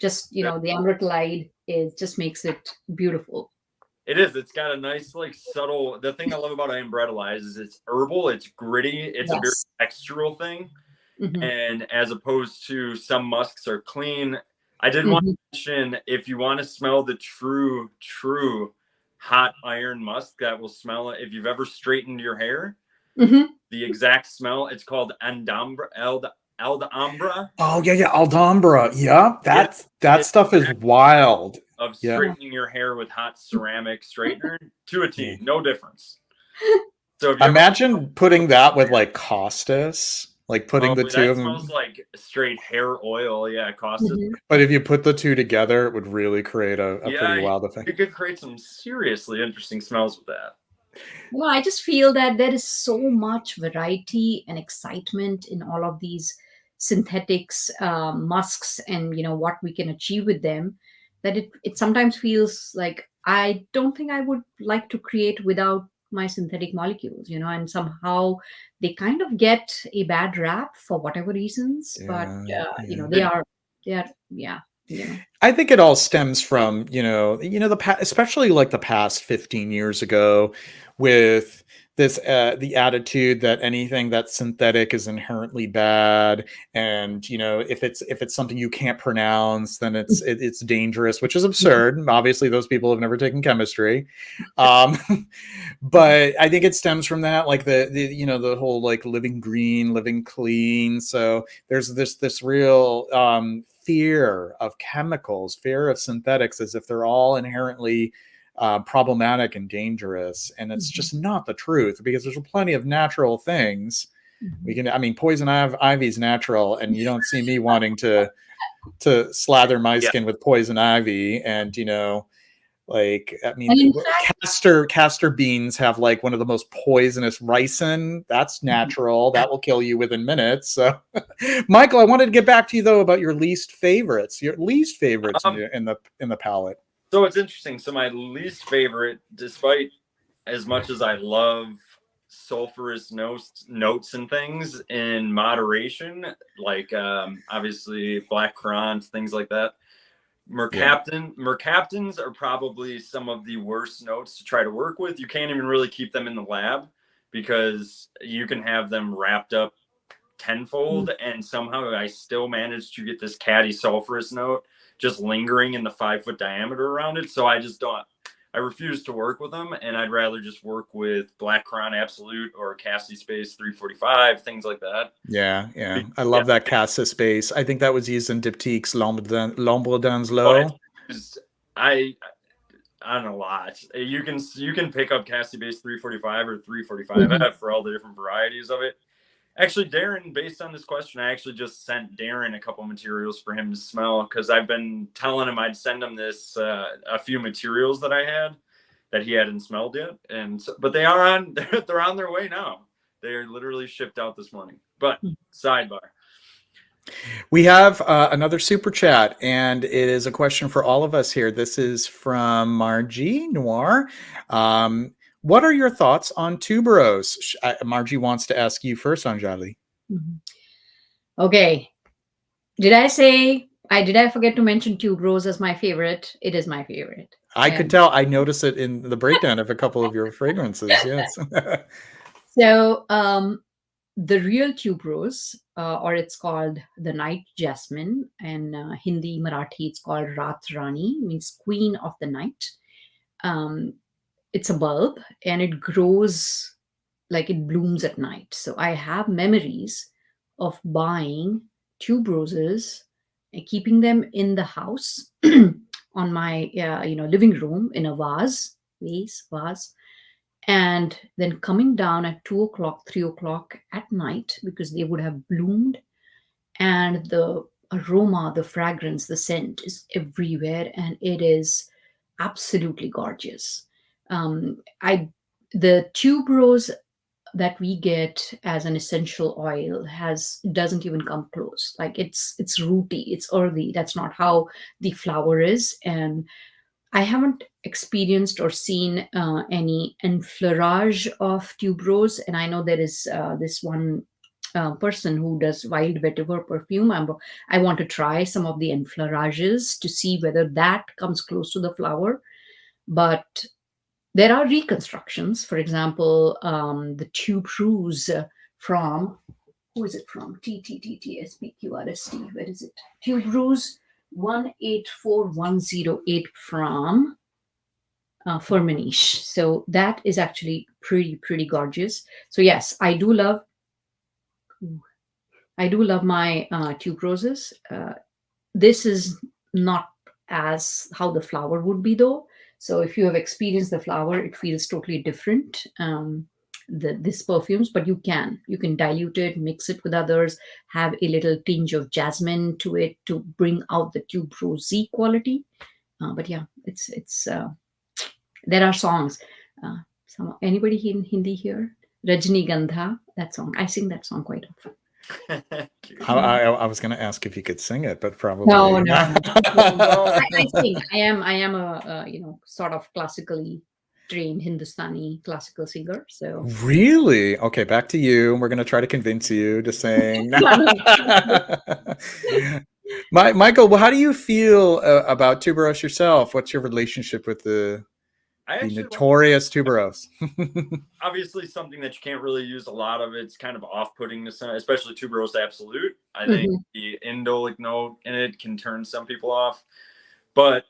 Just the amritolide is just makes it beautiful. it is. It's got a nice, like, subtle. The thing I love about Ambretalize is it's herbal, it's gritty, it's a very Yes. textural thing. Mhm. And as opposed to some musks are clean. I did want Mhm. to mention, if you want to smell the true hot iron musk that will smell it, if you've ever straightened your hair, Mhm. the exact smell, it's called Aldambra. Oh yeah, Alhambra. Yeah, It that is stuff is wild. of Yeah. straightening your hair with hot ceramic straightener to a T, Yeah. no difference. So if you ever, Imagine putting that with like Costas, like putting oh, the two that of smells them. like straight hair oil. Yeah, it costs us. Mhm. But if you put the two together, it would really create a pretty Yeah, wild effect. you could create some seriously interesting smells with that. I just feel that there is so much variety and excitement in all of these synthetics, musks, and what we can achieve with them, that it sometimes feels like I don't think I would like to create without my synthetic molecules, and somehow they kind of get a bad rap for whatever reasons, but Yeah. they are, yeah, I think it all stems from, especially like the past 15 years ago with this the attitude that anything that's synthetic is inherently bad, and if it's something you can't pronounce, then it's dangerous, which is absurd. Obviously those people have never taken chemistry. um but I think it stems from that, like the whole like living green, living clean. So there's this real fear of chemicals, fear of synthetics, as if they're all inherently problematic and dangerous. And it's just not the truth, because there's plenty of natural things. Poison ivy is natural, and you don't see me wanting to slather my Yeah. skin with poison ivy. And like, and in fact, castor beans have like one of the most poisonous ricin. That's natural. That will kill you within minutes. So, Michael, I wanted to get back to you though about your least favorites. Your least favorites in the palette. So it's interesting. So my least favorite, despite as much as I love sulfurous notes and things in moderation, like obviously black currant, things like that. Mercaptans are probably some of the worst notes to try to work with. You can't even really keep them in the lab because you can have them wrapped up tenfold, and somehow I still managed to get this catty sulfurous note just lingering in the 5-foot diameter around it. So I refuse to work with them, and I'd rather just work with Black Crown Absolute or Cassie Space 345, things like that. Yeah. I love that Cassis space. I think that was used in Diptyque's L'Ombre d'un But Zlo. on a lot. You can pick up Cassie Base 345 or 345F for all the different varieties of it. Actually, Darren, based on this question, I actually just sent Darren a couple materials for him to smell, because I've been telling him I'd send him this a few materials that I had that he hadn't smelled yet, but they are on they're on their way now. They are literally shipped out this morning. But sidebar. We have another super chat, and it is a question for all of us here. This is from Margie Noir. What are your thoughts on tuberose? Margie wants to ask you first, Anjali. Okay. Did I forget to mention tuberose as my favorite? It is my favorite. I could tell. I noticed it in the breakdown of a couple of your fragrances. Yes. So the real tuberose, or it's called the night jasmine, and Hindi Marathi it's called Rat Rani, means queen of the night. It's a bulb, and it grows, like it blooms at night. So I have memories of buying tuberoses keeping them in the house on my living room in a vase, and then coming down at 2 o'clock, 3 o'clock at night, because they would have bloomed, and the aroma, the fragrance, the scent is everywhere, and it is absolutely gorgeous. I The tuberose that we get as an essential oil doesn't even come close. Like it's rooty, it's earthy. That's not how the flower is, and I haven't experienced or seen any enfleurage of tuberose. And I know there is this one person who does wild vetiver perfume. I want to try some of the enfleurages to see whether that comes close to the flower. But there are reconstructions. For example, the tuberose from, who is it from? TTTTSPQRST. Where is it? Tuberose 184108 from Firmenich. So that is actually pretty gorgeous. So yes, I do love my tuberoses. This is not as how the flower would be though. So if you have experienced the flower, it feels totally different. This perfumes, but you can dilute it, mix it with others, have a little tinge of jasmine to it to bring out the tuberose quality. But yeah, it's there are songs. Anybody in Hindi here? Rajni Gandha, that song. I sing that song quite often. I was going to ask if you could sing it, but probably No. not. I sing. I am a sort of classically trained Hindustani classical singer. So Really? Okay, back to you. We're going to try to convince you to sing. Michael, well, how do you feel about tuberose yourself? What's your relationship with the notorious tuberose? Obviously, something that you can't really use a lot of. It's kind of off-putting to some, especially tuberose absolute. I think the indolic note in it can turn some people off. But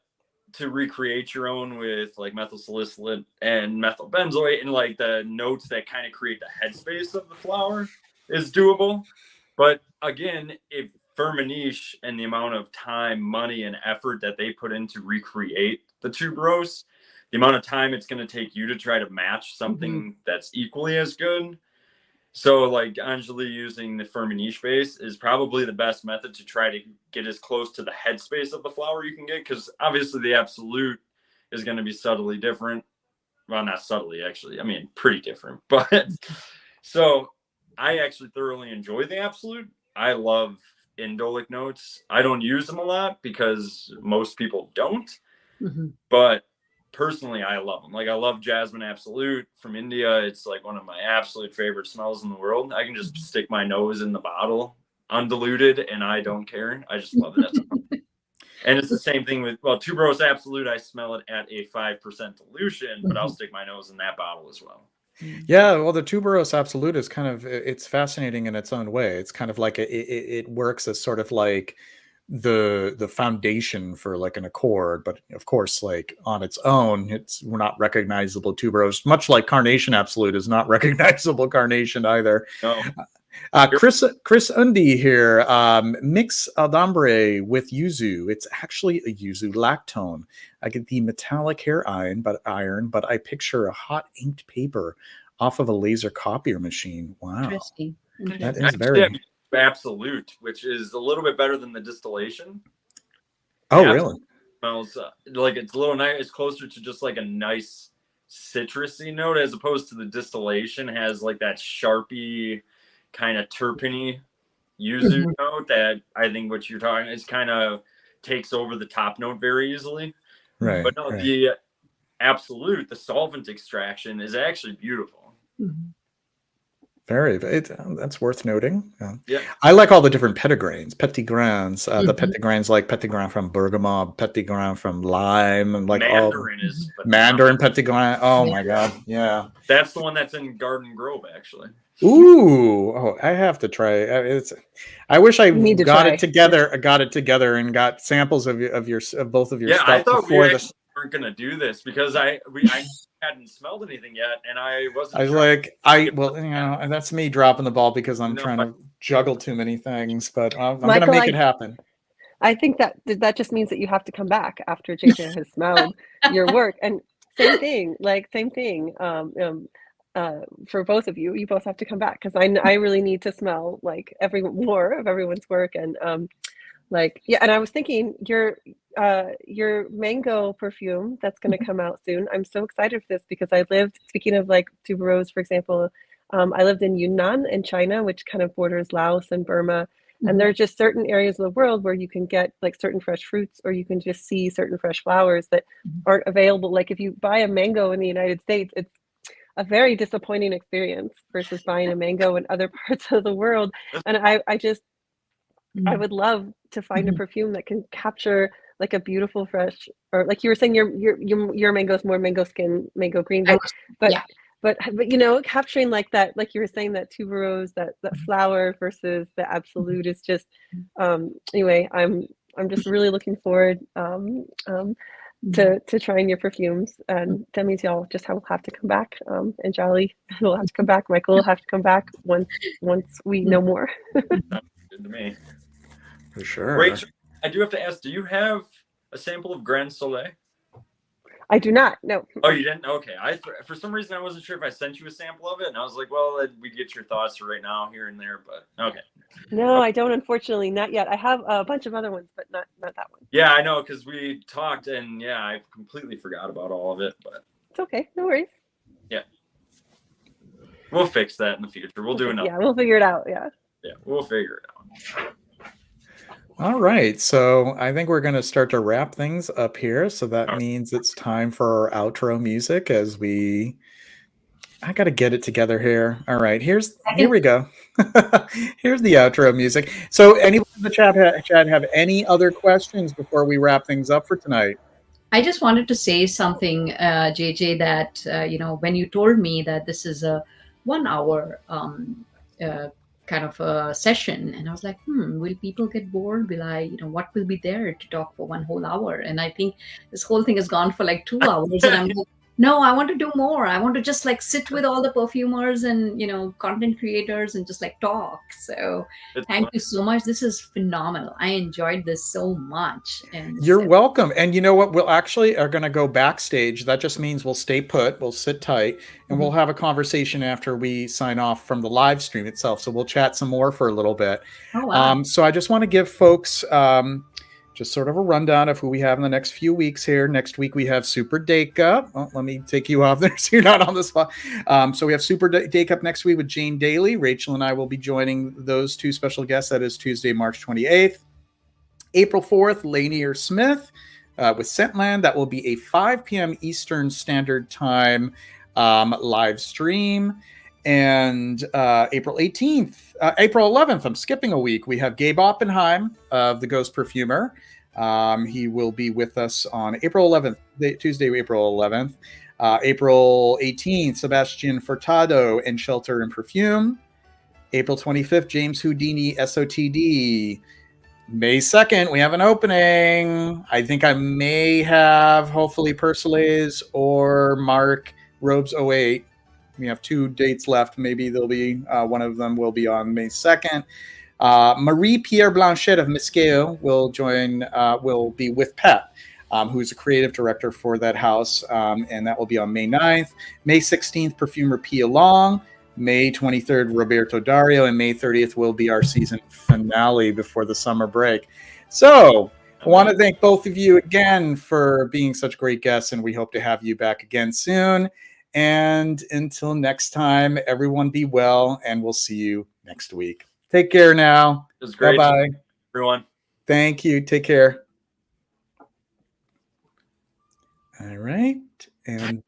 to recreate your own with like methyl salicylate and methyl benzoate and like the notes that kind of create the headspace of the flower is doable. But again, if Firmenich and the amount of time, money, and effort that they put in to recreate the tuberose, the amount of time it's going to take you to try to match something that's equally as good. So like Anjali using the Firmenich base is probably the best method to try to get as close to the headspace of the flower you can get. Because obviously the absolute is going to be subtly different. Well, not subtly, actually. I mean, pretty different. But so I actually thoroughly enjoy the absolute. I love indolic notes. I don't use them a lot because most people don't. But personally, I love them. Like, I love Jasmine Absolute from India. It's like one of my absolute favorite smells in the world. I can just stick my nose in the bottle undiluted and I don't care. I just love it. And it's the same thing with, well, Tuberose Absolute, I smell it at a 5% dilution, but I'll stick my nose in that bottle as well. Yeah, well, the Tuberose Absolute is kind of, it's fascinating in its own way. It's kind of like it works as sort of like the foundation for like an accord, but of course, like on its own, we're not recognizable tuberose, much like Carnation Absolute is not recognizable Carnation either. No. Chris Undy here, mix Aldambre with yuzu. It's actually a yuzu lactone. I get the metallic hair iron, but I picture a hot inked paper off of a laser copier machine. Wow. Interesting. That is very Absolute, which is a little bit better than the distillation. Oh, really? Smells like it's a little nice. It's closer to just like a nice citrusy note, as opposed to the distillation has like that sharpie kind of terpene yuzu note that I think what you're talking is kind of takes over the top note very easily. Right. But no, the absolute, the solvent extraction is actually beautiful. That's worth noting. Yeah, I like all the different petitgrains. The petitgrains like petitgrain from bergamot, petitgrain from lime, and like Mandarin is Mandarin petitgrain. Oh my god, yeah. That's the one that's in Garden Grove, actually. Ooh, I have to try. I wish I got it together. I got it together and got samples of both of your stuff. I thought we actually weren't gonna do this because I hadn't smelled anything yet, and I wasn't. I was like, and that's me dropping the ball because I'm trying to juggle too many things, but I'm gonna make it happen. I think that just means that you have to come back after JJ has smelled your work. And same thing, for both of you, you both have to come back because I really need to smell like more of everyone's work. And yeah, and I was thinking your mango perfume that's going to come out soon. I'm so excited for this because speaking of like tuberose, for example, I lived in Yunnan in China, which kind of borders Laos and Burma. And there are just certain areas of the world where you can get like certain fresh fruits, or you can just see certain fresh flowers that aren't available. Like if you buy a mango in the United States, it's a very disappointing experience versus buying a mango in other parts of the world. And I would love to find a perfume that can capture like a beautiful fresh, or like you were saying, your mango is more mango skin, mango green, but you know, capturing like that, like you were saying, that tuberose, that flower versus the absolute is just anyway, I'm just really looking forward to trying your perfumes. And that means y'all just will have to come back. Anjali will have to come back. Michael will have to come back once we know more. Good to me. For sure. Rachel, I do have to ask, do you have a sample of Grand Soleil? I do not. No. Oh, you didn't? Okay. For some reason, I wasn't sure if I sent you a sample of it, and I was like, well, we'd get your thoughts right now, here and there, but okay. No, I don't, unfortunately, not yet. I have a bunch of other ones, but not that one. Yeah, I know, because we talked, and yeah, I completely forgot about all of it, but it's okay. No worries. Yeah. We'll fix that in the future. We'll do another. Yeah, we'll figure it out. Yeah. Yeah, we'll figure it out. All right, so I think we're going to start to wrap things up here. So that means it's time for our outro music I got to get it together here. All right, here we go. Here's the outro music. So anyone in the chat have any other questions before we wrap things up for tonight? I just wanted to say something, JJ, that, when you told me that this is a 1 hour kind of a session, and I was like, will people get bored? What will be there to talk for 1 whole hour? And I think this whole thing has gone for like 2 hours, and I'm like, no, I want to do more. I want to just like sit with all the perfumers and content creators and just like talk. So thank you so much. This is phenomenal. I enjoyed this so much. And you're welcome. And you know what? We'll actually are going to go backstage. That just means we'll stay put. We'll sit tight, and we'll have a conversation after we sign off from the live stream itself. So we'll chat some more for a little bit. Oh, wow. So I just want to give folks just sort of a rundown of who we have in the next few weeks here. Next week, we have Super Day Cup. Oh, let me take you off there so you're not on the spot. So we have Super Day Cup next week with Jane Daly. Rachel and I will be joining those two special guests. That is Tuesday, March 28th. April 4th, Lanier Smith with Scentland. That will be a 5 p.m. Eastern Standard Time live stream. And April 11th, I'm skipping a week. We have Gabe Oppenheim of The Ghost Perfumer. He will be with us on April 11th, Tuesday, April 11th. April 18th, Sebastian Furtado and Shelter and Perfume. April 25th, James Houdini, SOTD. May 2nd, we have an opening. I think I may have, hopefully, Persolays or Mark Robes 08. We have 2 dates left. Maybe there'll be one of them will be on May 2nd. Marie-Pierre Blanchet of Miskeo will be with Pet, who's a creative director for that house, and that will be on May 9th. May 16th, Perfumer Pia Long. May 23rd, Roberto Dario, and May 30th will be our season finale before the summer break. So I want to thank both of you again for being such great guests, and we hope to have you back again soon. And until next time, everyone be well, and we'll see you next week. Take care now. It was great. Bye-bye. Everyone. Thank you. Take care. All right. And